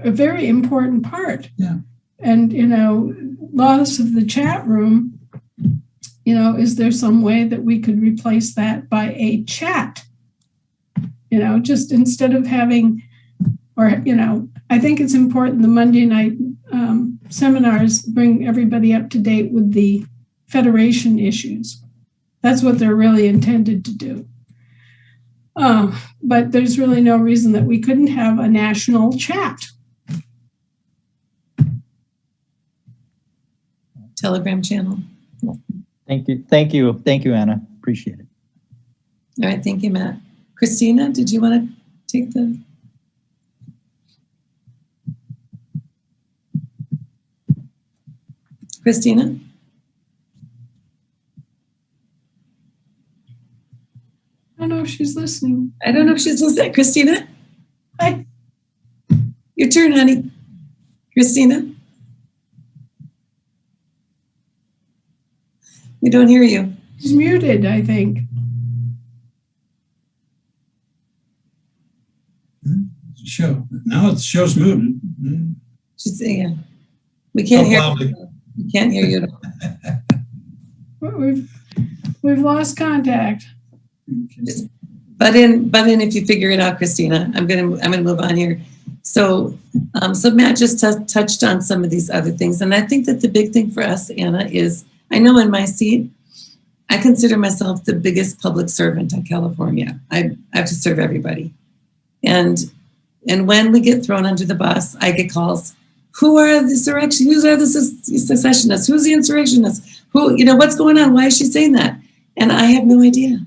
a very important part.
Yeah.
And, loss of the chat room, is there some way that we could replace that by a chat? Just instead of having, I think it's important the Monday night seminars bring everybody up to date with the Federation issues. That's what they're really intended to do. But there's really no reason that we couldn't have a national chat.
Telegram channel.
Thank you, Anna. Appreciate it.
All right, thank you, Matt. Christina, did you want to take the? Christina?
I don't know if she's listening.
I don't know if she's listening. Christina?
Hi.
Your turn, honey. Christina? We don't hear you.
She's muted, I think.
Show. Now it's show's moving.
She's saying, we can't hear
loudly.
you. We can't hear you.
We've lost contact.
Just But if you figure it out, Christina, I'm gonna move on here. So Matt just touched on some of these other things, and I think that the big thing for us, Anna, is I know in my seat, I consider myself the biggest public servant in California. I have to serve everybody, and when we get thrown under the bus, I get calls. Who are the insurrectionists? Who are the secessionists? Who's the insurrectionists? Who, what's going on? Why is she saying that? And I have no idea.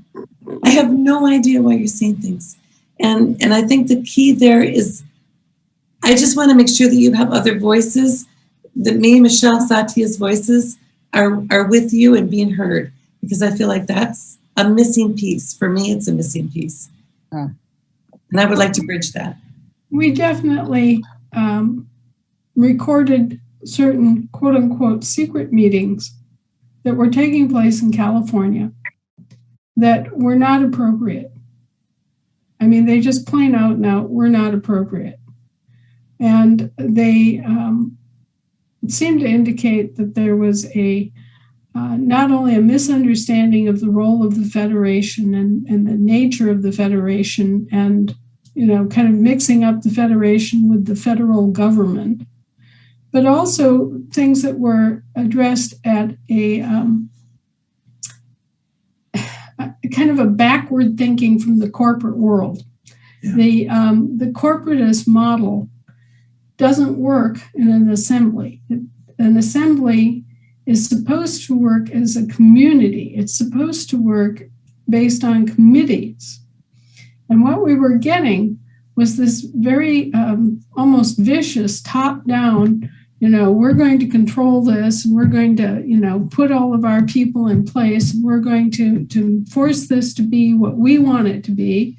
I have no idea why you're saying things. And I think the key there is, I just want to make sure that you have other voices, that me, Michelle, Satya's voices are with you and being heard, because I feel like that's a missing piece. For me, it's a missing piece. And I would like to bridge that.
We definitely recorded certain quote unquote secret meetings that were taking place in California that were not appropriate. I mean, they just plain out now were not appropriate. And they seemed to indicate that there was a not only a misunderstanding of the role of the Federation and the nature of the Federation, and kind of mixing up the Federation with the federal government, but also things that were addressed at a kind of a backward thinking from the corporate world. Yeah. The corporatist model doesn't work in an assembly. An assembly is supposed to work as a community. It's supposed to work based on committees. And what we were getting was this very almost vicious top-down, we're going to control this, and we're going to, put all of our people in place, and we're going to force this to be what we want it to be.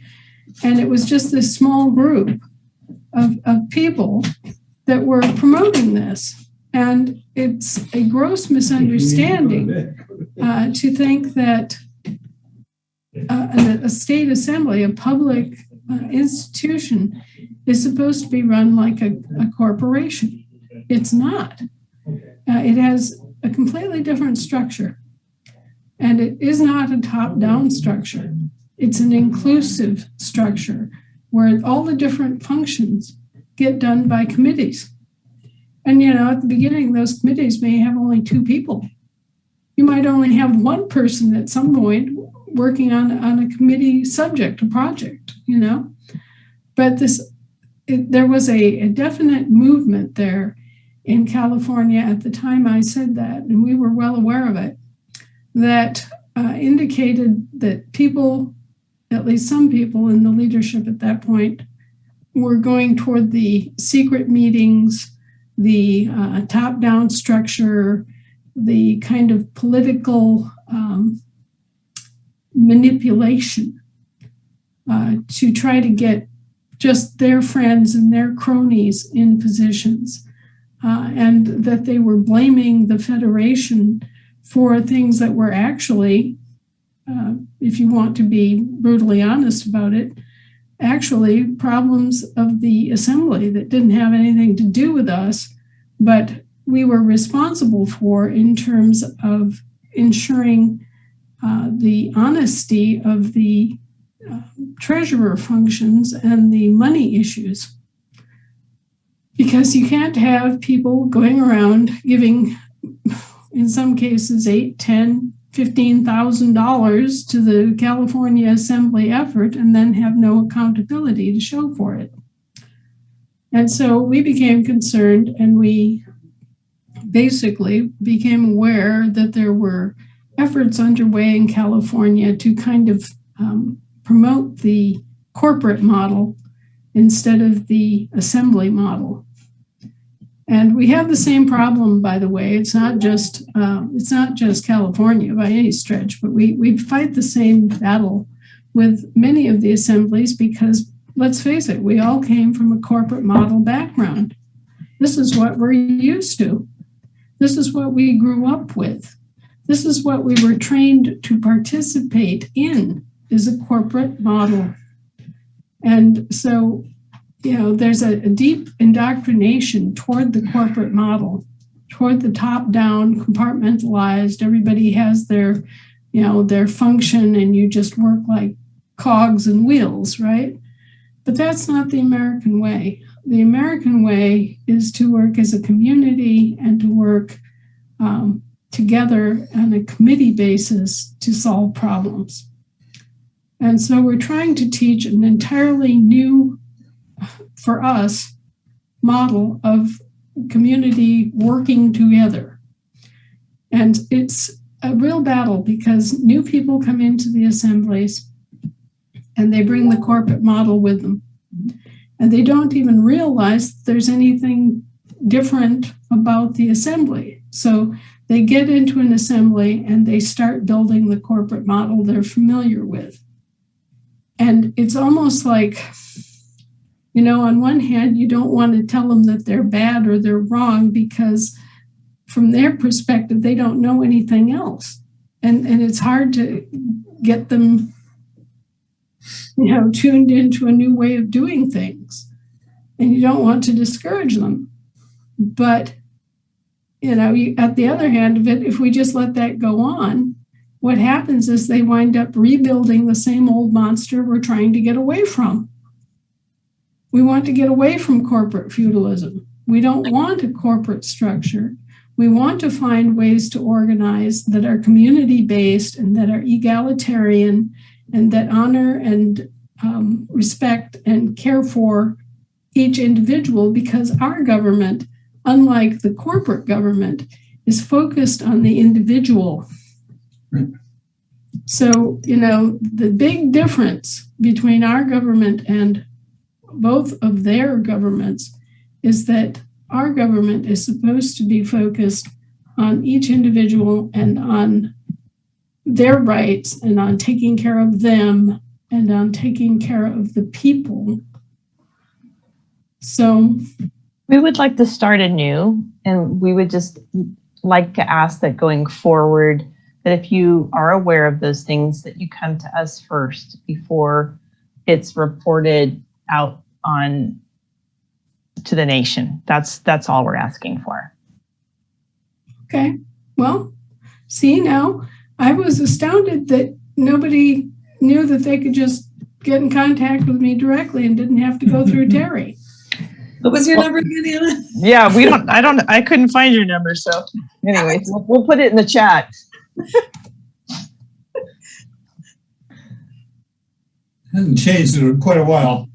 And it was just this small group of people that were promoting this. And it's a gross misunderstanding to think that a state assembly, a public institution, is supposed to be run like a corporation. It's not. It has a completely different structure. And it is not a top-down structure. It's an inclusive structure where all the different functions get done by committees. And, at the beginning, those committees may have only 2 people. You might only have one person at some point working on a committee subject, a project, But there was a definite movement there in California at the time I said that, and we were well aware of it, that indicated that people, at least some people in the leadership at that point, were going toward the secret meetings, the top-down structure, the kind of political manipulation to try to get just their friends and their cronies in positions, and that they were blaming the Federation for things that were actually, if you want to be brutally honest about it, actually problems of the assembly that didn't have anything to do with us, but we were responsible for in terms of ensuring the honesty of the treasurer functions and the money issues. Because you can't have people going around giving, in some cases, $8,000, $10,000, $15,000 to the California Assembly effort and then have no accountability to show for it. And so we became concerned, and we basically became aware that there were efforts underway in California to kind of promote the corporate model instead of the assembly model. And we have the same problem, by the way. It's not just California by any stretch, but we fight the same battle with many of the assemblies because, let's face it, we all came from a corporate model background. This is what we're used to. This is what we grew up with. This is what we were trained to participate in, is a corporate model. And so, there's a deep indoctrination toward the corporate model, toward the top-down, compartmentalized. Everybody has their function, and you just work like cogs and wheels, right? But that's not the American way. The American way is to work as a community and to work together on a committee basis to solve problems. And so we're trying to teach an entirely new, for us, model of community working together. And it's a real battle because new people come into the assemblies and they bring the corporate model with them. And they don't even realize there's anything different about the assembly. So they get into an assembly and they start building the corporate model they're familiar with. And it's almost like, you know, on one hand, you don't want to tell them that they're bad or they're wrong because from their perspective, they don't know anything else. And it's hard to get them, you know, tuned into a new way of doing things. And you don't want to discourage them. But, you know, at the other hand of it, if we just let that go on, what happens is they wind up rebuilding the same old monster we're trying to get away from. We want to get away from corporate feudalism. We don't want a corporate structure. We want to find ways to organize that are community-based and that are egalitarian and that honor and respect and care for each individual, because our government, unlike the corporate government, is focused on the individual.
Right.
So, you know, the big difference between our government and both of their governments is that our government is supposed to be focused on each individual and on their rights and on taking care of them and on taking care of the people. So
we would like to start anew, and we would just like to ask that going forward, that if you are aware of those things, that you come to us first before it's reported out on to the nation. That's all we're asking for.
Okay. Well, see, now I was astounded that nobody knew that they could just get in contact with me directly and didn't have to go through Terry.
What was your number again, Anna?
Yeah, I couldn't find your number. So anyway, we'll put it in the chat.
Hasn't changed in quite a while.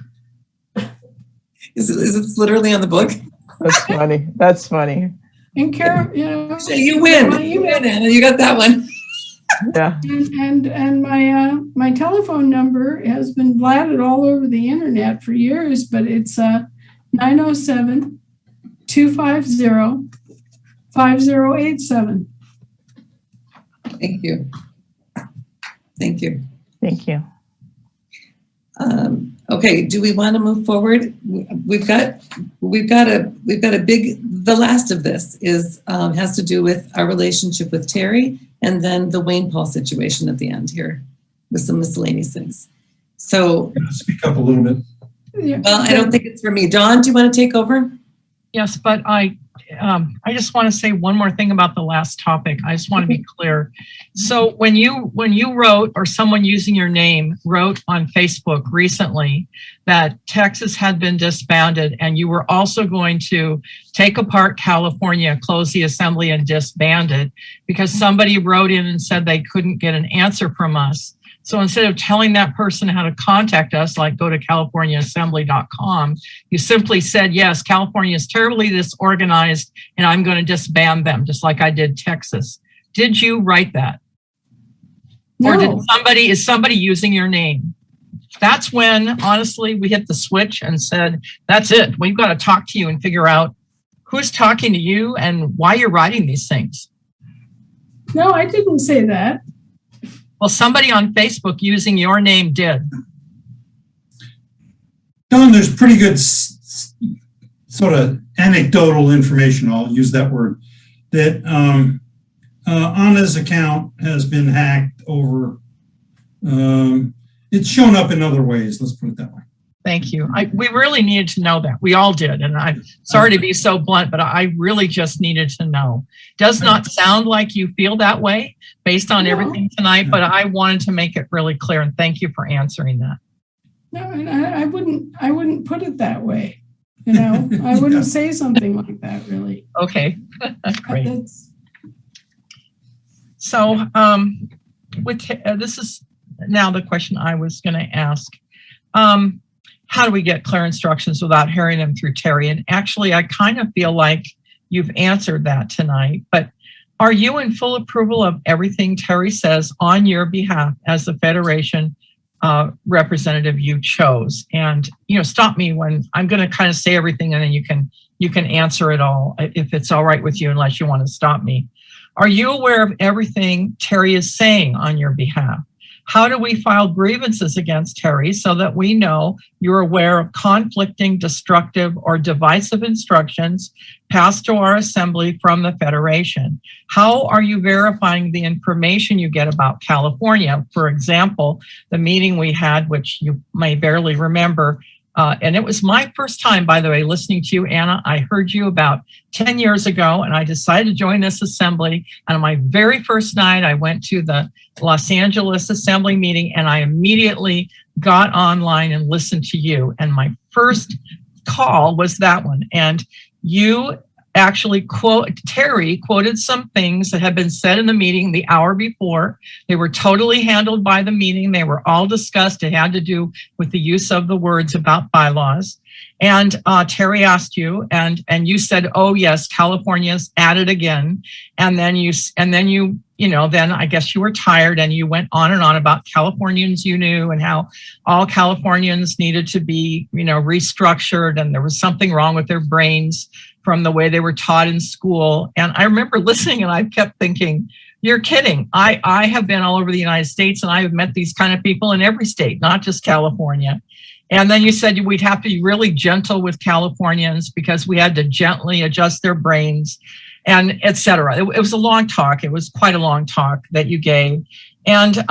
Is it literally on the book?
That's funny. That's funny.
And Kara, you know,
So you win. You win, Anna. You got that one.
Yeah.
And my telephone number has been blatted all over the internet for years, but it's 907-250-5087.
Thank you. Thank you.
Thank you.
Okay, do we want to move forward? We've got a big, the last of this is has to do with our relationship with Terry, and then the Wayne Paul situation at the end here with some miscellaneous things. So
Speak up a little bit.
Yeah.
well, I don't think it's for me. Dawn, do you want to take over?
Yes, but I just want to say one more thing about the last topic. I just want to be clear. So when you wrote, or someone using your name wrote on Facebook recently that Texas had been disbanded and you were also going to take apart California, close the assembly and disband it because somebody wrote in and said they couldn't get an answer from us. So instead of telling that person how to contact us, like go to californiaassembly.com, you simply said, yes, California is terribly disorganized and I'm going to disband them, just like I did Texas. Did you write that?
No.
Or is somebody using your name? That's when, honestly, we hit the switch and said, that's it. We've got to talk to you and figure out who's talking to you and why you're writing these things.
No, I didn't say that.
Well, somebody on Facebook using your name did.
Don, there's pretty good sort of anecdotal information, I'll use that word, that Anna's account has been hacked over. It's shown up in other ways, let's put it that way.
Thank you. We really needed to know that. We all did. And I'm sorry to be so blunt, but I really just needed to know. Does not sound like you feel that way based on everything tonight, but I wanted to make it really clear. And thank you for answering that.
No, I wouldn't put it that way. You know, I wouldn't say something like that, really.
Okay, great. So this is now the question I was going to ask. How do we get clear instructions without hearing them through Terry? And actually, I kind of feel like you've answered that tonight, but are you in full approval of everything Terry says on your behalf as the Federation representative you chose? And, you know, stop me when I'm going to kind of say everything and then you can answer it all if it's all right with you, unless you want to stop me. Are you aware of everything Terry is saying on your behalf? How do we file grievances against Terry so that we know you're aware of conflicting, destructive, or divisive instructions passed to our assembly from the Federation? How are you verifying the information you get about California? For example, the meeting we had, which you may barely remember, and it was my first time, by the way, listening to you, Anna. I heard you about 10 years ago, and I decided to join this assembly. And on my very first night, I went to the Los Angeles Assembly meeting, and I immediately got online and listened to you. And my first call was that one. And you actually Terry quoted some things that had been said in the meeting the hour before. They were totally handled by the meeting. They were all discussed. It had to do with the use of the words about bylaws. And Terry asked you, and you said, "Oh yes, California's at it again." And then then I guess you were tired, and you went on and on about Californians you knew and how all Californians needed to be, restructured, and there was something wrong with their brains from the way they were taught in school. And I remember listening, and I kept thinking, you're kidding. I have been all over the United States, and I have met these kind of people in every state, not just California. And then you said we'd have to be really gentle with Californians because we had to gently adjust their brains, and et cetera. It was a long talk. It was quite a long talk that you gave. And,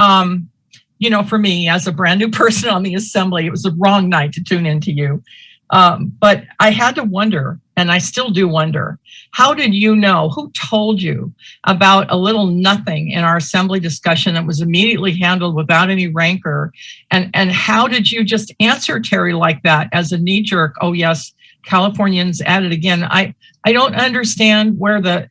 for me, as a brand new person on the assembly, it was the wrong night to tune into you. But I had to wonder, and I still do wonder, how did you know, who told you about a little nothing in our assembly discussion that was immediately handled without any rancor? And how did you just answer Terry like that as a knee jerk? Oh yes, Californians at it again. I don't understand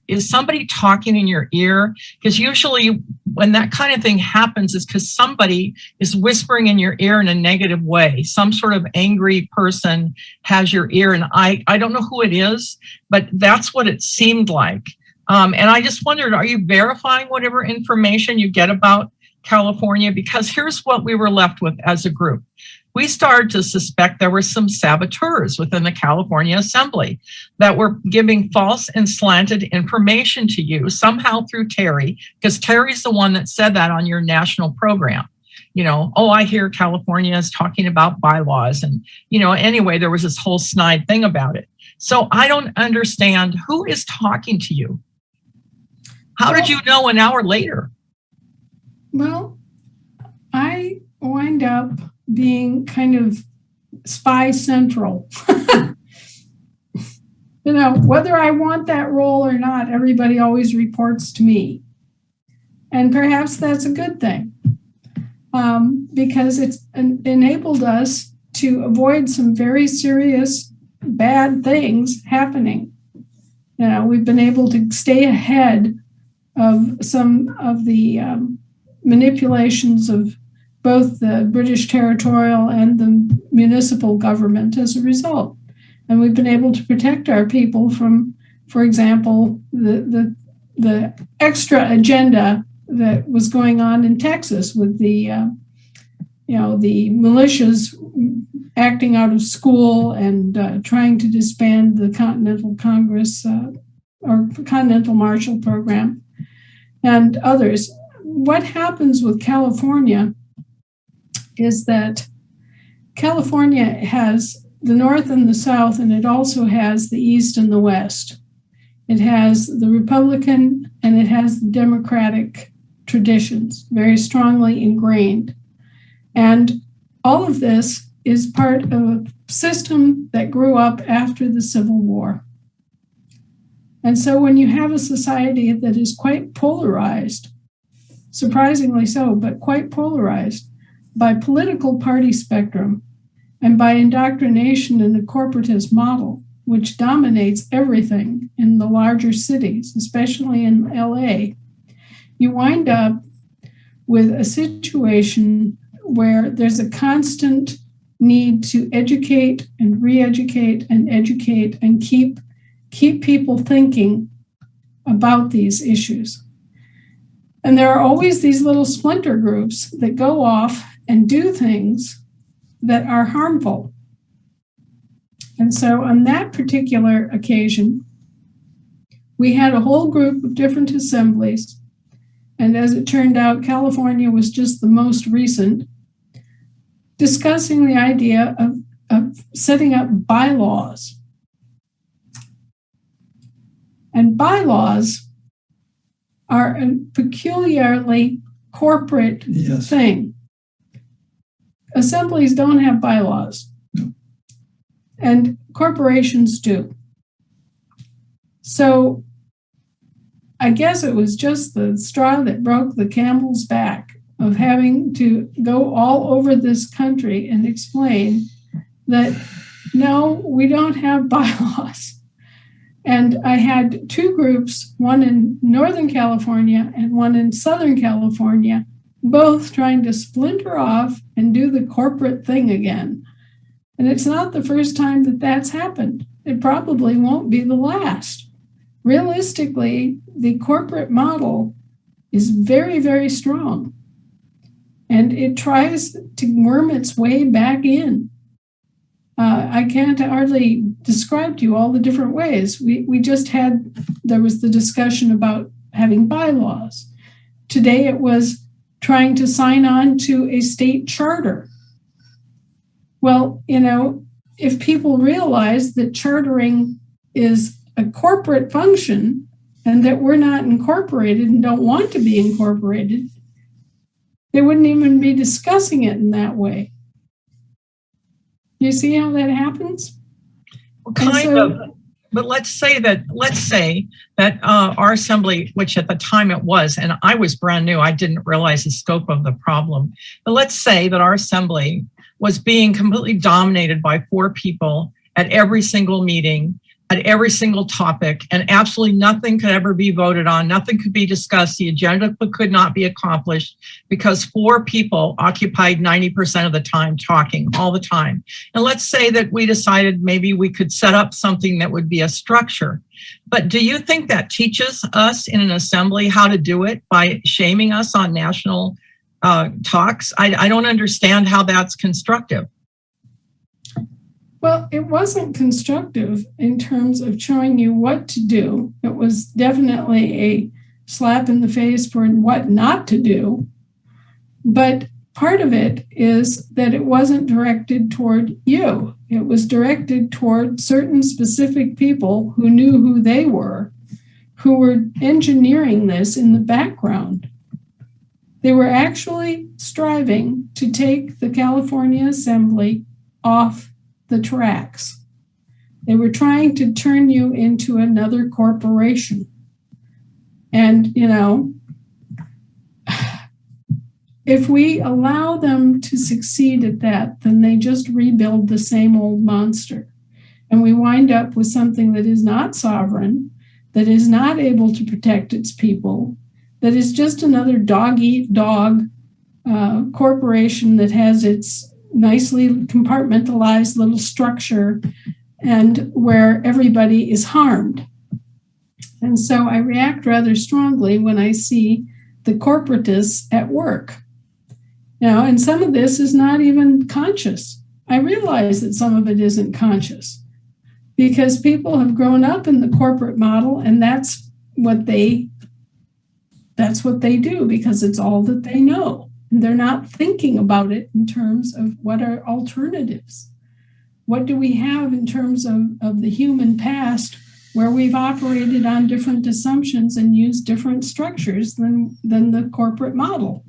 is somebody talking in your ear? Because usually when that kind of thing happens, it's because somebody is whispering in your ear in a negative way. Some sort of angry person has your ear, and I don't know who it is, but that's what it seemed like. And I just wondered, are you verifying whatever information you get about California? Because here's what we were left with as a group. We started to suspect there were some saboteurs within the California Assembly that were giving false and slanted information to you somehow through Terry, because Terry's the one that said that on your national program. I hear California is talking about bylaws. And, anyway, there was this whole snide thing about it. So I don't understand who is talking to you. How did you know an hour later?
Well, I wind up being kind of spy central. Whether I want that role or not, everybody always reports to me. And perhaps that's a good thing, because it's enabled us to avoid some very serious bad things happening. We've been able to stay ahead of some of the manipulations of both the British territorial and the municipal government as a result. And we've been able to protect our people from, for example, the extra agenda that was going on in Texas with the militias acting out of school and trying to disband the Continental Congress or Continental Marshall Program and others. What happens with California is that California has the North and the South, and it also has the East and the West. It has the Republican and it has the Democratic traditions very strongly ingrained. And all of this is part of a system that grew up after the Civil War. And so when you have a society that is quite polarized, surprisingly so, but quite polarized by political party spectrum and by indoctrination in the corporatist model, which dominates everything in the larger cities, especially in LA, you wind up with a situation where there's a constant need to educate and re-educate and educate and keep people thinking about these issues. And there are always these little splinter groups that go off and do things that are harmful. And so on that particular occasion, we had a whole group of different assemblies. And as it turned out, California was just the most recent, discussing the idea of setting up bylaws. And bylaws are a peculiarly corporate thing. Assemblies don't have bylaws, and corporations do. So I guess it was just the straw that broke the camel's back of having to go all over this country and explain that, no, we don't have bylaws. And I had two groups, one in Northern California and one in Southern California, both trying to splinter off and do the corporate thing again. And it's not the first time that that's happened. It probably won't be the last. Realistically, the corporate model is very, very strong. And it tries to worm its way back in. I can't hardly describe to you all the different ways. There was the discussion about having bylaws. Today it was trying to sign on to a state charter. Well, if people realize that chartering is a corporate function and that we're not incorporated and don't want to be incorporated, they wouldn't even be discussing it in that way. You see how that happens?
Well, kind of. But let's say that our assembly, which at the time it was, and I was brand new, I didn't realize the scope of the problem. But let's say that our assembly was being completely dominated by 4 people at every single meeting, at every single topic, and absolutely nothing could ever be voted on, nothing could be discussed, the agenda could not be accomplished because 4 people occupied 90% of the time talking all the time. And let's say that we decided maybe we could set up something that would be a structure. But do you think that teaches us in an assembly how to do it by shaming us on national talks? I don't understand how that's constructive.
Well, it wasn't constructive in terms of showing you what to do. It was definitely a slap in the face for what not to do. But part of it is that it wasn't directed toward you. It was directed toward certain specific people who knew who they were, who were engineering this in the background. They were actually striving to take the California Assembly off the tracks. They were trying to turn you into another corporation. And, if we allow them to succeed at that, then they just rebuild the same old monster. And we wind up with something that is not sovereign, that is not able to protect its people, that is just another dog-eat-dog corporation that has its nicely compartmentalized little structure and where everybody is harmed. And so I react rather strongly when I see the corporatists at work. And some of this is not even conscious. I realize that some of it isn't conscious because people have grown up in the corporate model and that's what they do because it's all that they know. And they're not thinking about it in terms of what are alternatives. What do we have in terms of the human past where we've operated on different assumptions and used different structures than the corporate model?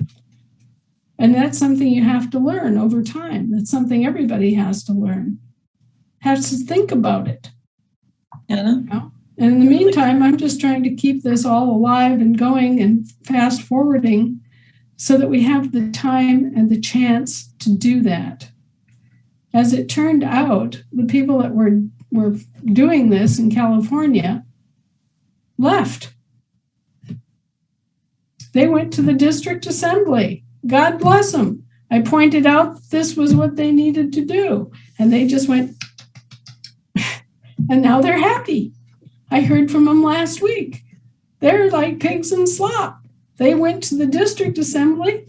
And that's something you have to learn over time. That's something everybody has to learn, has to think about it.
Anna?
And in the meantime, I'm just trying to keep this all alive and going and fast forwarding so that we have the time and the chance to do that. As it turned out, the people that were doing this in California left. They went to the district assembly. God bless them. I pointed out this was what they needed to do, and they just went, and now they're happy. I heard from them last week. They're like pigs in slop. They went to the district assembly,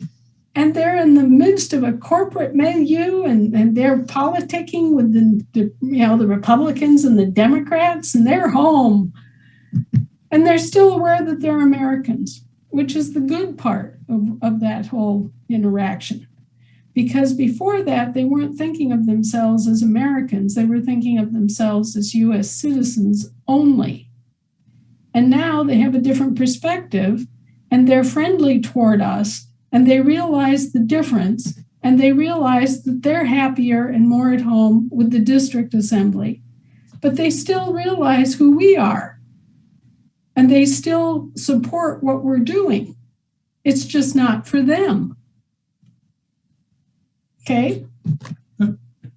and they're in the midst of a corporate milieu, and they're politicking with the Republicans and the Democrats, and they're home. And they're still aware that they're Americans, which is the good part of that whole interaction. Because before that, they weren't thinking of themselves as Americans. They were thinking of themselves as U.S. citizens only. And now they have a different perspective, and they're friendly toward us, and they realize the difference, and they realize that they're happier and more at home with the district assembly. But they still realize who we are, and they still support what we're doing. It's just not for them. Okay?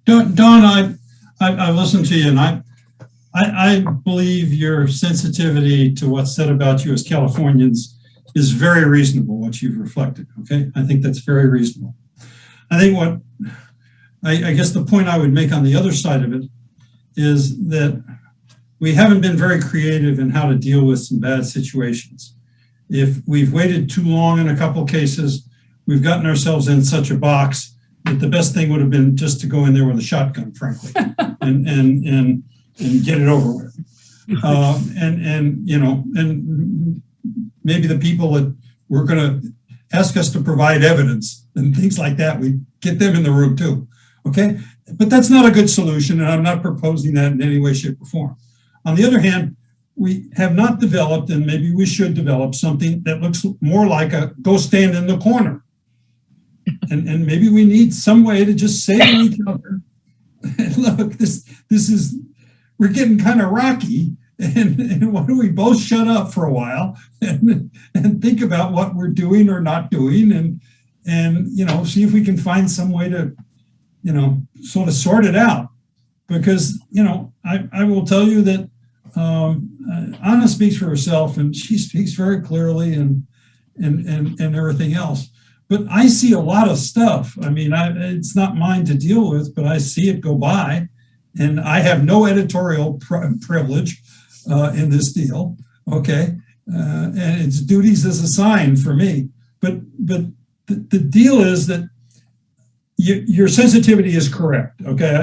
Dawn, I listened to you, and I believe your sensitivity to what's said about you as Californians is very reasonable, what you've reflected, okay? I think that's very reasonable. I think I guess the point I would make on the other side of it is that we haven't been very creative in how to deal with some bad situations. If we've waited too long in a couple of cases, we've gotten ourselves in such a box that the best thing would have been just to go in there with a shotgun, frankly, and get it over with. And maybe the people that were going to ask us to provide evidence and things like that, we get them in the room too, okay? But that's not a good solution, and I'm not proposing that in any way, shape, or form. On the other hand, we have not developed, and maybe we should develop something that looks more like a go stand in the corner. And maybe we need some way to just say to each other, look, this is, we're getting kind of rocky, and why don't we both shut up for a while and think about what we're doing or not doing, and see if we can find some way to sort of sort it out. Because I will tell you that Anna speaks for herself, and she speaks very clearly, and everything else. But I see a lot of stuff. I mean, it's not mine to deal with, but I see it go by, and I have no editorial privilege in this deal. Okay, and it's duties as assigned for me. But the deal is that your sensitivity is correct. Okay,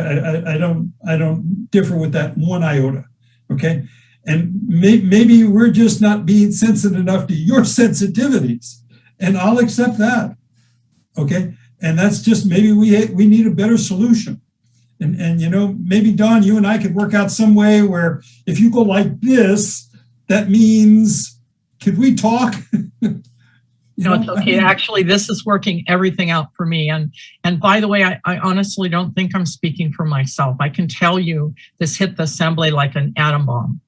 I don't differ with that one iota. Okay, and maybe we're just not being sensitive enough to your sensitivities. And I'll accept that, okay? And that's just, maybe we need a better solution. And maybe, Dawn, you and I could work out some way where if you go like this, that means, could we talk?
No, it's okay. Actually, this is working everything out for me. And by the way, I honestly don't think I'm speaking for myself. I can tell you this hit the assembly like an atom bomb.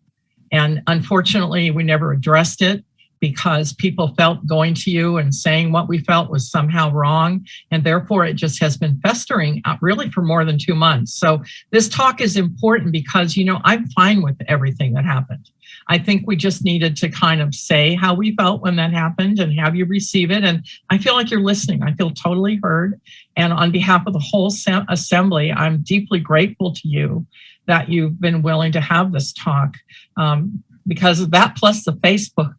And unfortunately, we never addressed it, because people felt going to you and saying what we felt was somehow wrong. And therefore, it just has been festering really for more than 2 months. So this talk is important because, I'm fine with everything that happened. I think we just needed to kind of say how we felt when that happened and have you receive it. And I feel like you're listening. I feel totally heard. And on behalf of the whole assembly, I'm deeply grateful to you that you've been willing to have this talk. Because of that, plus the Facebook,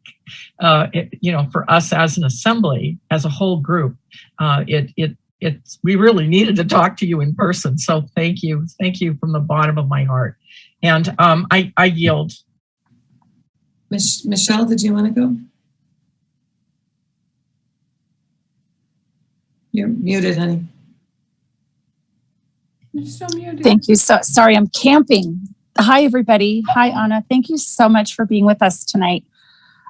for us as an assembly, as a whole group, we really needed to talk to you in person. So thank you from the bottom of my heart. And I yield.
Michelle, did you want to go? You're muted, honey.
You're still muted.
Thank you. So sorry, I'm camping. Hi, everybody. Hi, Anna. Thank you so much for being with us tonight.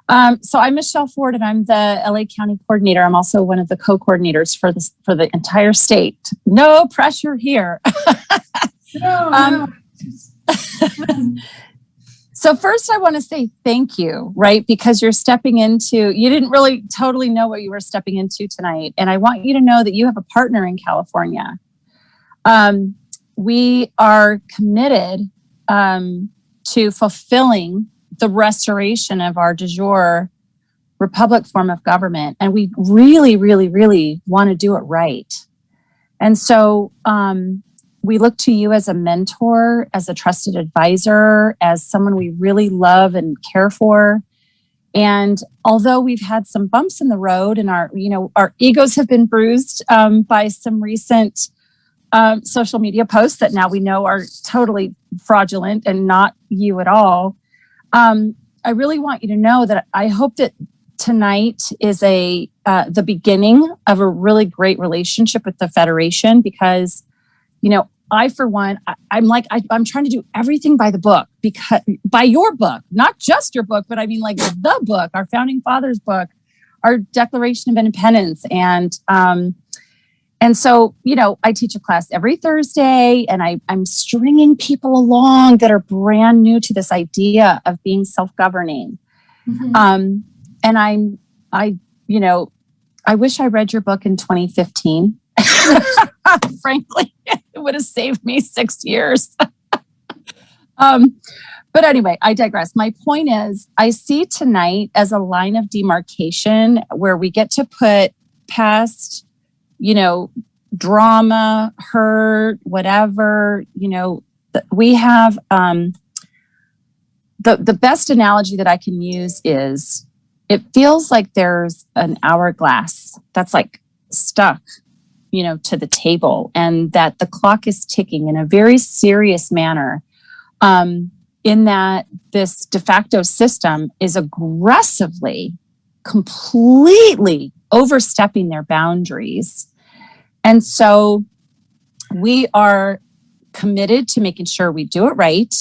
So I'm Michelle Ford, and I'm the LA County coordinator. I'm also one of the co-coordinators for the entire state. No pressure here.
No.
So first I want to say thank you, right? Because you didn't really totally know what you were stepping into tonight. And I want you to know that you have a partner in California. We are committed to fulfilling the restoration of our de jure republic form of government. And we really, really, really want to do it right. And so we look to you as a mentor, as a trusted advisor, as someone we really love and care for. And although we've had some bumps in the road and our egos have been bruised by some recent social media posts that now we know are totally fraudulent and not you at all, I really want you to know that I hope that tonight is the beginning of a really great relationship with the Federation, because, I, for one, I'm trying to do everything by the book, because by your book, not just your book, but I mean like the book, our founding fathers book, our Declaration of Independence. And so, I teach a class every Thursday, and I'm stringing people along that are brand new to this idea of being self-governing. Mm-hmm. And I wish I read your book in 2015. Frankly, it would have saved me 6 years. But anyway, I digress. My point is, I see tonight as a line of demarcation where we get to put past, drama, hurt, whatever, we have, the best analogy that I can use is it feels like there's an hourglass that's like stuck, to the table, and that the clock is ticking in a very serious manner. In that this de facto system is aggressively, completely overstepping their boundaries. And so we are committed to making sure we do it right,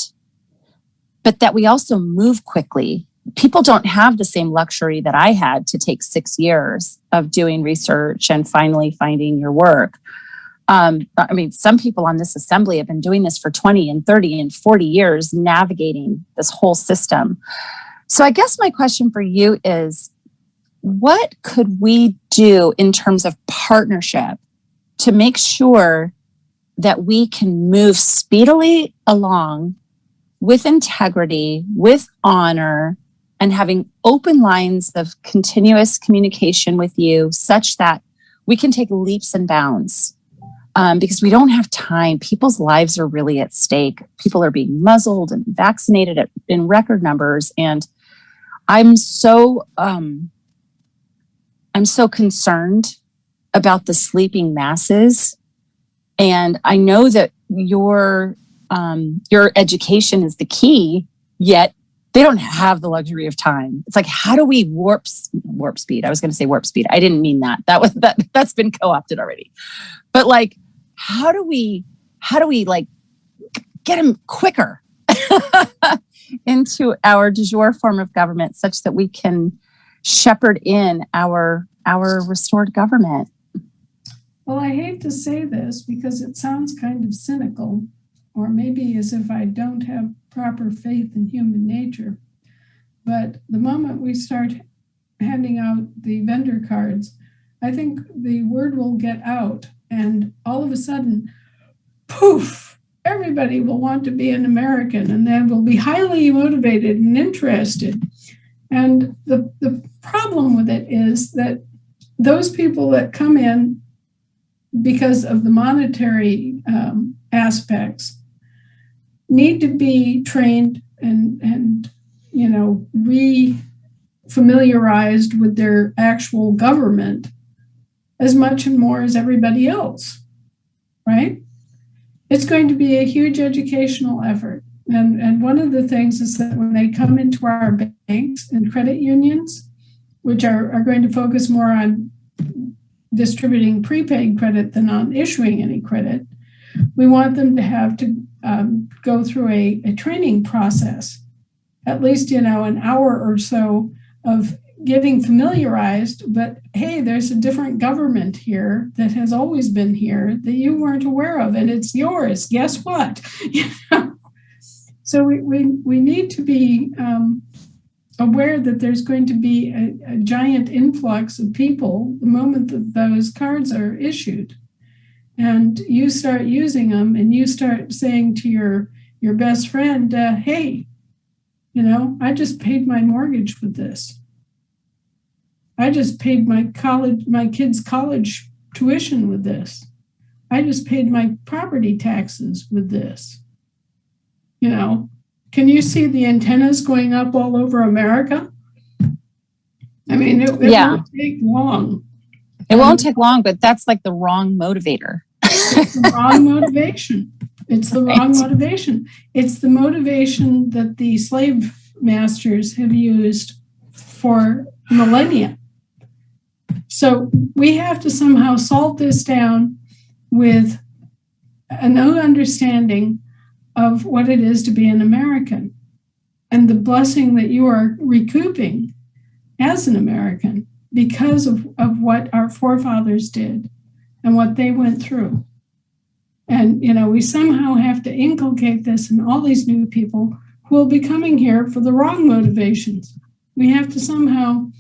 but that we also move quickly. People don't have the same luxury that I had to take 6 years of doing research and finally finding your work. Some people on this assembly have been doing this for 20 and 30 and 40 years, navigating this whole system. So I guess my question for you is, what could we do in terms of partnership to make sure that we can move speedily along with integrity, with honor, and having open lines of continuous communication with you, such that we can take leaps and bounds? Because we don't have time. People's lives are really at stake. People are being muzzled and vaccinated in record numbers. And I'm so concerned about the sleeping masses. And I know that your education is the key, yet they don't have the luxury of time. It's like, how do we warp speed? I was going to say warp speed. I didn't mean that. That's been co-opted already. But like, how do we like get them quicker into our de jure form of government, such that we can shepherd in our restored government?
Well, I hate to say this because it sounds kind of cynical, or maybe as if I don't have proper faith in human nature. But the moment we start handing out the vendor cards, I think the word will get out, and all of a sudden, poof, everybody will want to be an American, and they will be highly motivated and interested. And the problem with it is that those people that come in because of the monetary aspects need to be trained and re-familiarized with their actual government as much and more as everybody else, right? It's going to be a huge educational effort. And one of the things is that when they come into our banks and credit unions, which are going to focus more on distributing prepaid credit than on issuing any credit, we want them to have to go through a training process, at least, an hour or so of getting familiarized, but hey, there's a different government here that has always been here that you weren't aware of, and it's yours. Guess what? So we need to be aware that there's going to be a giant influx of people the moment that those cards are issued. And you start using them and you start saying to your best friend, hey, I just paid my mortgage with this. I just paid my kids' college tuition with this. I just paid my property taxes with this. Can you see the antennas going up all over America? I mean, it won't take long.
It won't take long, but that's like the wrong motivator.
It's the wrong motivation. It's the wrong motivation. It's the motivation that the slave masters have used for millennia. So we have to somehow salt this down with a new understanding of what it is to be an American and the blessing that you are recouping as an American because of what our forefathers did and what they went through. And, we somehow have to inculcate this in all these new people who will be coming here for the wrong motivations. We have to somehow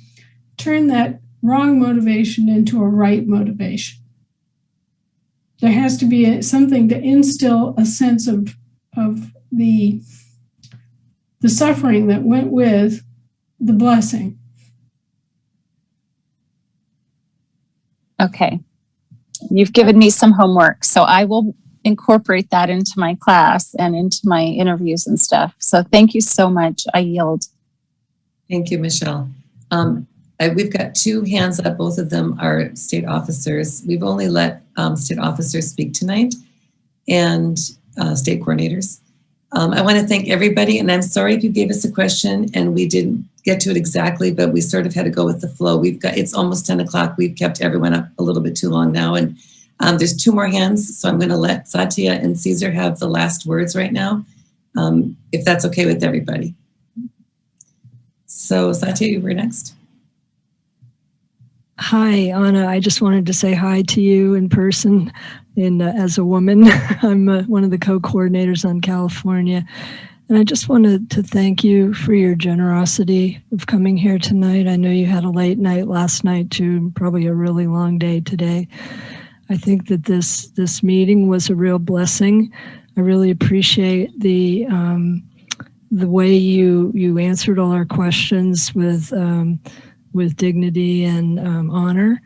turn that wrong motivation into a right motivation. There has to be something to instill a sense of the suffering that went with the blessing.
Okay. You've given me some homework, so I will incorporate that into my class and into my interviews and stuff. So thank you so much. I yield.
Thank you, Michelle. We've got two hands up. Both of them are state officers. We've only let state officers speak tonight and state coordinators. I want to thank everybody, and I'm sorry if you gave us a question and we didn't get to it exactly, but we sort of had to go with the flow. It's almost 10 o'clock. We've kept everyone up a little bit too long now, and there's two more hands, so I'm going to let Satya and Caesar have the last words right now, if that's okay with everybody. So Satya, you were next.
Hi, Anna. I just wanted to say hi to you in person and as a woman. I'm one of the co-coordinators on California. And I just wanted to thank you for your generosity of coming here tonight. I know you had a late night last night too, probably a really long day today. I think that this meeting was a real blessing. I really appreciate the way you answered all our questions with dignity and honor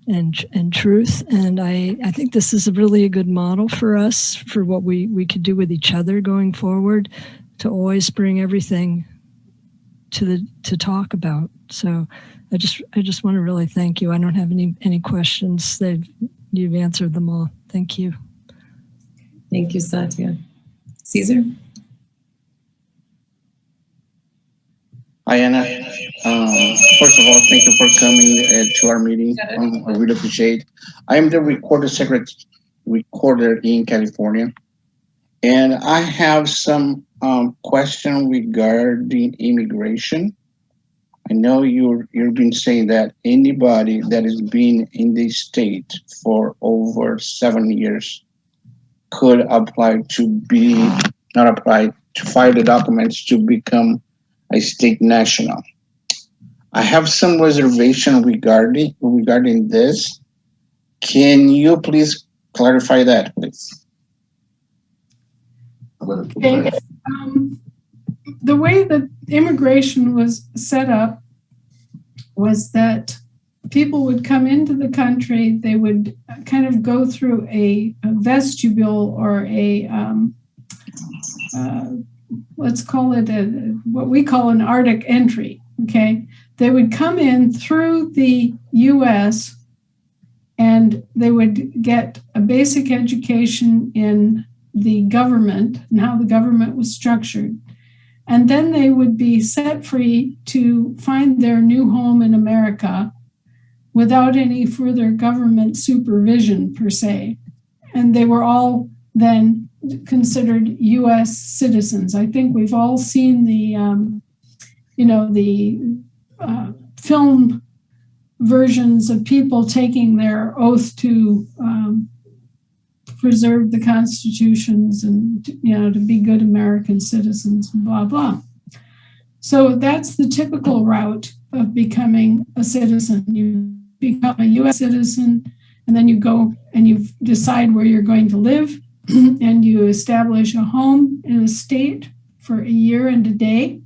and truth. And I think this is really a good model for us for what we could do with each other going forward, to always bring everything to talk about. So I just want to really thank you. I don't have any questions. You've answered them all. Thank you.
Thank you, Satya. Caesar?
Hi, Anna. First of all, thank you for coming to our meeting. I really appreciate it. I am the recorder in California, and I have some question regarding immigration. I know you've been saying that anybody that has been in the state for over 7 years could apply to file the documents to become a state national. I have some reservation regarding this. Can you please clarify that, please?
Okay. The way that immigration was set up was that people would come into the country, they would kind of go through a vestibule or let's call it what we call an Arctic entry, okay? They would come in through the U.S. and they would get a basic education in the government and how the government was structured. And then they would be set free to find their new home in America without any further government supervision per se. And they were all then considered U.S. citizens. I think we've all seen the film versions of people taking their oath to preserve the constitutions and, to be good American citizens, and blah, blah. So that's the typical route of becoming a citizen. You become a U.S. citizen, and then you go and you decide where you're going to live, and you establish a home in a state for a year and a day,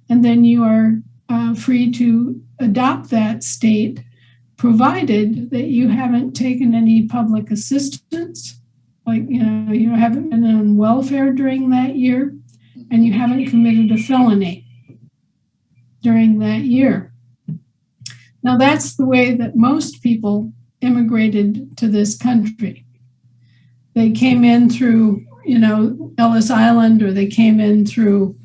and then you are free to adopt that state, provided that you haven't taken any public assistance, like, you haven't been on welfare during that year, and you haven't committed a felony during that year. Now, that's the way that most people immigrated to this country. They came in through, Ellis Island, or they came in through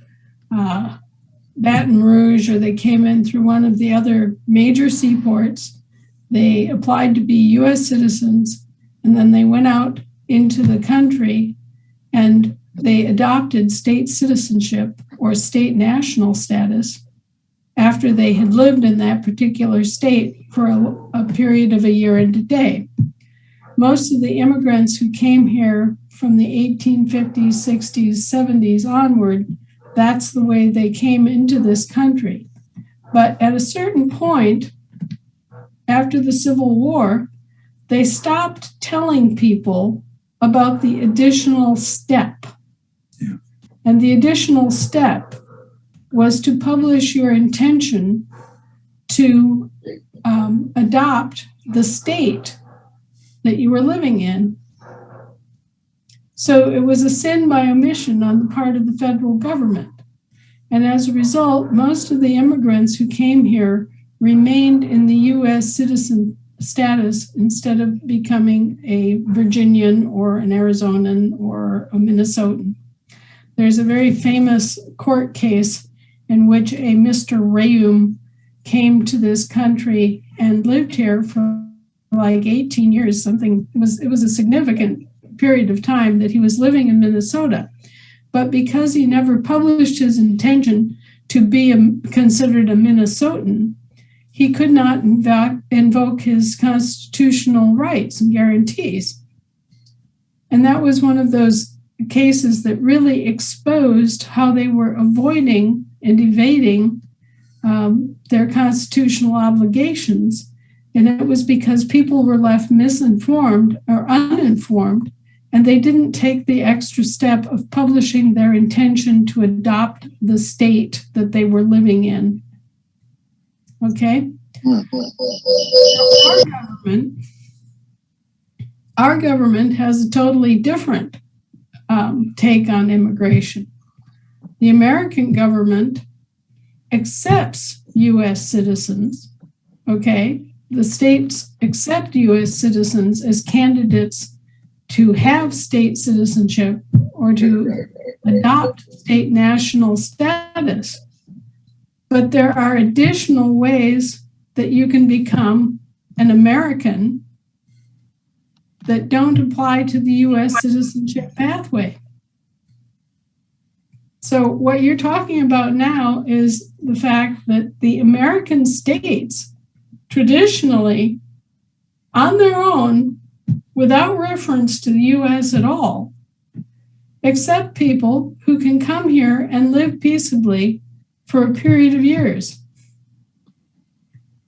Baton Rouge, or they came in through one of the other major seaports. They applied to be U.S. citizens, and then they went out into the country and they adopted state citizenship or state national status after they had lived in that particular state for a period of a year and a day. Most of the immigrants who came here from the 1850s, 60s, 70s onward, that's the way they came into this country. But at a certain point, after the Civil War, they stopped telling people about the additional step.
Yeah.
And the additional step was to publish your intention to adopt the state that you were living in. So it was a sin by omission on the part of the federal government. And as a result, most of the immigrants who came here remained in the U.S. citizen status instead of becoming a Virginian or an Arizonan or a Minnesotan. There's a very famous court case in which a Mr. Rayum came to this country and lived here for like 18 years. It was a significant period of time that he was living in Minnesota. But because he never published his intention to be considered a Minnesotan, he could not invoke his constitutional rights and guarantees. And that was one of those cases that really exposed how they were avoiding and evading their constitutional obligations. And it was because people were left misinformed or uninformed, and they didn't take the extra step of publishing their intention to adopt the state that they were living in. Okay? Our government has a totally different take on immigration. The American government accepts U.S. citizens, okay? The states accept U.S. citizens as candidates to have state citizenship or to adopt state national status. But there are additional ways that you can become an American that don't apply to the U.S. citizenship pathway. So what you're talking about now is the fact that the American states traditionally, on their own, without reference to the U.S. at all, accept people who can come here and live peaceably for a period of years.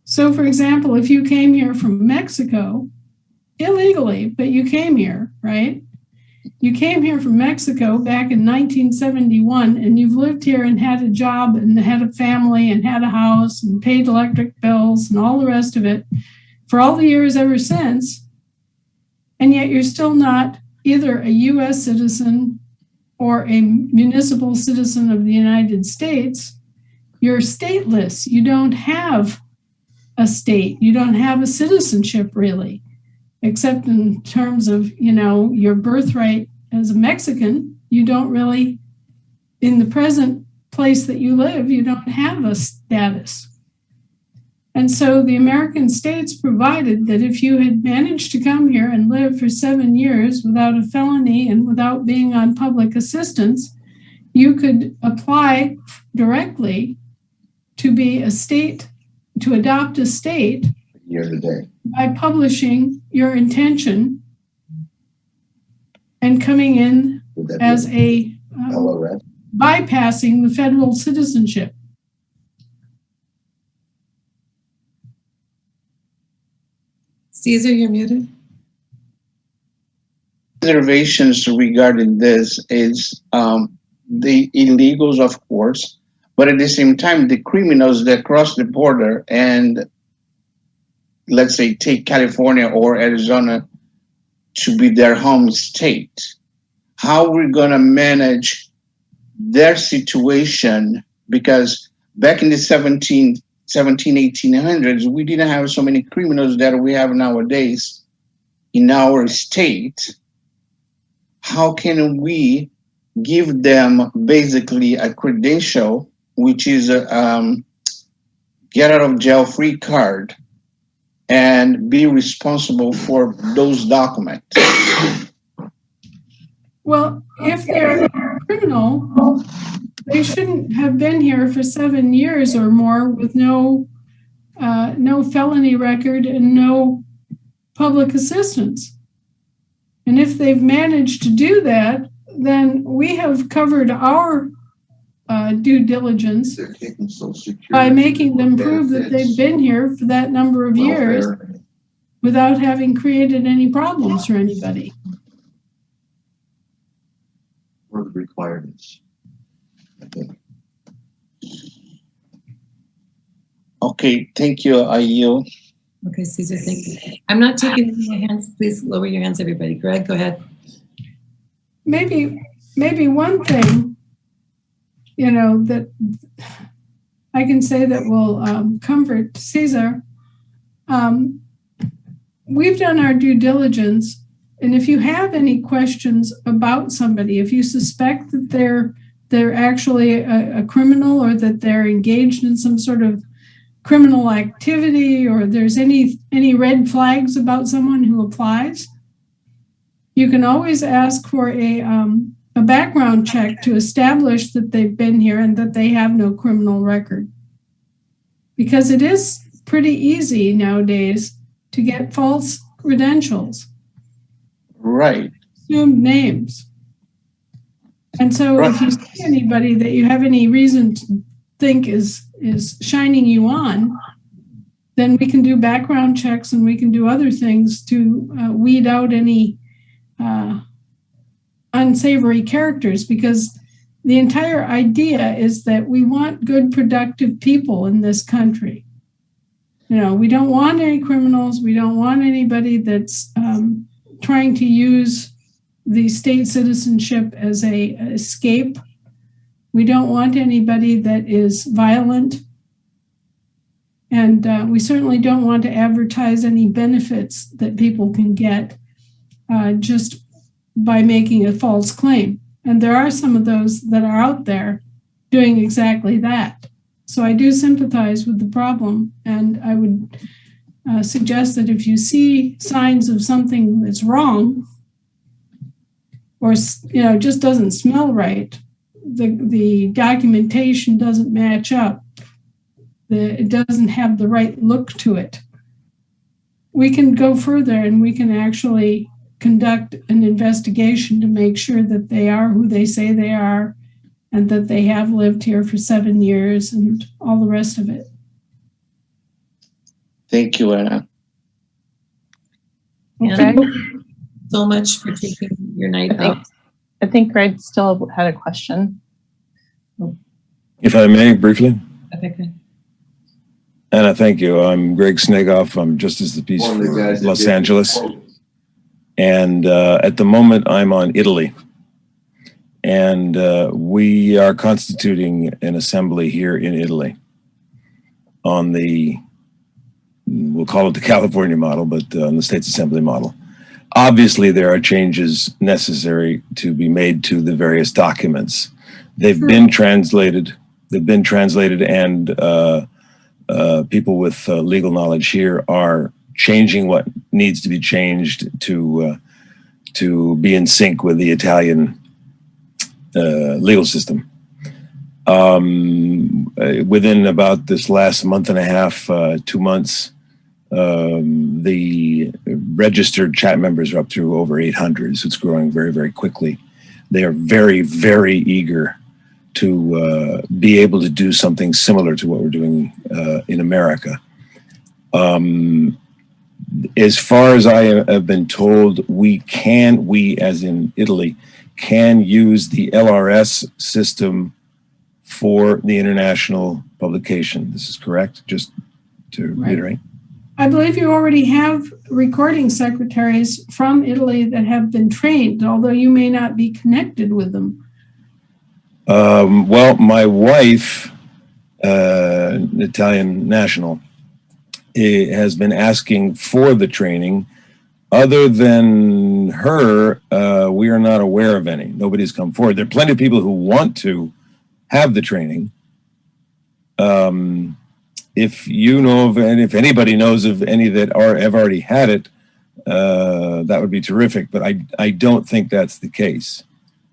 So, for example, if you came here from Mexico, illegally, but you came here, right? You came here from Mexico back in 1971, and you've lived here and had a job and had a family and had a house and paid electric bills and all the rest of it for all the years ever since. And yet you're still not either a U.S. citizen or a municipal citizen of the United States. You're stateless. You don't have a state. You don't have a citizenship, really, except in terms of, your birthright as a Mexican. You don't really, in the present place that you live, you don't have a status. And so the American states provided that if you had managed to come here and live for 7 years without a felony and without being on public assistance, you could apply directly to be a state, to adopt a state
Year to day.
by publishing your intention and coming in
Would that be
as a
LRS?
bypassing the federal citizenship.
Caesar, you're muted.
Observations regarding this is the illegals, of course, but at the same time, the criminals that cross the border and, let's say, take California or Arizona to be their home state. How we're going to manage their situation, because back in the 1800s, we didn't have so many criminals that we have nowadays in our state. How can we give them basically a credential, which is a get out of jail free card, and be responsible for those documents?
Well, if they're a criminal, they shouldn't have been here for 7 years or more with no felony record and no public assistance. And if they've managed to do that, then we have covered our due diligence by making them prove that they've been here for that number of years without having created any problems for anybody.
Or the requirements. Okay, thank you. I yield.
Okay, Caesar, thank you. I'm not taking any more hands. Please lower your hands, everybody. Greg, go ahead.
Maybe one thing, that I can say that will comfort Caesar. We've done our due diligence, and if you have any questions about somebody, if you suspect that they're actually a criminal, or that they're engaged in some sort of criminal activity, or there's any red flags about someone who applies, you can always ask for a background check to establish that they've been here and that they have no criminal record. Because it is pretty easy nowadays to get false credentials.
Right.
Assumed names. And so if you see anybody that you have any reason to think is shining you on, then we can do background checks and we can do other things to weed out any unsavory characters, because the entire idea is that we want good, productive people in this country. We don't want any criminals. We don't want anybody that's trying to use the state citizenship as a escape. We don't want anybody that is violent. And we certainly don't want to advertise any benefits that people can get just by making a false claim. And there are some of those that are out there doing exactly that. So I do sympathize with the problem. And I would suggest that if you see signs of something that's wrong, or just doesn't smell right, the documentation doesn't match up, it doesn't have the right look to it, we can go further and we can actually conduct an investigation to make sure that they are who they say they are, and that they have lived here for 7 years and all the rest of it.
Thank you, Anna.
Okay. So much for taking your night out.
I think Greg still had a question.
If I may, briefly.
Okay.
Anna, thank you. I'm Greg Snegoff. I'm Justice of the Peace for Los Angeles. And at the moment, I'm on Italy. And we are constituting an assembly here in Italy on we'll call it the California model, but on the States Assembly model. Obviously, there are changes necessary to be made to the various documents. They've been translated. And people with legal knowledge here are changing what needs to be changed to be in sync with the Italian legal system. Within about this last month and a half, 2 months, the registered chat members are up to over 800. So it's growing very, very quickly. They are very, very eager to be able to do something similar to what we're doing in America. As far as I have been told, we as in Italy, can use the LRS system for the international publication. This is correct, just to reiterate.
I believe you already have recording secretaries from Italy that have been trained, although you may not be connected with them.
Well, my wife, Italian national, has been asking for the training. Other than her, we are not aware of any. Nobody's come forward. There are plenty of people who want to have the training. If you know of any, if anybody knows of any that have already had it, that would be terrific. But I don't think that's the case.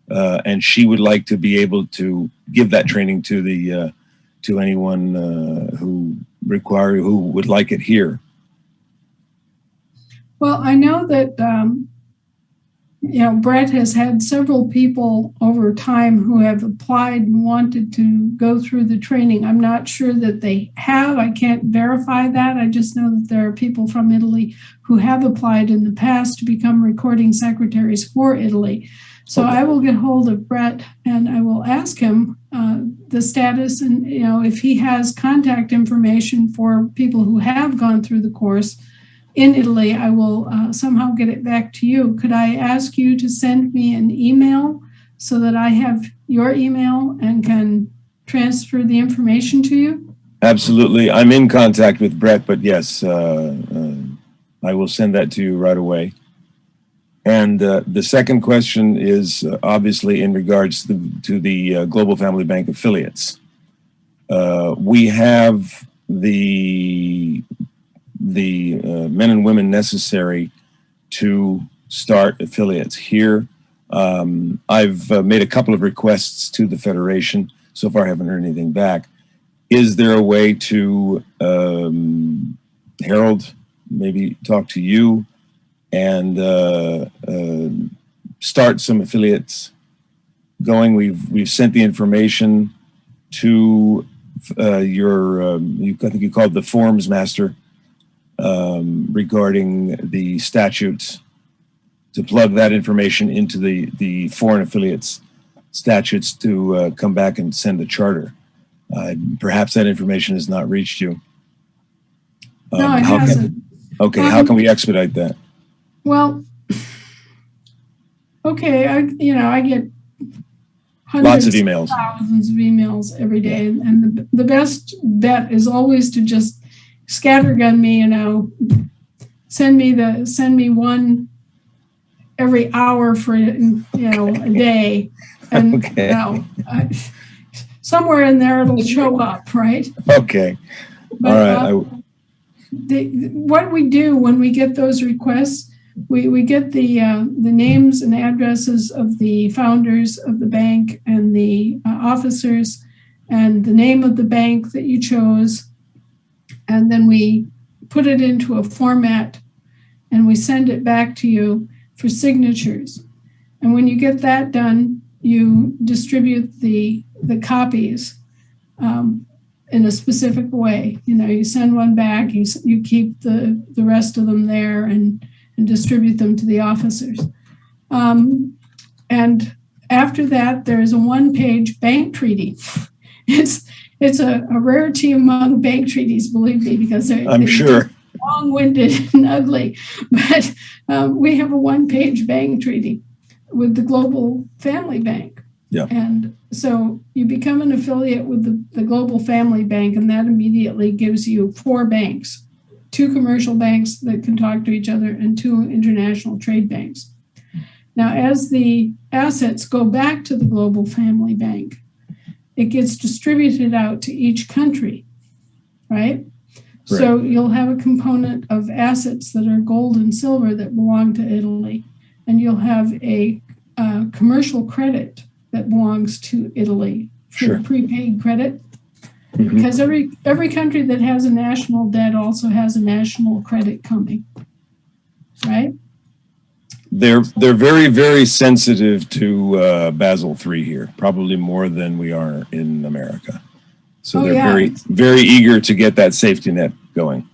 And she would like to be able to give that training to the to anyone who would like it here.
Well, I know that Brett has had several people over time who have applied and wanted to go through the training. I'm not sure that they have. I can't verify that. I just know that there are people from Italy who have applied in the past to become recording secretaries for Italy. So I will get hold of Brett and I will ask him the status and if he has contact information for people who have gone through the course in Italy. I will somehow get it back to you. Could I ask you to send me an email so that I have your email and can transfer the information to you?
Absolutely. I'm in contact with Brett, but yes, I will send that to you right away. And the second question is obviously in regards to the Global Family Bank affiliates. We have the men and women necessary to start affiliates here. I've made a couple of requests to the Federation. So far, I haven't heard anything back. Is there a way to, Harold, maybe talk to you and start some affiliates going? We've sent the information to your, I think you called the forms master, regarding the statutes, to plug that information into the foreign affiliates statutes to come back and send a charter. Perhaps that information has not reached you.
No, it hasn't.
How can we expedite that?
Well, okay, I get
lots of emails,
thousands of emails every day, and the best bet is always to just scattergun me. Send me one every hour for a day, and somewhere in there it'll show up, right?
Okay, but, all right.
What we do when we get those requests, we get the names and addresses of the founders of the bank and the officers and the name of the bank that you chose. And then we put it into a format and we send it back to you for signatures. And when you get that done, you distribute the copies in a specific way. You send one back, you keep the rest of them there and distribute them to the officers. And after that, there's a one-page bank treaty. It's a rarity among bank treaties, believe me, because they're
sure
long-winded and ugly. But we have a one-page bank treaty with the Global Family Bank.
Yeah.
And so you become an affiliate with the Global Family Bank, and that immediately gives you 4 banks. 2 commercial banks that can talk to each other, and 2 international trade banks. Now, as the assets go back to the Global Family Bank, it gets distributed out to each country, right? So you'll have a component of assets that are gold and silver that belong to Italy, and you'll have a commercial credit that belongs to Italy for
Sure.
prepaid credit,
Mhm.
because every country that has a national debt also has a national credit coming, right?
They're very, very sensitive to Basel III here, probably more than we are in America. So
Oh,
they're
yeah.
very, very eager to get that safety net going.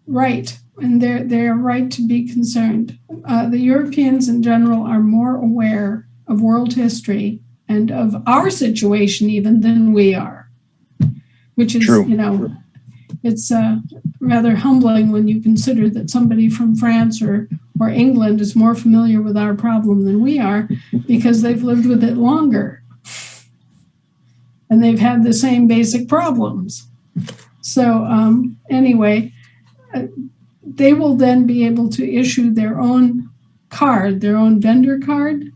Right, and they're right to be concerned. The Europeans in general are more aware of world history and of our situation even than we are, which is,
True.
you know, it's rather humbling when you consider that somebody from France or England is more familiar with our problem than we are because they've lived with it longer and they've had the same basic problems. So anyway, they will then be able to issue their own card, their own vendor card,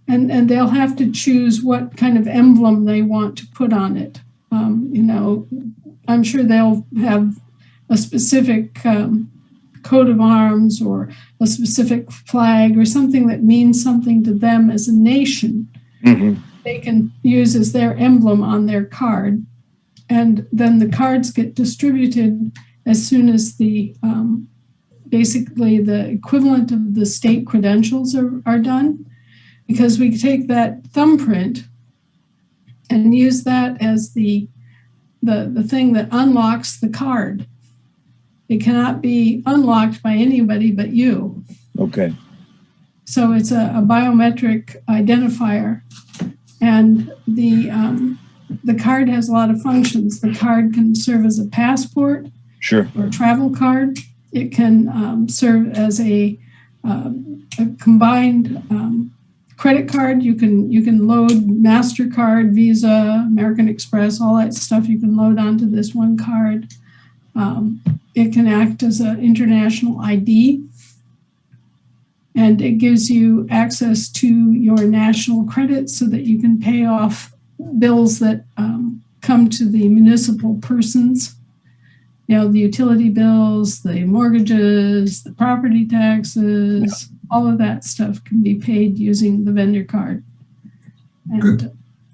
and they'll have to choose what kind of emblem they want to put on it. You know, I'm sure they'll have a specific coat of arms or a specific flag or something that means something to them as a nation.
Mhm.
They can use as their emblem on their card. And then the cards get distributed as soon as the basically the equivalent of the state credentials are done, because we take that thumbprint and use that as the thing that unlocks the card. It cannot be unlocked by anybody but you.
Okay.
So it's a biometric identifier, and the card has a lot of functions. The card can serve as a passport
Sure.
or travel card. It can serve as a combined credit card. You can load MasterCard, Visa, American Express, all that stuff you can load onto this one card. It can act as an international ID, and it gives you access to your national credit so that you can pay off bills that come to the municipal persons. You know, the utility bills, the mortgages, the property taxes, all of that stuff can be paid using the vendor card. And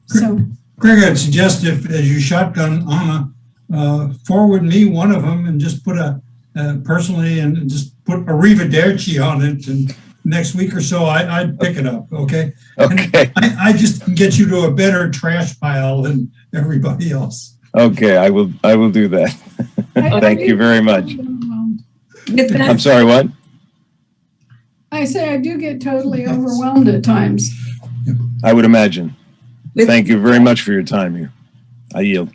so,
Greg, I'd suggest if, as you shotgun Anna, forward me one of them and just put personally and just put arrivederci on it, and next week or so I'd pick it up, okay?
Okay.
And I just can get you to a better trash pile than everybody else.
Okay, I will do that. Thank you very much.
With that,
I'm sorry, what?
I say I do get totally overwhelmed at times.
I would imagine. Thank you very much for your time here. I yield.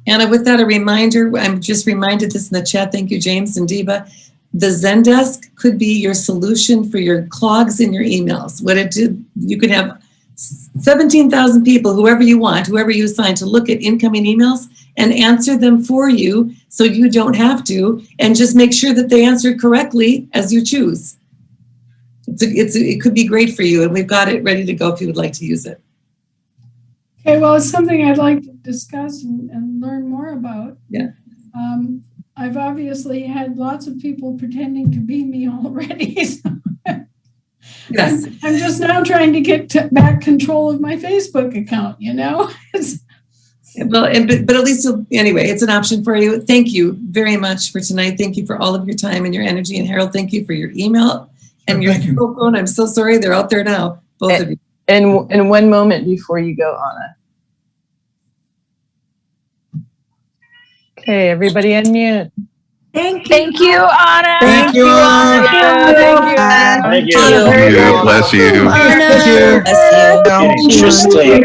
Anna, with that, a reminder, I'm just reminded this in the chat. Thank you, James and Diva. The Zendesk could be your solution for your clogs in your emails. What it did, you could have 17,000 people, whoever you want, whoever you assign to look at incoming emails and answer them for you so you don't have to, and just make sure that they answered correctly as you choose. It could be great for you, and we've got it ready to go if you would like to use it.
Okay, well, it's something I'd like to discuss and learn more about.
Yeah.
I've obviously had lots of people pretending to be me already. So
Yes.
I'm just now trying to get back control of my Facebook account, you know?
Well, but at least, anyway, it's an option for you. Thank you very much for tonight. Thank you for all of your time and your energy. And Harold, thank you for your email and your cell phone. I'm so sorry. They're out there now, both of you.
And one moment before you go, Anna. Okay, everybody unmute.
Thank you.
Thank you, Anna.
Thank you, Anna.
Thank you, Anna.
Thank
you. Bless you.
Anna.
Bless you.
Interesting.